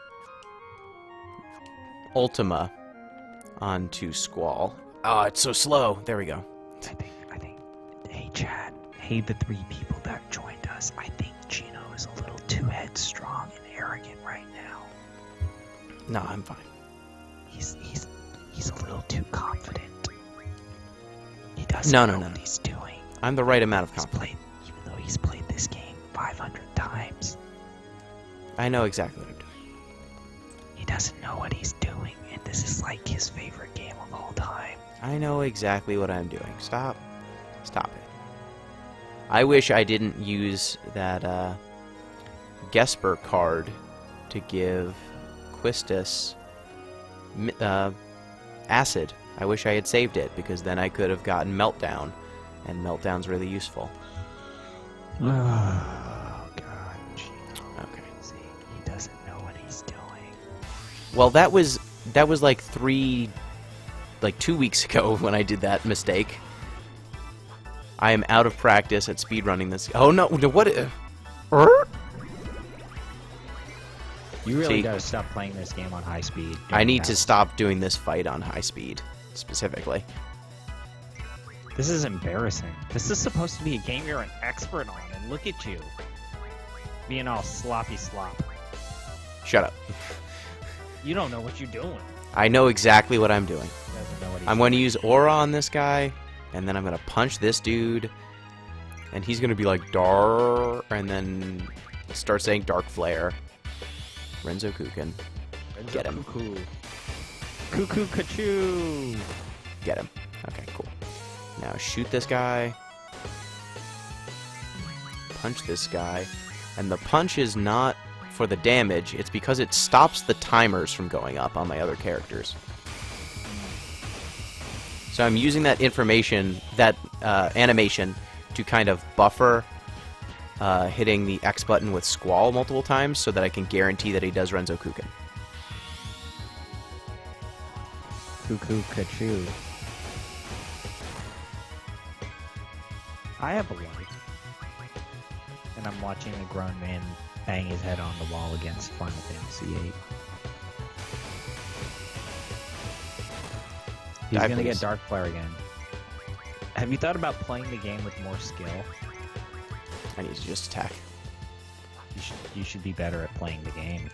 Ultima onto Squall. Oh, it's so slow. There we go. I think, hey chat, hey the 3 people that joined us, I think Gino is a little too headstrong and arrogant right now. No, I'm fine. He's a little too confident. He doesn't No. know what he's doing. I'm the right amount of He's confidence. played, even though he's played this game 500 times, I know exactly what I'm doing. he doesn't know what he's doing, and this is like his favorite game of all time. I know exactly what I'm doing. Stop. Stop it. I wish I didn't use that Gesper card to give Quistis acid I wish I had saved it, because then I could have gotten Meltdown, and Meltdown's really useful. Oh, God. Okay. See, he doesn't know what he's doing. Well, that was like 2 weeks ago when I did that mistake. I am out of practice at speedrunning this. Oh, no, what? You really See, gotta stop playing this game on high speed. I need to stop doing this fight on high speed, specifically. This is embarrassing. This is supposed to be a game you're an expert on, and look at you. Being all sloppy slop. Shut up. You don't know what you're doing. I know exactly what I'm doing. He doesn't know what he's I'm going to use Aura on this guy, and then I'm going to punch this dude, and he's going to be like, Dar, and then start saying Dark Flare. Renzo Kukin. Get him. Cuckoo. Cuckoo Kachoo. Get him. Okay, cool. Now shoot this guy. Punch this guy. And the punch is not for the damage, it's because it stops the timers from going up on my other characters. So I'm using that information, that animation, to kind of buffer hitting the X button with Squall multiple times so that I can guarantee that he does Renzo Kukin. Cuckoo Kachoo. I have a life. And I'm watching a grown man bang his head on the wall against Final Fantasy VIII. He's Die, gonna please. get Dark Flare again. Have you thought about playing the game with more skill? I need to just attack. You should be better at playing the game.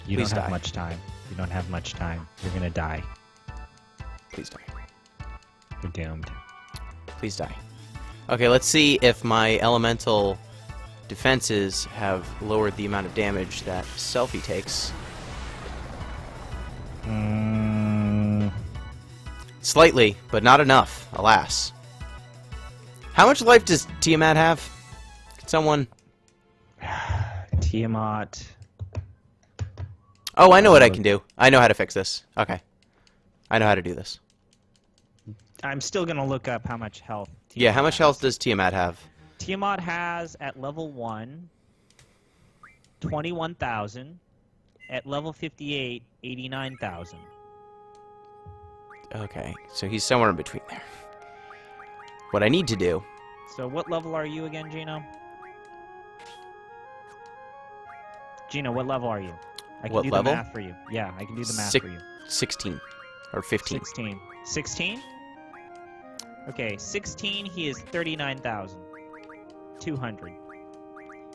You Please don't have die. much time. You don't have much time. You're gonna die. Please die. You're doomed. Please die. Okay, let's see if my elemental defenses have lowered the amount of damage that Selphie takes. Slightly, but not enough, alas. How much life does Tiamat have? Can someone... Tiamat. Oh, I know what I can do. I know how to fix this. Okay. I know how to do this. I'm still gonna look up how much health. Yeah, how Tiamat much has. health does Tiamat have? Tiamat has at level 1, 21,000. At level 58, 89,000. Okay, so he's somewhere in between there. What I need to do... So what level are you again, Gino? Gino, what level are you? I can What do level? the math for you. Yeah, I can do the math Six- for you. 16. Or 15. 16. 16? Okay, 16, he is 39,200.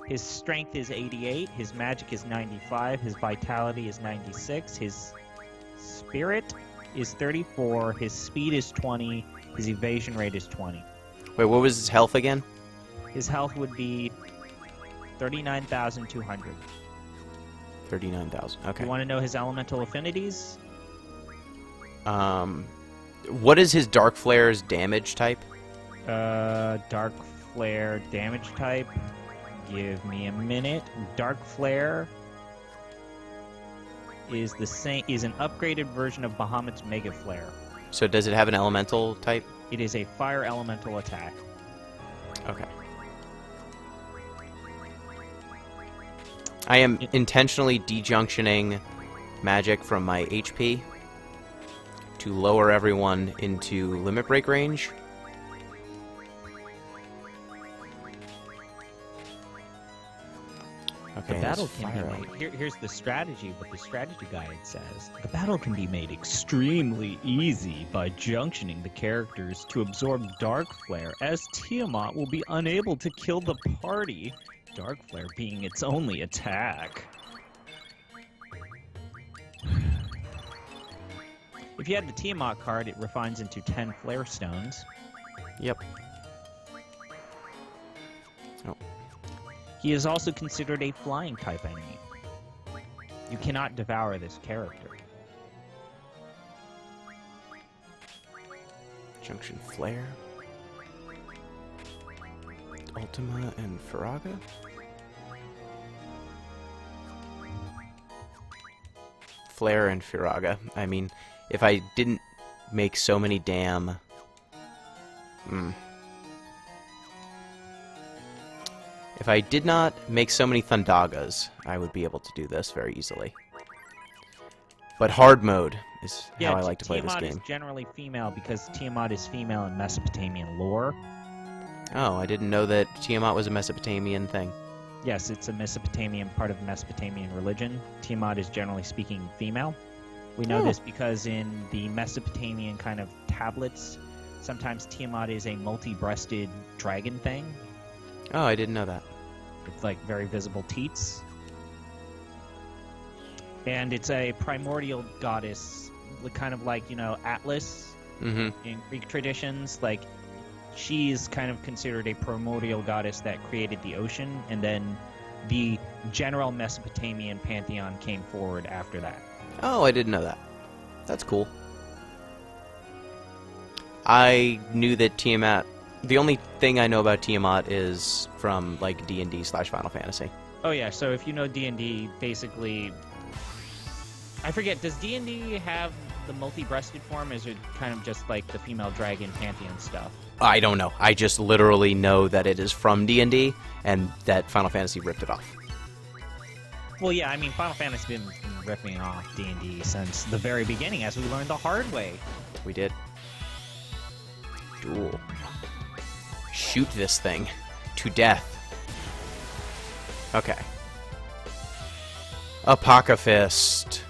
His strength is 88, his magic is 95, his vitality is 96, his spirit is 34, his speed is 20, his evasion rate is 20. Wait, what was his health again? His health would be 39,200. 39,000. Okay. You want to know his elemental affinities? What is his Dark Flare's damage type? Dark Flare damage type. Give me a minute. Dark Flare is the same. Is an upgraded version of Bahamut's Mega Flare. So does it have an elemental type? It is a fire elemental attack. Okay. I am intentionally dejunctioning magic from my HP to lower everyone into limit break range. Okay, The battle this can fire be made. Here's the strategy. What the strategy guide says: the battle can be made extremely easy by junctioning the characters to absorb Dark Flare, as Tiamat will be unable to kill the party. Dark Flare being its only attack. If you had the Tiamat card, it refines into 10 Flare Stones. Yep. Oh. He is also considered a flying type enemy. You cannot devour this character. Junction Flare. Ultima and Faraga? Flare and Firaga. I mean, if I didn't make so many damn... If I did not make so many Thundagas, I would be able to do this very easily. But hard mode is how I like to play this Tiamat game. is generally female because Tiamat is female in Mesopotamian lore. Oh, I didn't know that Tiamat was a Mesopotamian thing. Yes, it's a Mesopotamian part of Mesopotamian religion. Tiamat is generally speaking female. We know this because in the Mesopotamian kind of tablets, sometimes Tiamat is a multi-breasted dragon thing. Oh, I didn't know that. It's like very visible teats. And it's a primordial goddess, kind of like, you know, Atlas in Greek traditions. Like, she's kind of considered a primordial goddess that created the ocean, and then the general Mesopotamian pantheon came forward after that. Oh, I didn't know that. That's cool. I knew that Tiamat... The only thing I know about Tiamat is from, like, D&D/Final Fantasy. Oh, yeah, so if you know D&D, basically... I forget, does D&D have the multi-breasted form, or is it kind of just like the female dragon pantheon stuff? I don't know. I just literally know that it is from D&D, and that Final Fantasy ripped it off. Well, yeah, I mean, Final Fantasy's been ripping off D&D since the very beginning, as we learned the hard way. We did. Duel. Shoot this thing to death. Okay. Apocalypse.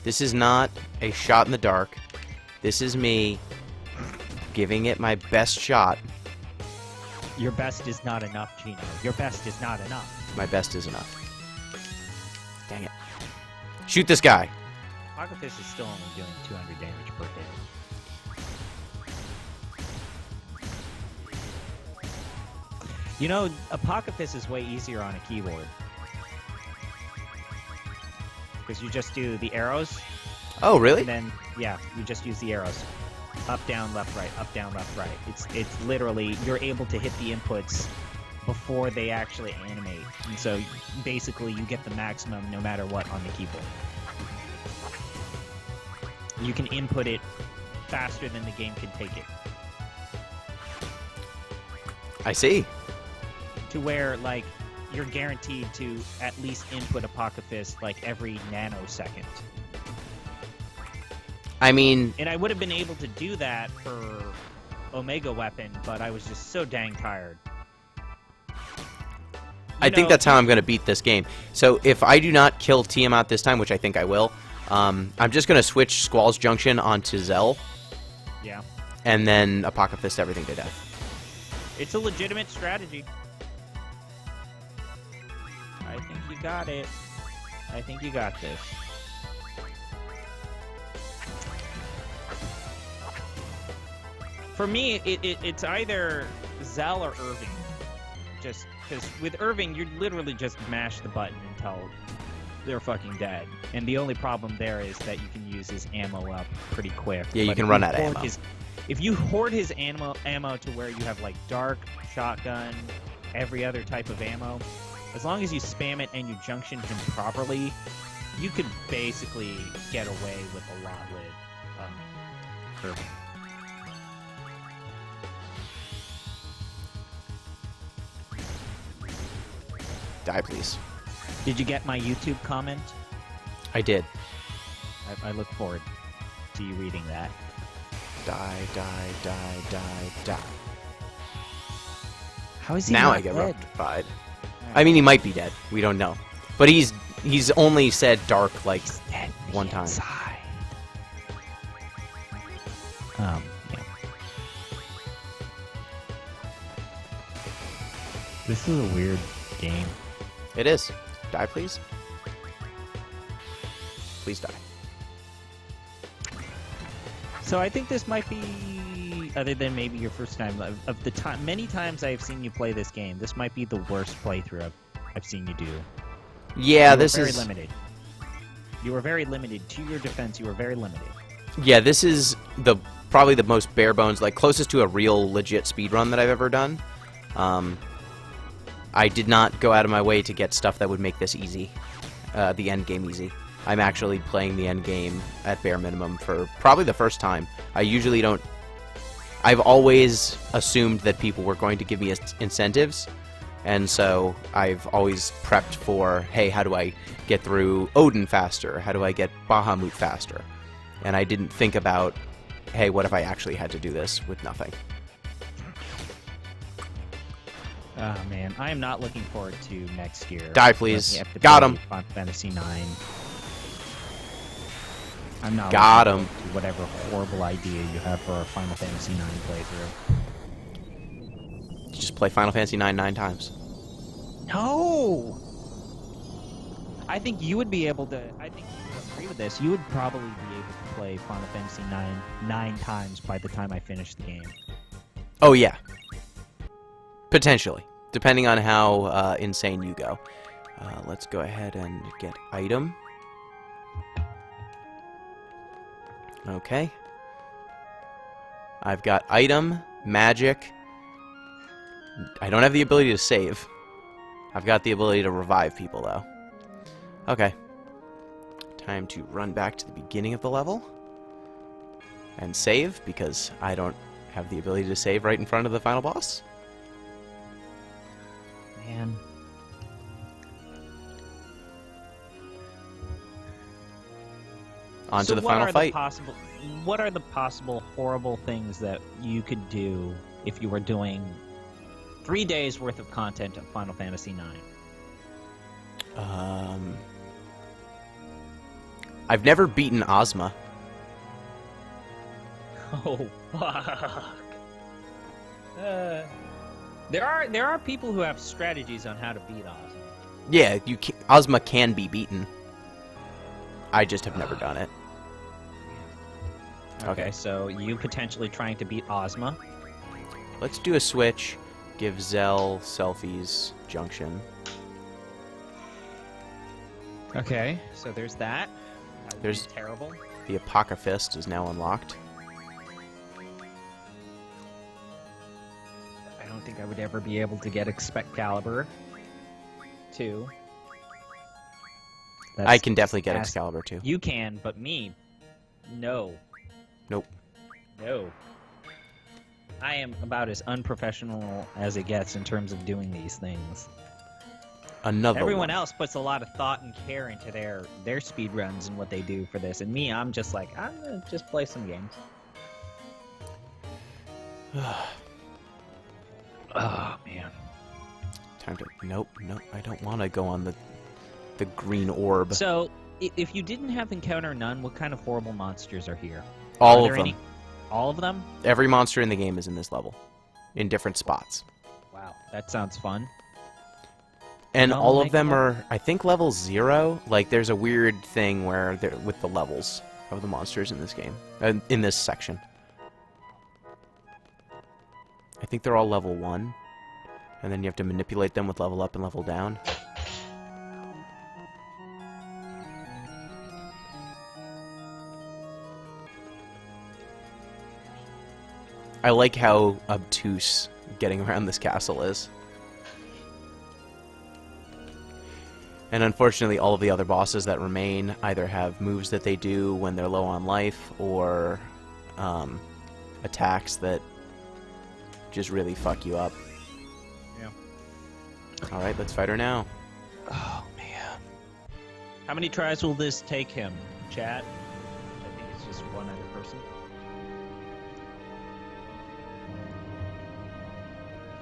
This is not a shot in the dark. This is me giving it my best shot. Your best is not enough, Gino. Your best is not enough. My best is enough. Dang it. Shoot this guy. Apocalypse is still only doing 200 damage per hit. You know, Apocalypse is way easier on a keyboard. Because you just do the arrows. Oh, really? And then, yeah, you just use the arrows. Up, down, left, right. Up, down, left, right. It's literally, you're able to hit the inputs before they actually animate. And so, basically, you get the maximum no matter what on the keyboard. You can input it faster than the game can take it. I see. To where, like, you're guaranteed to at least input Apocalypse, like, every nanosecond. I mean... And I would have been able to do that for Omega Weapon, but I was just so dang tired. I think that's how I'm going to beat this game. So if I do not kill Tiamat this time, which I think I will, I'm just going to switch Squall's Junction onto Zell. Yeah. And then Apocalypse everything to death. It's a legitimate strategy. I think you got it. I think you got this. For me, it's either Zell or Irving. Just because with Irving, you literally just mash the button until they're fucking dead. And the only problem there is that you can use his ammo up pretty quick. Yeah, you can run out of ammo. If you hoard his ammo to where you have like dark, shotgun, every other type of ammo, as long as you spam it and you junction him properly, you could basically get away with a lot with Irving. Die, please. Did you get my YouTube comment? I did. I look forward to you reading that. Die, die, die, die, die. How is he now not I get dead? rectified. I mean, he might be dead. We don't know. But he's only said dark like one time. Inside. Yeah. This is a weird game. It is. Die, please. Please die. So I think this might be, other than maybe your first time, of the time, many times I've seen you play this game, this might be the worst playthrough I've seen you do. Yeah, You this were is very limited. You were very limited. To your defense, you were very limited. Yeah, this is probably the most bare bones, like closest to a real legit speedrun that I've ever done. I did not go out of my way to get stuff that would make this easy, the end game easy. I'm actually playing the end game at bare minimum for probably the first time. I usually don't. I've always assumed that people were going to give me incentives, and so I've always prepped for, hey, how do I get through Odin faster? How do I get Bahamut faster? And I didn't think about, hey, what if I actually had to do this with nothing? Oh man, I am not looking forward to next year. Die, please. Have to Got play him. Final Fantasy IX. I'm not. Got looking him. forward to whatever horrible idea you have for a Final Fantasy IX playthrough. Just play Final Fantasy IX 9 times. No. I think you would be able to. I think you would agree with this. You would probably be able to play Final Fantasy IX 9 times by the time I finish the game. Oh, yeah. Potentially. Depending on how insane you go. Let's go ahead and get item. Okay. I've got item, magic. I don't have the ability to save. I've got the ability to revive people, though. Okay. Time to run back to the beginning of the level. And save, because I don't have the ability to save right in front of the final boss. Man. On to the final fight. What are the possible horrible things that you could do if you were doing 3 days worth of content of Final Fantasy IX? I've never beaten Ozma. Oh fuck! There are people who have strategies on how to beat Ozma. Yeah, Ozma can be beaten. I just have never done it. Okay, so you potentially trying to beat Ozma. Let's do a switch. Give Zell selfies junction. Okay, so there's that. There's terrible. The Apocalypse is now unlocked. I don't think I would ever be able to get Excalibur 2. I can definitely get Excalibur too. You can, but me, no. Nope. No. I am about as unprofessional as it gets in terms of doing these things. Everyone else puts a lot of thought and care into their speed runs and what they do for this, and me, I'm just like, I'm gonna just play some games. Oh man. Time to nope, I don't want to go on the green orb. So, if you didn't have Encounter None, what kind of horrible monsters are here? All of them. All of them? Every monster in the game is in this level, in different spots. Wow, that sounds fun. And all of them are, I think, level 0. Like, there's a weird thing where they're with the levels of the monsters in this game, in this section. I think they're all level 1, and then you have to manipulate them with level up and level down. I like how obtuse getting around this castle is. And unfortunately, all of the other bosses that remain either have moves that they do when they're low on life, or attacks that just really fuck you up. Yeah. Alright, let's fight her now. Oh, man. How many tries will this take him, chat? I think it's just one other person.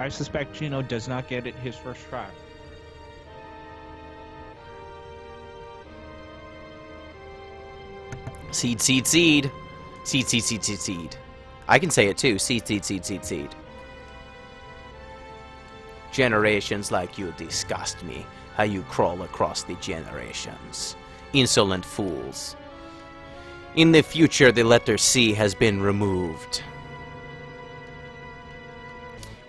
I suspect Gino does not get it his first try. Seed, seed, seed. Seed, seed, seed, seed, seed. I can say it too. Seed, seed, seed, seed, seed. Generations like you disgust me. How you crawl across the generations. Insolent fools. In the future, the letter C has been removed.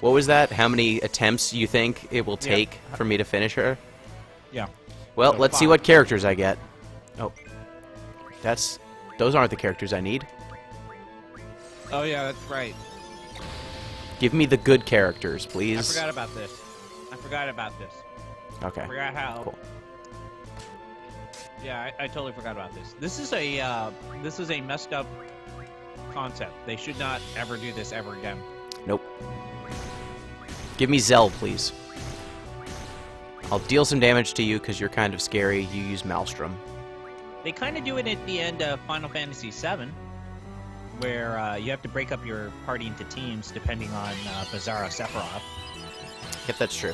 What was that? How many attempts you think it will take for me to finish her? Yeah. Well, So let's see 5. what characters I get. Oh. That's Those aren't the characters I need. Oh yeah, that's right. Give me the good characters, I please. forgot about this. Okay. I forgot how. Cool. Yeah, I totally forgot about this. This is a messed up concept. They should not ever do this ever again. Nope. Give me Zell, please. I'll deal some damage to you because you're kind of scary. You use Maelstrom. They kind of do it at the end of Final Fantasy VII, where you have to break up your party into teams depending on Bizarro Sephiroth. Yep, that's true.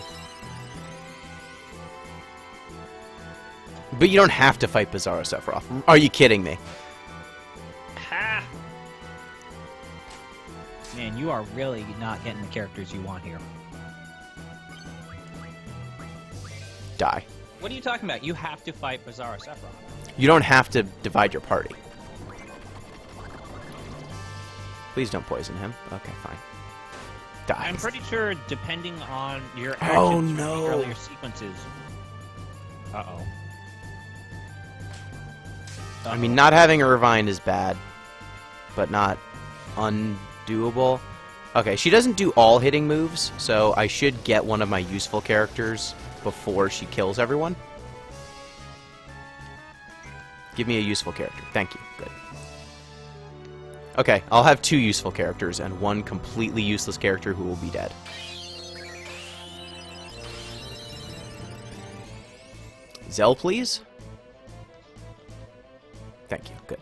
But you don't have to fight Bizarro Sephiroth. Are you kidding me? Ha! Man, you are really not getting the characters you want here. Die. What are you talking about? You have to fight Bizarro Sephiroth. You don't have to divide your party. Please don't poison him. Okay, fine. Die. I'm pretty sure, depending on your actions Oh, from no. the earlier sequences. Uh-oh. I mean, not having Irvine is bad, but not undoable. Okay, she doesn't do all hitting moves, so I should get one of my useful characters before she kills everyone. Give me a useful character. Thank you. Good. Okay, I'll have 2 useful characters and 1 completely useless character who will be dead. Zell, please? Thank you. Good.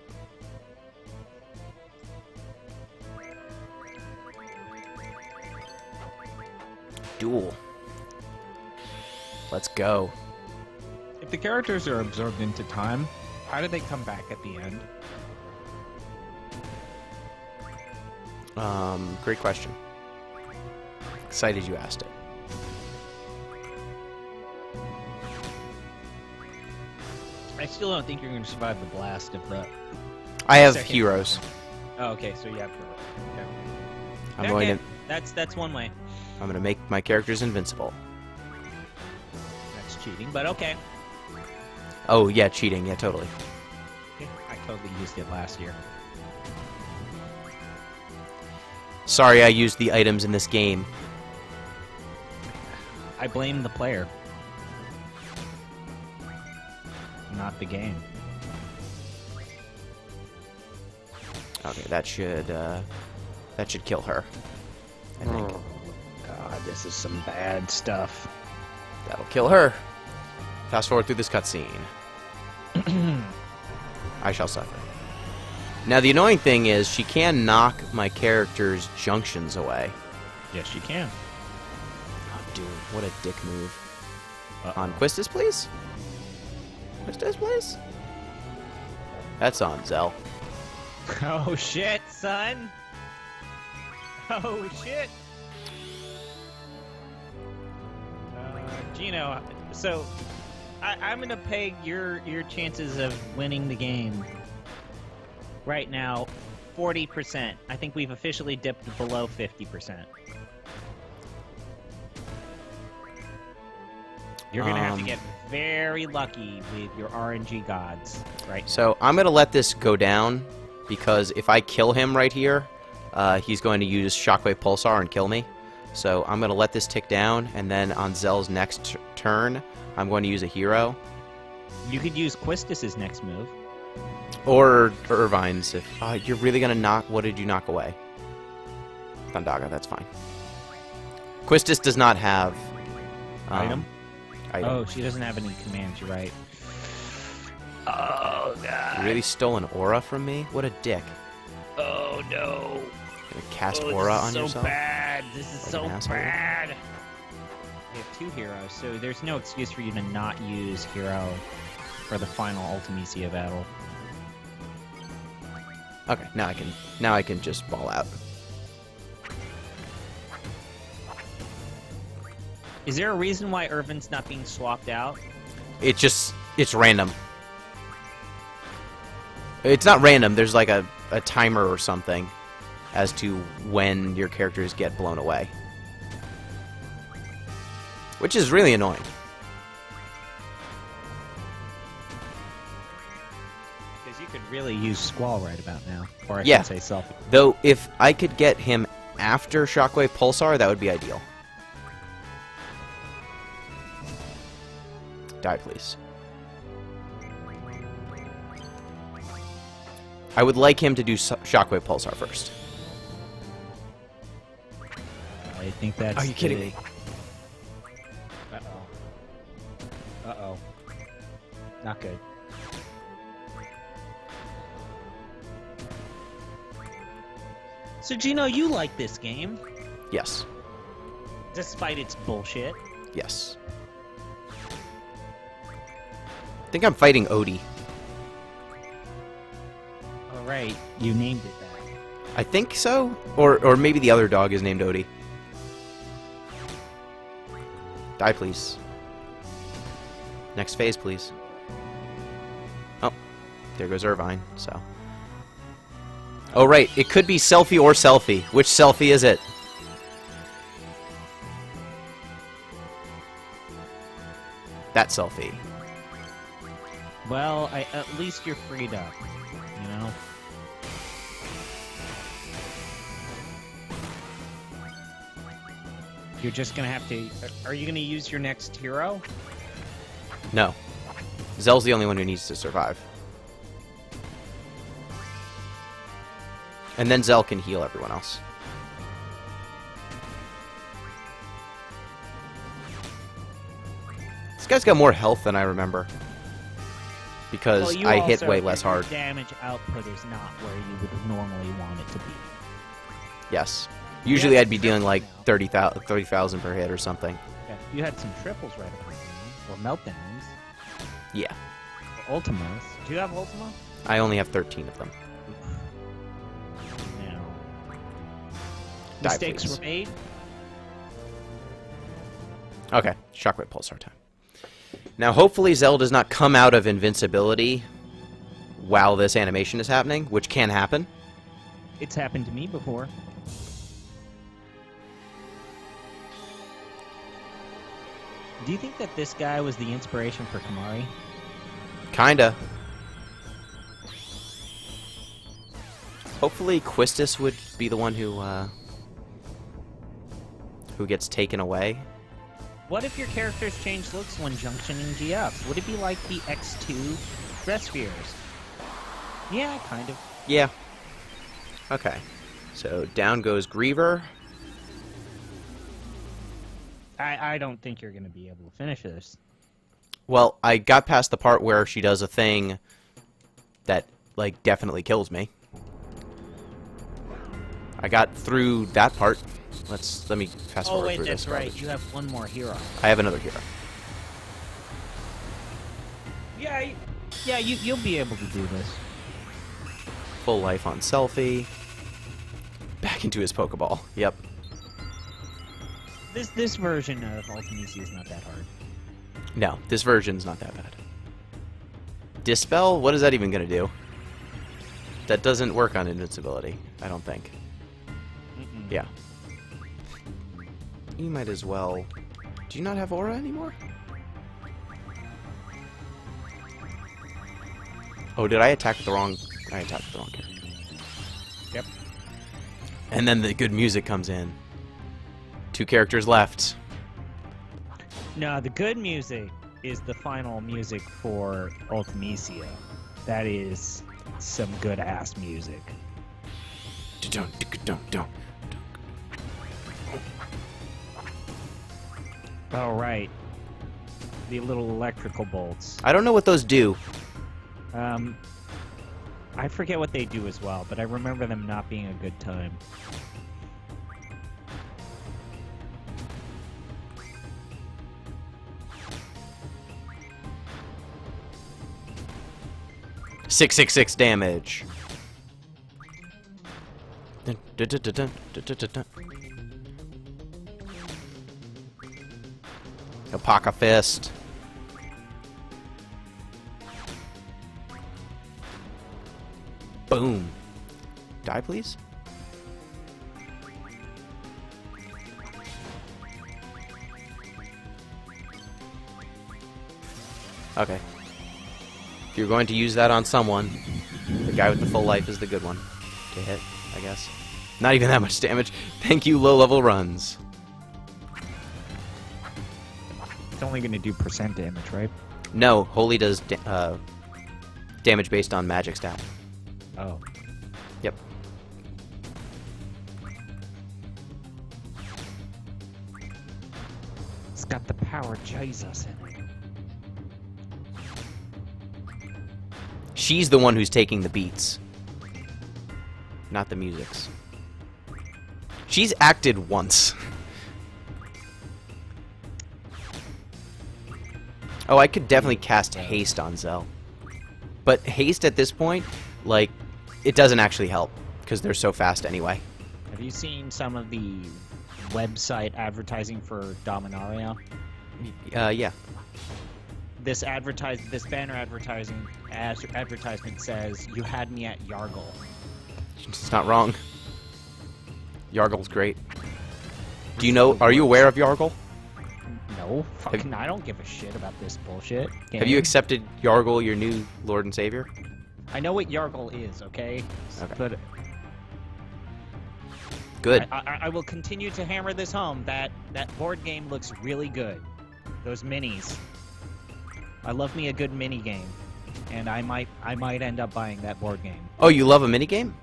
Duel. Let's go. If the characters are absorbed into time, how do they come back at the end? Great question. Excited you asked it. I still don't think you're going to survive the blast of the... I have Second. heroes. Oh, okay, so you have to... Okay. I'm going to That's one way. I'm going to make my characters invincible. That's cheating, but okay. Oh, yeah, cheating. Yeah, totally. I totally used it last year. Sorry I used the items in this game. I blame the player. Not the game. Okay, that should kill her. I think. Oh, God, this is some bad stuff. That'll kill her. Fast forward through this cutscene. I shall suffer. Now, the annoying thing is she can knock my character's junctions away. Yes, you can. Oh, dude, what a dick move. Uh-oh. On Quistis, please? Quistis, please? That's on Zell. Oh, shit, son! Oh, shit! Gino, so I'm gonna peg your chances of winning the game right now 40%. I think we've officially dipped below 50%. You're gonna have to get very lucky with your RNG gods, right? So I'm going to let this go down, because if I kill him right here, he's going to use Shockwave Pulsar and kill me. So I'm going to let this tick down, and then on Zell's next turn, I'm going to use a hero. You could use Quistis' next move. Or Irvine's. If you're really going to knock... What did you knock away? Thundaga, that's fine. Quistis does not have... Item? Item. Oh, she doesn't have any commands, you're right. Oh, God. You really stole an aura from me? What a dick. Oh, no. Gonna cast aura on so yourself? Bad. This is Like so an asshole? bad. You have 2 heroes, so there's no excuse for you to not use hero for the final Ultimecia battle. Okay, now I can just ball out. Is there a reason why Irvin's not being swapped out? It's random. It's not random, there's like a timer or something as to when your characters get blown away. Which is really annoying. Because you could really use Squall right about now. Or I Yeah. should say Selfie. Though, if I could get him after Shockwave Pulsar, that would be ideal. Die, please. I would like him to do Shockwave Pulsar first. I think that's... Are you kidding me? Uh-oh. Uh-oh. Not good. So, Gino, you like this game, Yes. despite its bullshit. Yes. I think I'm fighting Odie. All right, you named it that. I think so? Or maybe the other dog is named Odie. Die, please. Next phase, please. Oh, there goes Irvine, so. Oh, right, it could be Selfie or Selfie. Which Selfie is it? That Selfie. Well, at least you're freed up, you know? You're just gonna have to... Are you gonna use your next hero? No. Zell's the only one who needs to survive. And then Zell can heal everyone else. This guy's got more health than I remember. Because Well, you I hit also- way less your hard. damage output is not where you would normally want it to be. Yes. Usually Yeah, I'd be dealing like now. 30,000 per hit or something. Yeah, you had some triples right upon you, or meltdowns, Yeah. or ultimas. Do you have ultima? I only have 13 of them. No. Die, Mistakes please. were made. Okay. Shockwave Pulsar time. Now hopefully Zell does not come out of invincibility while this animation is happening, which can happen. It's happened to me before. Do you think that this guy was the inspiration for Kamari? Kinda. Hopefully Quistis would be the one who gets taken away. What if your characters change looks when junctioning GFs? Would it be like the X2 Dress Spheres? Yeah, kind of. Yeah. Okay. So down goes Griever. I don't think you're going to be able to finish this. Well, I got past the part where she does a thing that, like, definitely kills me. I got through that part. Let me fast Oh forward wait, through that's this. right. garbage. You have one more hero. I have another hero. Yeah, yeah, you'll be able to do this. Full life on Selfie. Back into his Pokeball. Yep. This version of Ultimisi is not that hard. No, this version's not that bad. Dispel? What is that even going to do? That doesn't work on invincibility, I don't think. Mm-mm. Yeah. You might as well... Do you not have Aura anymore? Oh, did I attack the wrong... I attacked the wrong character. Yep. And then the good music comes in. 2 characters left. No, the good music is the final music for Ultimisia. That is some good ass music. Oh right, the little electrical bolts. I don't know what those do. I forget what they do as well, but I remember them not being a good time. .666 damage. Dun, dun, dun, dun, dun, dun, dun, dun, dun. Alpaca Fist. Boom. Die, please. Okay. If you're going to use that on someone, The guy with the full life is the good one to hit, I guess. Not even that much damage. Thank you, low-level runs. It's only going to do percent damage, right? No, Holy does damage based on magic stat. Oh. Yep. It's got the power Jesus in it. She's the one who's taking the beats, not the music's. She's acted once. Oh, I could definitely cast Haste on Zell. But Haste at this point, like, it doesn't actually help, because they're so fast anyway. Have you seen some of the website advertising for Dominaria? Yeah. This banner advertisement says, "You had me at Yargle." It's not wrong. Yargle's great. Do you know, are you aware of Yargle? No, fucking, I don't give a shit about this bullshit. Have you accepted Yargle, your new Lord and Savior? I know what Yargle is, okay? Okay. But Good. I will continue to hammer this home. That board game looks really good. Those minis. I love me a good mini game, and I might end up buying that board game. Oh, you love a minigame?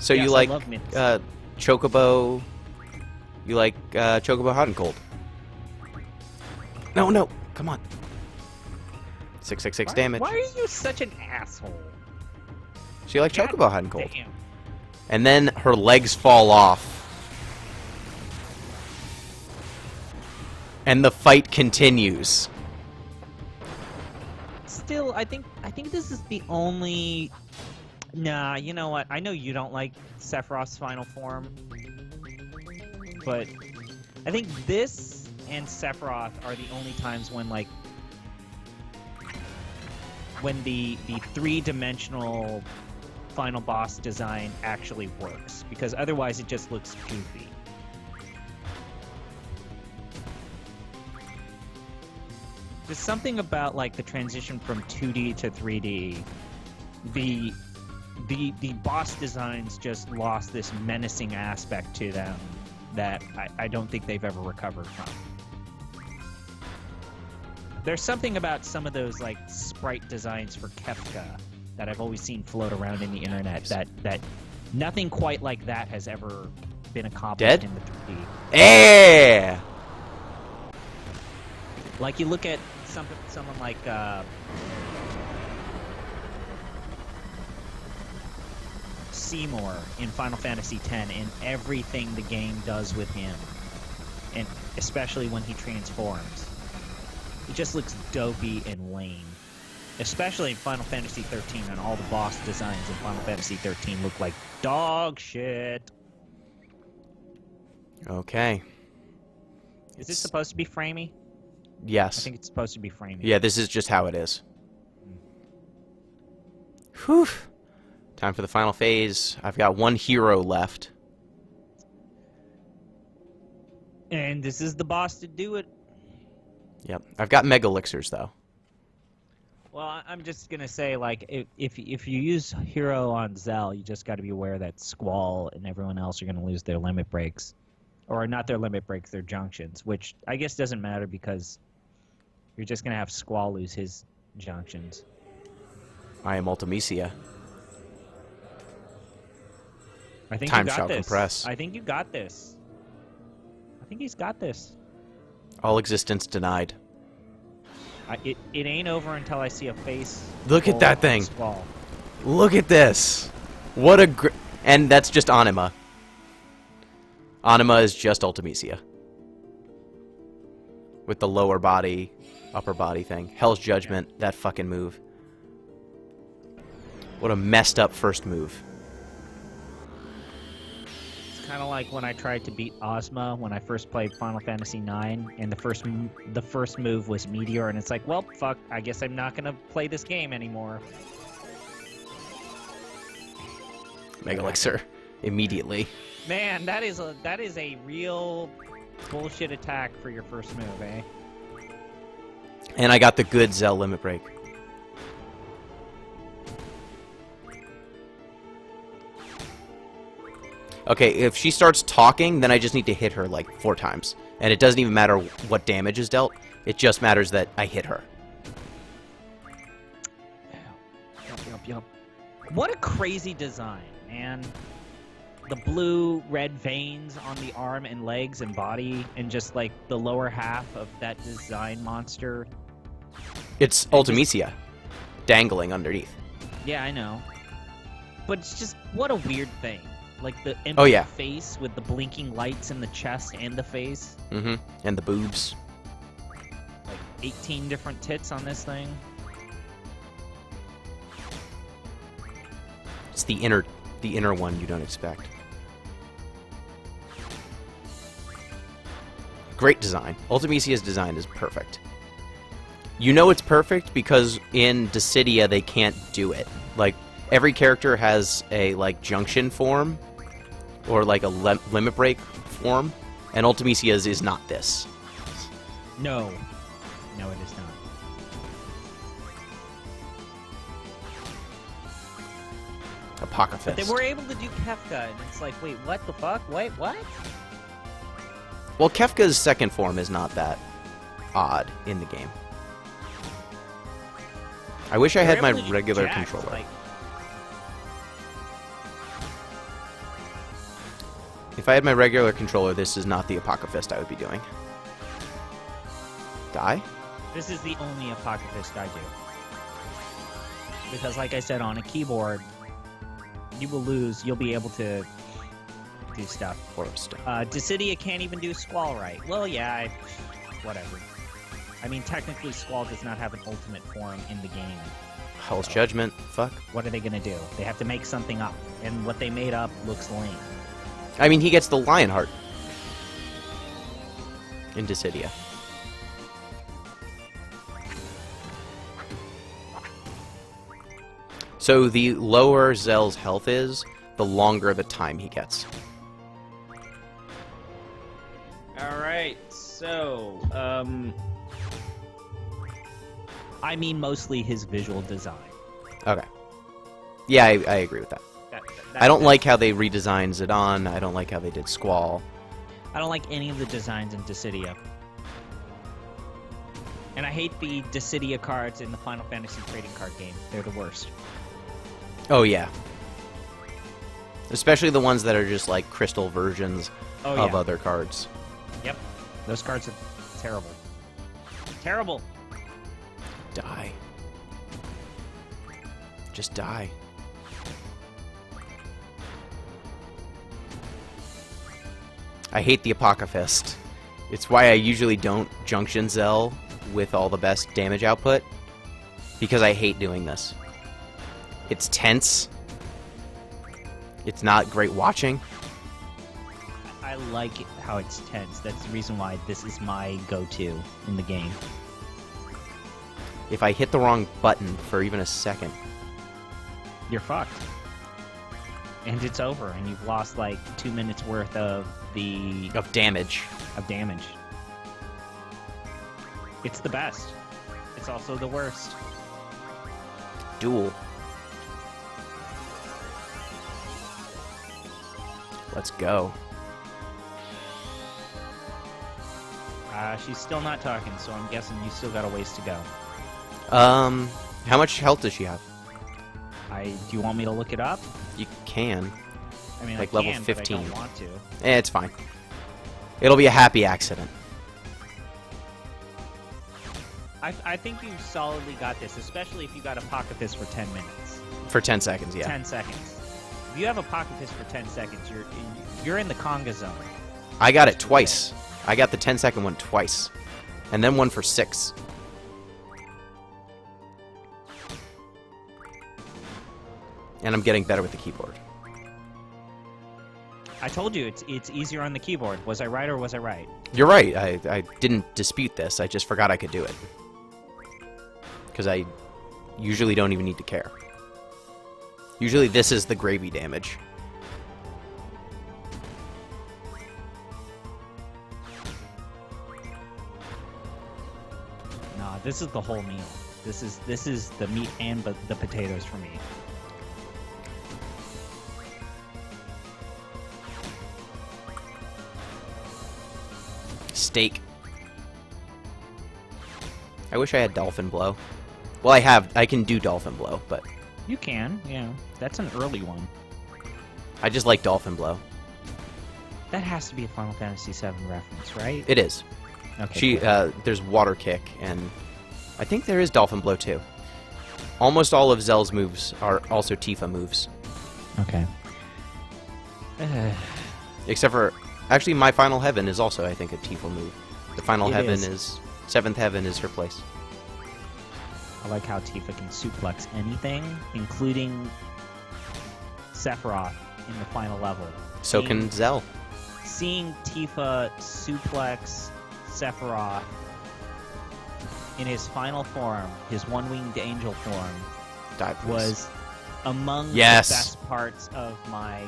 So Yes, you I like love minis. Chocobo? You like Chocobo Hot and Cold? No, come on. 666 damage. Why are you such an asshole? She likes God Chocobo Hot and Cold. Damn. And then her legs fall off. And the fight continues. Still, I think this is the only. Nah, you know what? I know you don't like Sephiroth's final form, but I think this and Sephiroth are the only times when, like, when the three-dimensional final boss design actually works, because otherwise it just looks goofy. There's something about, like, the transition from 2D to 3D. The boss designs just lost this menacing aspect to them that I don't think they've ever recovered from. There's something about some of those, like, sprite designs for Kefka that I've always seen float around in the internet that nothing quite like that has ever been accomplished Dead? in the 3D. Yeah. Like, you look at someone like Seymour in Final Fantasy X, and everything the game does with him, and especially when he transforms, it just looks dopey and lame. Especially in Final Fantasy XIII, and all the boss designs in Final Fantasy XIII look like dog shit. Okay. Is this supposed to be framey? Yes. I think it's supposed to be framey. Yeah, this is just how it is. Whew. Time for the final phase. I've got one hero left. And this is the boss to do it. Yep. I've got Mega Elixirs, though. Well, I'm just gonna say, like, if you use Hero on Zell, you just got to be aware that Squall and everyone else are gonna lose their limit breaks, or not their limit breaks, their junctions, which I guess doesn't matter because you're just gonna have Squall lose his junctions. I am Ultimecia. I think Time you got shall this. compress. I think you got this. I think he's got this. All existence denied. It ain't over until I see a face. Look at full that of thing. Squall. Look at this. What a and that's just Anima. Anima is just Ultimecia. With the lower body, upper body thing. Hell's Judgment, that fucking move. What a messed up first move. It's kind of like when I tried to beat Ozma when I first played Final Fantasy IX, and the first move was Meteor, and it's like, well, fuck, I guess I'm not gonna play this game anymore. Mega Elixir. Immediately. Man, that is a real bullshit attack for your first move, eh? And I got the good Zell limit break. Okay, if she starts talking, then I just need to hit her like 4 times. And it doesn't even matter what damage is dealt. It just matters that I hit her. Yup. What a crazy design, man. The blue, red veins on the arm and legs and body, and just like the lower half of that design monster. It's Ultimisia dangling underneath. Yeah, I know. But it's just, what a weird thing. Like the empty Oh, yeah. face with the blinking lights in the chest and the face. Mm-hmm. And the boobs. Like 18 different tits on this thing. It's the inner one you don't expect. Great design. Ultimisia's design is perfect. You know it's perfect because in Dissidia they can't do it. Like, every character has a, like, junction form, or, like, a limit break form, and Ultimisia's is not this. No. No, it is not. Apocalypse. But they were able to do Kefka, and it's like, wait, what the fuck? Wait, what? Well, Kefka's second form is not that odd in the game. I wish I had my regular controller. Like... If I had my regular controller, this is not the Apocalypse I would be doing. Die? This is the only Apocalypse I do. Because, like I said, on a keyboard, you will lose. You'll be able to do stuff. Or stuff. Dissidia can't even do Squall right. Well, yeah, whatever. I mean, technically, Squall does not have an ultimate form in the game. Hell's Judgment. Fuck. What are they gonna do? They have to make something up, and what they made up looks lame. I mean, he gets the Lionheart in Dissidia. So the lower Zell's health is, the longer the time he gets. Alright, so, I mean mostly his visual design. Okay. Yeah, I agree with that. I don't like how they redesigned Zidane. I don't like how they did Squall. I don't like any of the designs in Dissidia. And I hate the Dissidia cards in the Final Fantasy trading card game. They're the worst. Oh, yeah. Especially the ones that are just like crystal versions of other cards. Yep. Those cards are terrible. Terrible! Die. Just die. I hate the Apocalypse. It's why I usually don't Junction Zell with all the best damage output, because I hate doing this. It's tense. It's not great watching. I like how it's tense. That's the reason why this is my go-to in the game. If I hit the wrong button for even a second, you're fucked. And it's over, and you've lost like 2 minutes worth of damage. It's the best. It's also the worst. Duel. Let's go. She's still not talking, so I'm guessing you still got a ways to go. How much health does she have? Do you want me to look it up? You can. I mean, like I level can, 15. but I don't want to. It's fine. It'll be a happy accident. I think you solidly got this, especially if you got Apocalypse for 10 minutes. For 10 seconds, yeah. 10 seconds. If you have Apocalypse for 10 seconds, you're in the conga zone. I got it twice. I got the 10-second one twice. And then one for 6. And I'm getting better with the keyboard. I told you it's easier on the keyboard. Was I right or was I right? You're right. I didn't dispute this. I just forgot I could do it. Because I usually don't even need to care. Usually this is the gravy damage. Nah, this is the whole meal. This is the meat and the potatoes for me. steak. I wish I had Dolphin Blow. Well, I can do Dolphin Blow, but You can, yeah. That's an early one. I just like Dolphin Blow. That has to be a Final Fantasy VII reference, right? It is. Okay. Cool. There's Water Kick, and I think there is Dolphin Blow too. Almost all of Zell's moves are also Tifa moves. Okay. Except for, actually, My Final Heaven is also, I think, a Tifa move. The Final It Heaven is. is... Seventh Heaven is her place. I like how Tifa can suplex anything, including Sephiroth in the final level. So can Zell. Seeing Tifa suplex Sephiroth in his final form, his one-winged angel form, Die, please. was among Yes. the best parts of my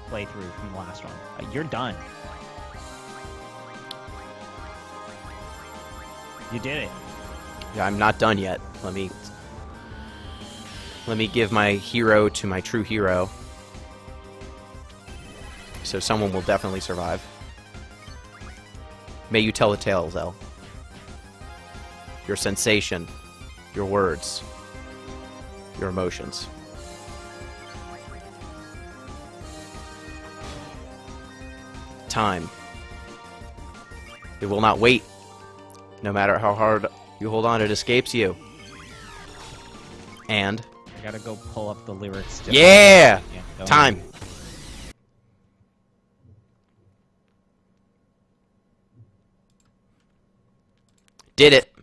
playthrough from the last one. You're done. You did it. Yeah, I'm not done yet. Let me give my hero to my true hero. So someone will definitely survive. May you tell the tale, Zell. Your sensation, your words, your emotions. Time. It will not wait. No matter how hard you hold on, it escapes you. And I gotta go pull up the lyrics. yeah! Don't Time. worry. Did it.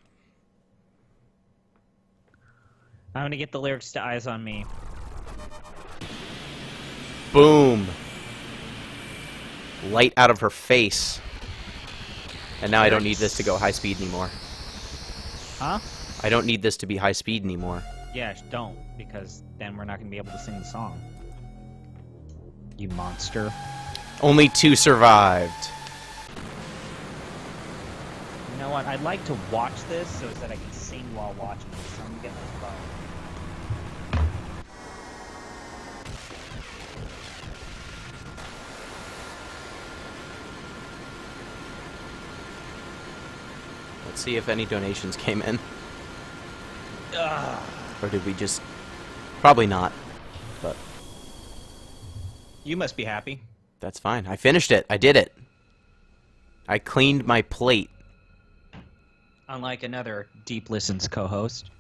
I'm gonna get the lyrics to Eyes on Me. Boom. Light out of her face. And now I don't need this to go high speed anymore. Huh? I don't need this to be high speed anymore. Yeah, don't, because then we're not gonna be able to sing the song. You monster. Only 2 survived. You know what? I'd like to watch this so that I can sing while watching this. So I'm gonna get my phone. Let's see if any donations came in. Ugh. Or did we just... Probably not. But You must be happy. that's fine. I finished it. I did it. I cleaned my plate. Unlike another Deep Listens co-host,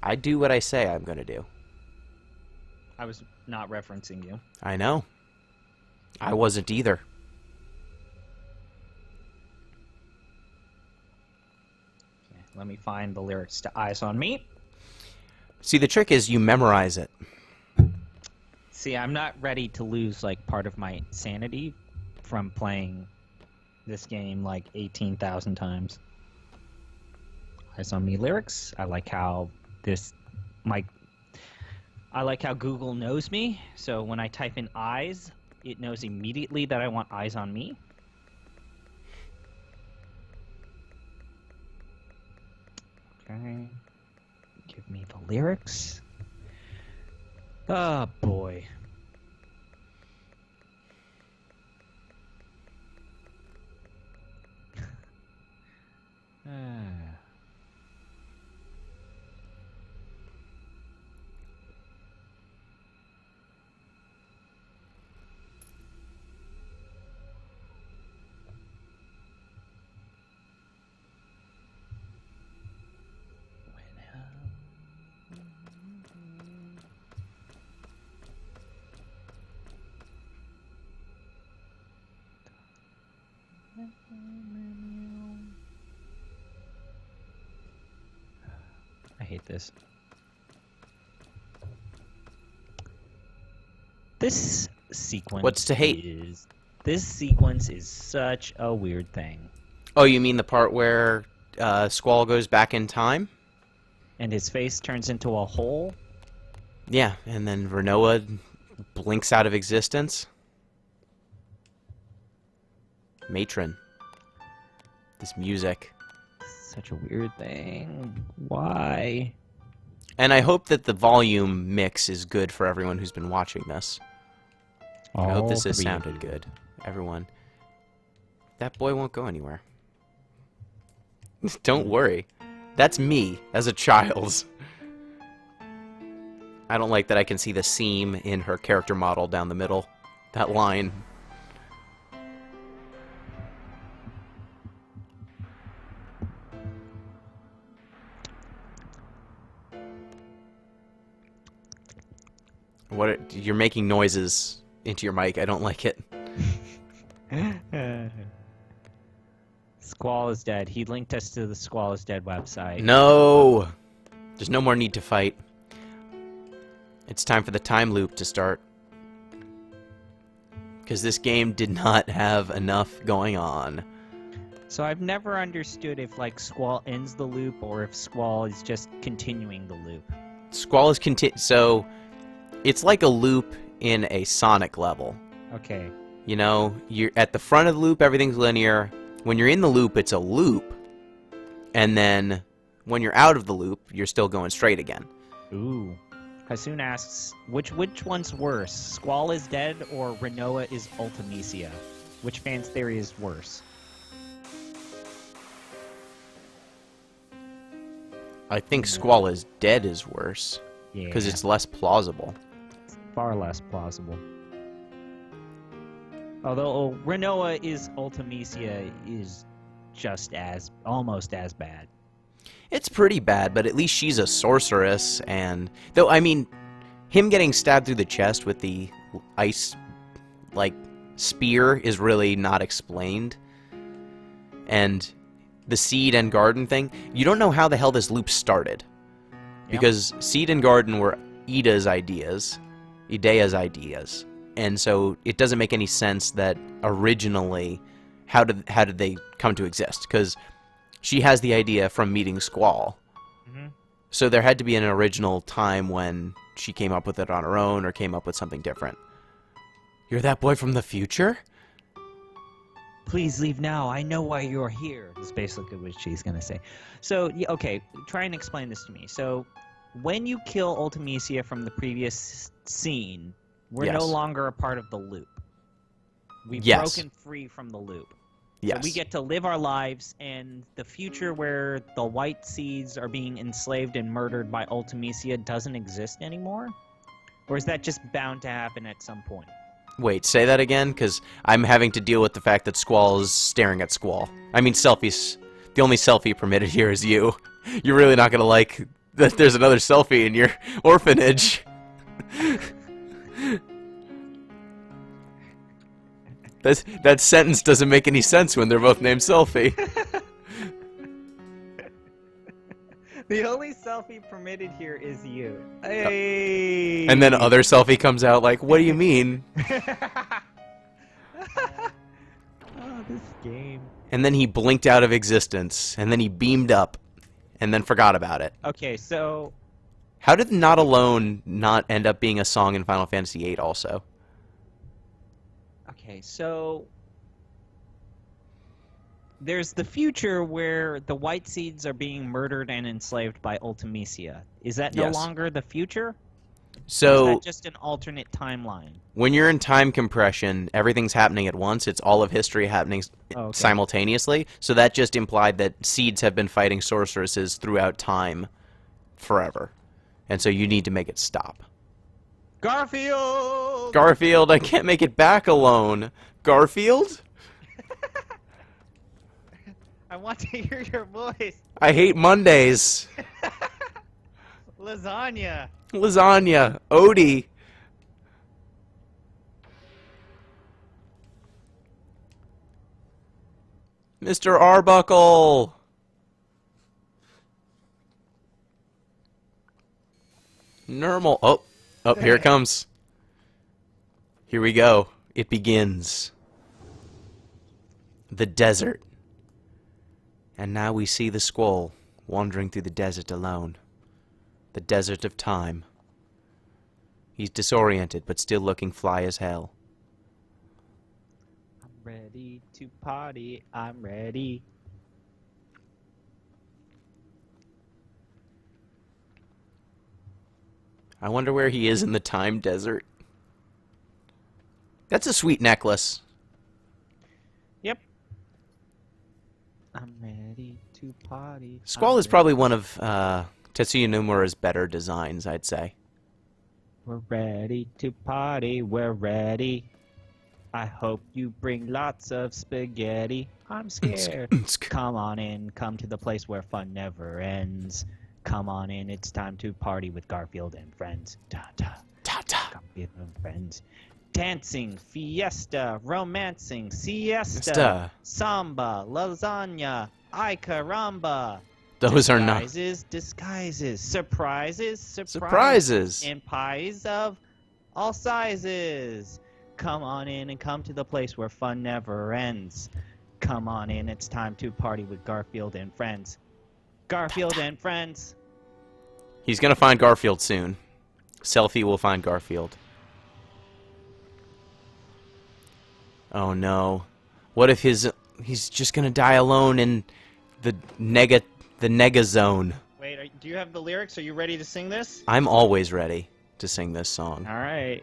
I do what I say I'm going to do. I was not referencing you. I know. I wasn't either. Okay, let me find the lyrics to Eyes on Me. See, the trick is you memorize it. See, I'm not ready to lose like part of my sanity from playing this game like 18,000 times. Eyes on Me lyrics. I like how I like how Google knows me. So when I type in eyes, it knows immediately that I want eyes on me. Okay. Give me the lyrics. Oh boy. I hate this. This sequence. What's to hate? This sequence is such a weird thing. Oh, you mean the part where Squall goes back in time? And his face turns into a hole. Yeah, and then Renoa blinks out of existence. Matron. This music. Such a weird thing. Why? And I hope that the volume mix is good for everyone who's been watching this. I hope this has sounded good. Everyone. That boy won't go anywhere. Don't worry. That's me as a child. I don't like that I can see the seam in her character model down the middle. That line. You're making noises into your mic. I don't like it. Squall is dead. He linked us to the Squall is dead website. No! There's no more need to fight. It's time for the time loop to start. Because this game did not have enough going on. So I've never understood if, like, Squall ends the loop or if Squall is just continuing the loop. Squall is so it's like a loop in a Sonic level. Okay. You know, you're at the front of the loop, everything's linear. When you're in the loop, it's a loop. And then when you're out of the loop, you're still going straight again. Ooh. Hasoon asks, which one's worse? Squall is dead or Renoa is Ultimecia? Which fan's theory is worse? I think Squall is dead is worse. Yeah. Because it's less plausible. Far less plausible. Although Renoa is Ultimecia is just almost as bad. It's pretty bad, but at least she's a sorceress, and though I mean, him getting stabbed through the chest with the ice like spear is really not explained. And the seed and garden thing, you don't know how the hell this loop started. Because seed and garden were Idea's ideas, and so it doesn't make any sense that originally how did they come to exist? Because she has the idea from meeting Squall. Mm-hmm. So there had to be an original time when she came up with it on her own or came up with something different. You're that boy from the future? Please leave now. I know why you're here. Is basically what she's going to say. So, okay, try and explain this to me. So, when you kill Ultimecia from the previous scene, we're no longer a part of the loop. We've broken free from the loop. Yes. So we get to live our lives, and the future where the white seeds are being enslaved and murdered by Ultimecia doesn't exist anymore? Or is that just bound to happen at some point? Wait, say that again, because I'm having to deal with the fact that Squall is staring at Squall. I mean, selfies. The only selfie permitted here is you. You're really not going to like that there's another selfie in your orphanage. That sentence doesn't make any sense when they're both named Selfie. The only selfie permitted here is you. Hey! And then other selfie comes out like, what do you mean? Oh, this game. And then he blinked out of existence, and then he beamed up, and then forgot about it. Okay, so... How did Not Alone not end up being a song in Final Fantasy VIII also? Okay, so... There's the future where the white seeds are being murdered and enslaved by Ultimecia. Is that no longer the future? So, or is that just an alternate timeline? When you're in time compression, everything's happening at once. It's all of history happening simultaneously. So that just implied that seeds have been fighting sorceresses throughout time forever. And so you need to make it stop. Garfield! Garfield, I can't make it back alone. Garfield? I want to hear your voice. I hate Mondays. Lasagna. Lasagna. Odie. Mr. Arbuckle. Normal. Oh, here it comes. Here we go. It begins. The desert. And now we see the Squall wandering through the desert alone. The desert of time. He's disoriented, but still looking fly as hell. I'm ready to party. I'm ready. I wonder where he is in the time desert. That's a sweet necklace. Yep. I'm ready to to party. Squall is probably one of Tetsuya Nomura's better designs, I'd say. We're ready to party. We're ready. I hope you bring lots of spaghetti. I'm scared. Come on in. Come to the place where fun never ends. Come on in. It's time to party with Garfield and friends. Ta-ta. Ta-ta. Garfield and friends. Dancing, fiesta, romancing, siesta, Siesta. samba, lasagna, ay caramba. Those are not Disguises, surprises, surprises. and pies of all sizes. Come on in and come to the place where fun never ends. Come on in, it's time to party with Garfield and friends. Garfield and friends. He's gonna find Garfield soon. Selfie will find Garfield. Oh no. What if he's just gonna die alone in the nega zone? Wait, do you have the lyrics? Are you ready to sing this? I'm always ready to sing this song. All right,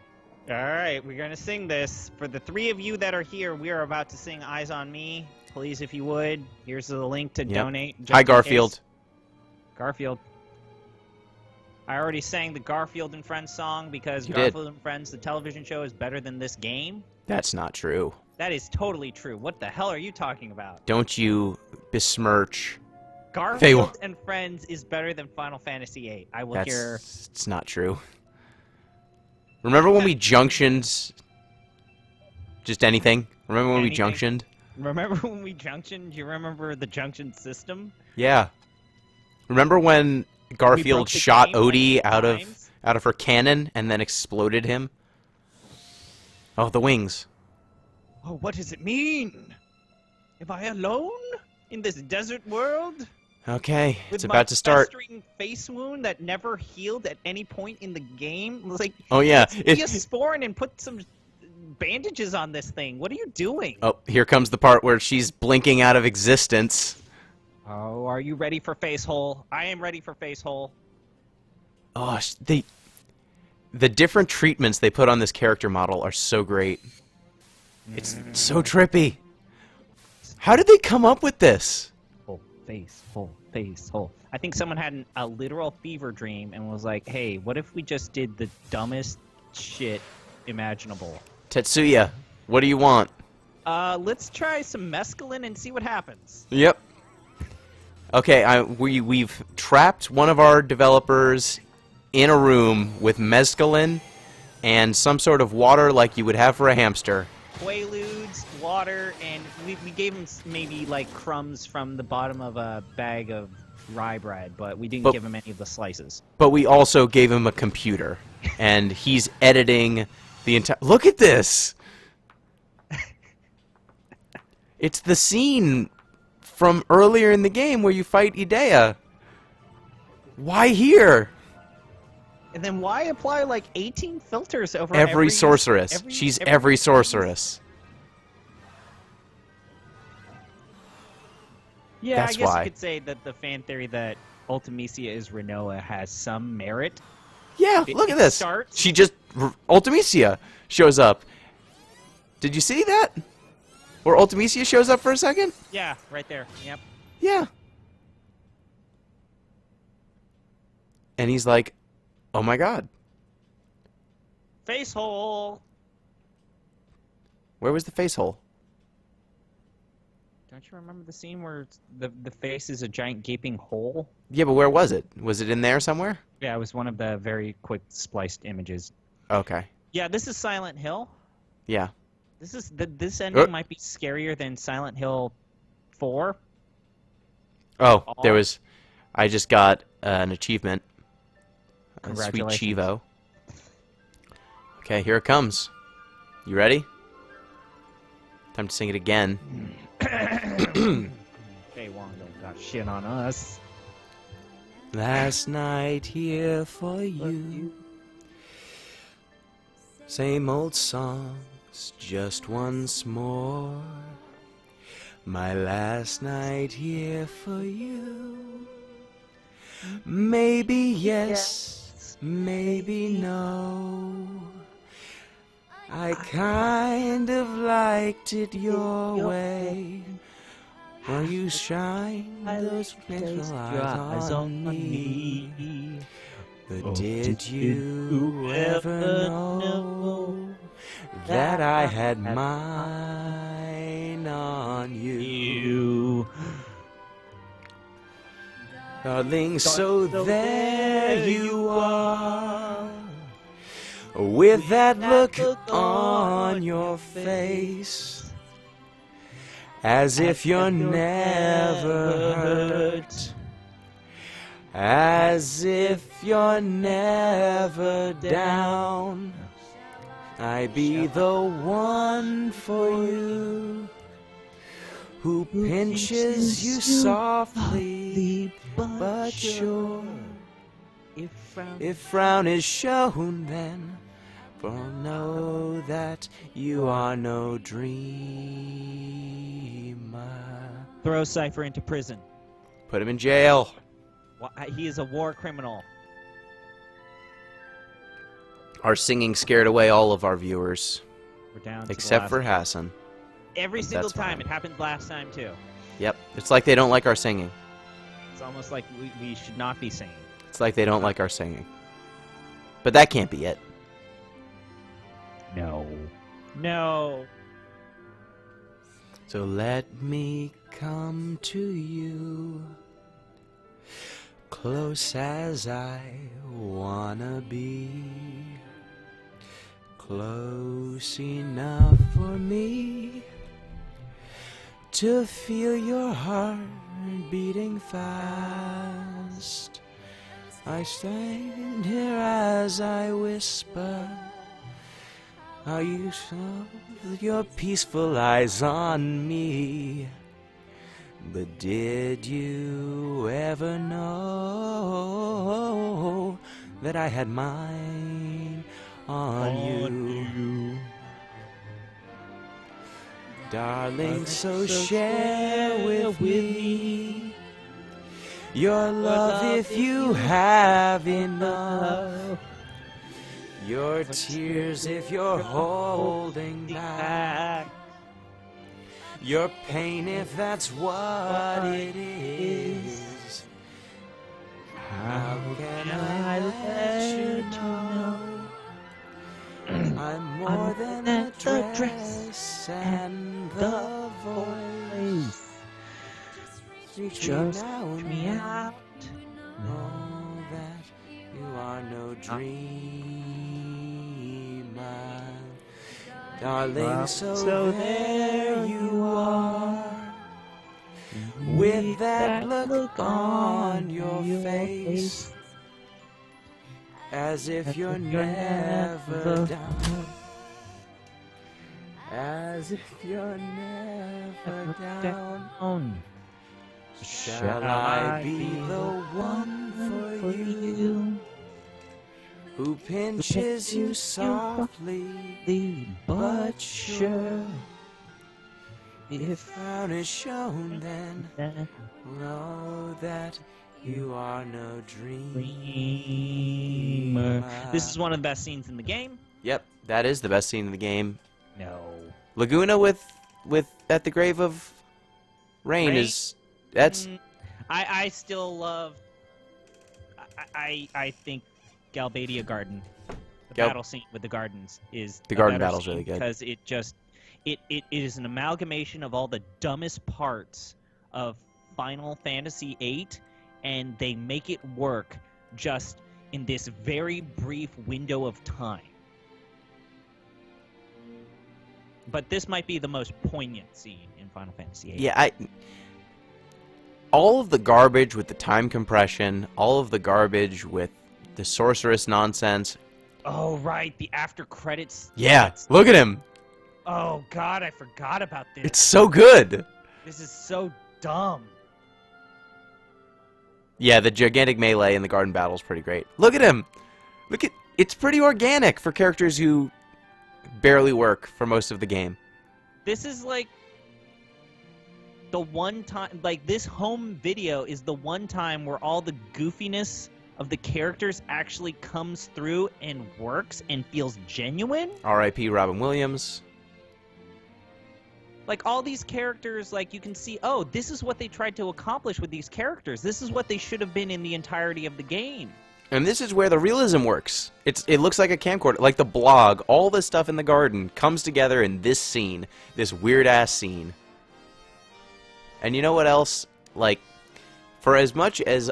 we're gonna sing this. For the 3 of you that are here, we are about to sing Eyes on Me. Please, if you would, here's the link to donate. just Hi, in Garfield. case. Garfield. I already sang the Garfield and Friends song because You did. Garfield and Friends, the television show, is better than this game. That's not true. That is totally true. What the hell are you talking about? Don't you besmirch. Garfield and Friends is better than Final Fantasy VIII. I will hear. It's not true. Remember when we junctioned? Just anything? Remember when we Anything. junctioned? Remember when we junctioned? Do you remember the junction system? Yeah. Remember when We Garfield broke the shot game Odie multiple times? out of her cannon and then exploded him? Oh, the wings. Oh, what does it mean? Am I alone in this desert world? Okay, With it's my about to start. festering face wound that never healed at any point in the game? Like, Oh yeah. be a sporn and put some bandages on this thing. What are you doing? Oh, here comes the part where she's blinking out of existence. Oh, are you ready for face hole? I am ready for face hole. Oh, the different treatments they put on this character model are so great. It's so trippy. How did they come up with this? Face hole. I think someone had a literal fever dream and was like, hey, what if we just did the dumbest shit imaginable? Tetsuya, what do you want? Let's try some mescaline and see what happens. Yep. Okay, we've trapped one of our developers in a room with mescaline and some sort of water like you would have for a hamster. Quaaludes, water, and we gave him maybe like crumbs from the bottom of a bag of rye bread, but we didn't give him any of the slices. But we also gave him a computer, and he's editing the entire... Look at this! It's the scene from earlier in the game where you fight Idea. Why here? And then why apply like 18 filters over Every sorceress. She's every sorceress. Yeah, That's I guess why. you could say that the fan theory that Ultimisia is Renoa has some merit. Yeah, look at this. Starts- She just... Ultimisia shows up. Did you see that? Where Ultimisia shows up for a second? Yeah, right there. Yep. Yeah. And he's like, oh my god. Face hole. Where was the face hole? Don't you remember the scene where the face is a giant gaping hole? Yeah, but where was it? Was it in there somewhere? Yeah, it was one of the very quick spliced images. Okay. Yeah, this is Silent Hill. Yeah. This ending might be scarier than Silent Hill 4. Oh, there was... I just got an achievement. A sweet Congratulations. Chivo. Okay, here it comes. You ready? Time to sing it again. Okay, Wong don't got shit on us. Last night here for you. Same old songs, just once more. My last night here for you. Maybe yes, maybe no. I kind of liked it your way. Will you shine those faithful eyes on me? But did you ever know that I had mine on you? Darling, so there you are, with that look on your face, as if you're never hurt, as if you're never down. I be the one for you, who pinches you softly but sure. If frown is shown, then for know that you are no dreamer. Throw Cypher into prison. Put him in jail. He is a war criminal. Our singing scared away all of our viewers, We're down to except the for last Hassan. every single That's time. fine. It happened last time too. Yep, it's like they don't like our singing. It's almost like we should not be singing. It's like they don't like our singing. But that can't be it. No. No. So let me come to you, close as I wanna be, close enough for me to feel your heart beating fast. I stand here as I whisper, how you saw your peaceful eyes on me. But did you ever know that I had mine on you? Darling, so share with me your love if you have enough, your tears if you're holding back, your pain if that's what it is. How can I let you know I'm more than the dress and the voice? Reach me out, know that you are no dreamer. Darling, so there you are, with that look on your face, as if you're never down, as if you're never down. Shall I be the one for you, who pinches you softly but sure? If frown is shown, then know that you are no dreamer. This is one of the best scenes in the game. Yep, that is the best scene in the game. No. Laguna with at the grave of Rain is that's. I still love. I think Galbadia Garden, the battle scene with the gardens is the garden battle's really good because it is an amalgamation of all the dumbest parts of Final Fantasy VIII, and they make it work just in this very brief window of time. But this might be the most poignant scene in Final Fantasy VIII. Yeah, all of the garbage with the time compression, all of the garbage with the sorceress nonsense. Oh, right, the after credits. Yeah, look at him. Oh, God, I forgot about this. It's so good. This is so dumb. Yeah, the gigantic melee in the garden battle is pretty great. Look at him. It's pretty organic for characters who barely work for most of the game. This is like the one time, like this home video is the one time where all the goofiness of the characters actually comes through and works and feels genuine. R.I.P. Robin Williams. Like, all these characters, like, you can see, oh, this is what they tried to accomplish with these characters. This is what they should have been in the entirety of the game. And this is where the realism works. It looks like a camcorder. Like the blog, all the stuff in the garden comes together in this scene. This weird-ass scene. And you know what else? Like, for as much as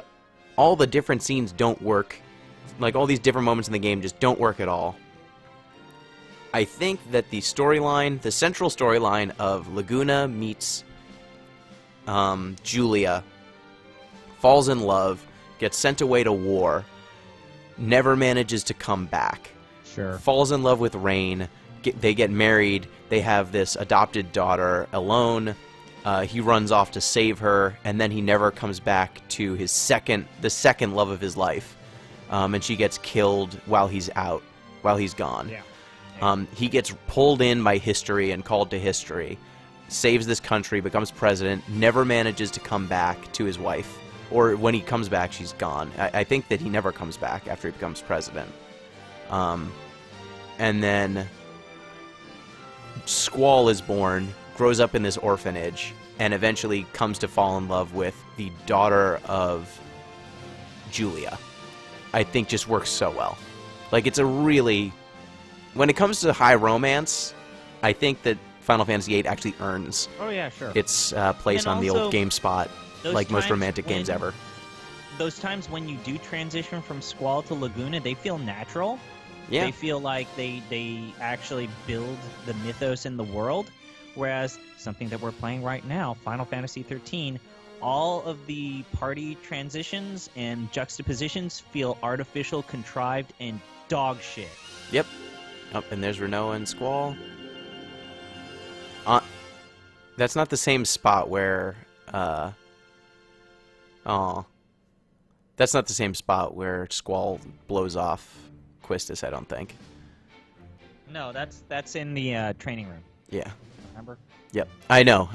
all the different scenes don't work, like all these different moments in the game just don't work at all, I think that the storyline, the central storyline of Laguna meets Julia, falls in love, gets sent away to war, never manages to come back, Sure. falls in love with Rain, they get married, they have this adopted daughter alone, he runs off to save her, and then he never comes back to the second love of his life, and she gets killed while he's gone. Yeah. He gets pulled in by history and called to history, saves this country, becomes president, never manages to come back to his wife. Or when he comes back, she's gone. I think that he never comes back after he becomes president. And then Squall is born, grows up in this orphanage, and eventually comes to fall in love with the daughter of Julia. I think just works so well. Like, it's a really... When it comes to high romance, I think that Final Fantasy VIII actually earns Oh, yeah, sure. its place And on the also, old GameSpot, those like most times romantic games when- ever. Those times when you do transition from Squall to Laguna, they feel natural. Yeah. They feel like they actually build the mythos in the world. Whereas something that we're playing right now, Final Fantasy XIII, all of the party transitions and juxtapositions feel artificial, contrived, and dog shit. Yep. Oh, and there's Renoa and Squall. That's not the same spot where... That's not the same spot where Squall blows off Quistis, I don't think. No, that's in the training room. Yeah. Remember? Yep. I know.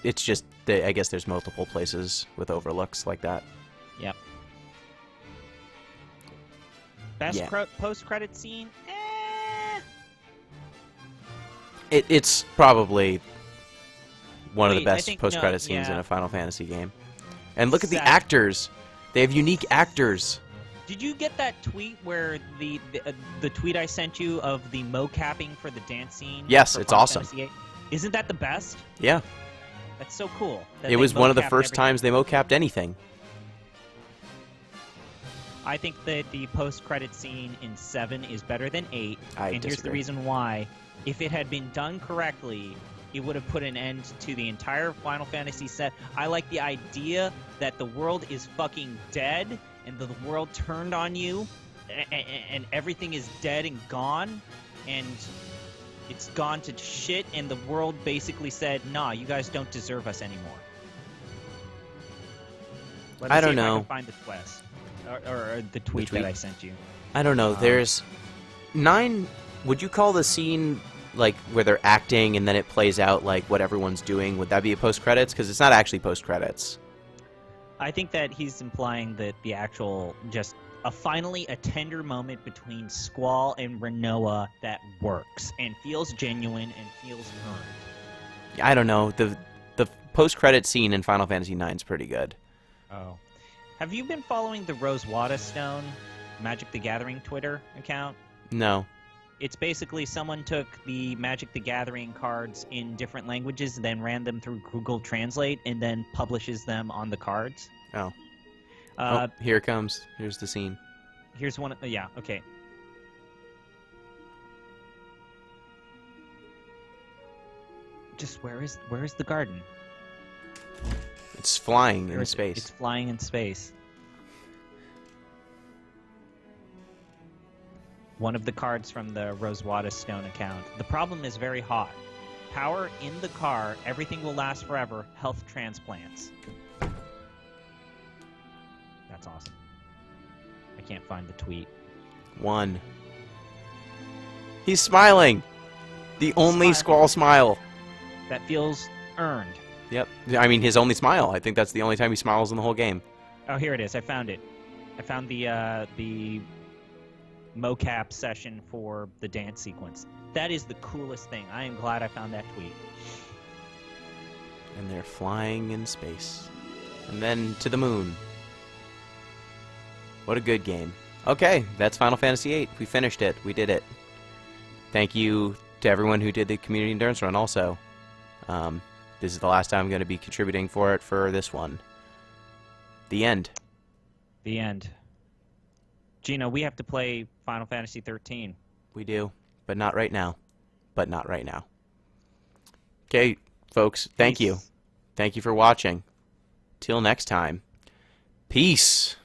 It's just... I guess there's multiple places with overlooks like that. Yep. Best Yeah. post-credit scene? It's probably one of the Wait, I best think- post-credit no, scenes yeah. in a Final Fantasy game. And look at the Sad. actors. They have unique actors. Did you get that tweet where the tweet I sent you of the mocapping for the dance scene? Yes, for it's Final awesome. Fantasy VIII? Isn't that the best? Yeah. That's so cool. that It they was one of the mocapped first everything. times they mocapped anything. I think that the post-credit scene in 7 is better than 8, I and here's the disagree. reason why. If it had been done correctly, it would have put an end to the entire Final Fantasy set. I like the idea that the world is fucking dead, and the world turned on you, and everything is dead and gone, and it's gone to shit, and the world basically said, nah, you guys don't deserve us anymore. Let me I see don't if I know. can find the quest. Or the tweet tweet? that I sent you. I don't know. There's 9. Would you call the scene like where they're acting and then it plays out like what everyone's doing? Would that be a post credits? Because it's not actually post credits. I think that he's implying that the actual just finally a tender moment between Squall and Renoa that works and feels genuine and feels earned. I don't know. The post credit scene in Final Fantasy IX is pretty good. Oh. Have you been following the Rosewada Stone Magic the Gathering Twitter account? No. It's basically someone took the Magic the Gathering cards in different languages, then ran them through Google Translate, and then publishes them on the cards. Oh. Here it comes. Here's the scene. Here's one. Yeah, okay. Just where is the garden? It's flying Where in is it? space. It's flying in space. One of the cards from the Rosewada Stone account. The problem is very hot. Power in the car. Everything will last forever. Health transplants. That's awesome. I can't find the tweet. 1. He's smiling. The only Smile. Squall smile. That feels earned. Yep. I mean, his only smile. I think that's the only time he smiles in the whole game. Oh, here it is. I found it. I found the mocap session for the dance sequence. That is the coolest thing. I am glad I found that tweet. And they're flying in space. And then to the moon. What a good game. Okay, that's Final Fantasy VIII. We finished it. We did it. Thank you to everyone who did the community endurance run also. This is the last time I'm going to be contributing for it for this one. The end. The end. Gino, we have to play Final Fantasy 13. We do, but not right now. But not right now. Okay, folks, thank you. Thank you for watching. Till next time. Peace.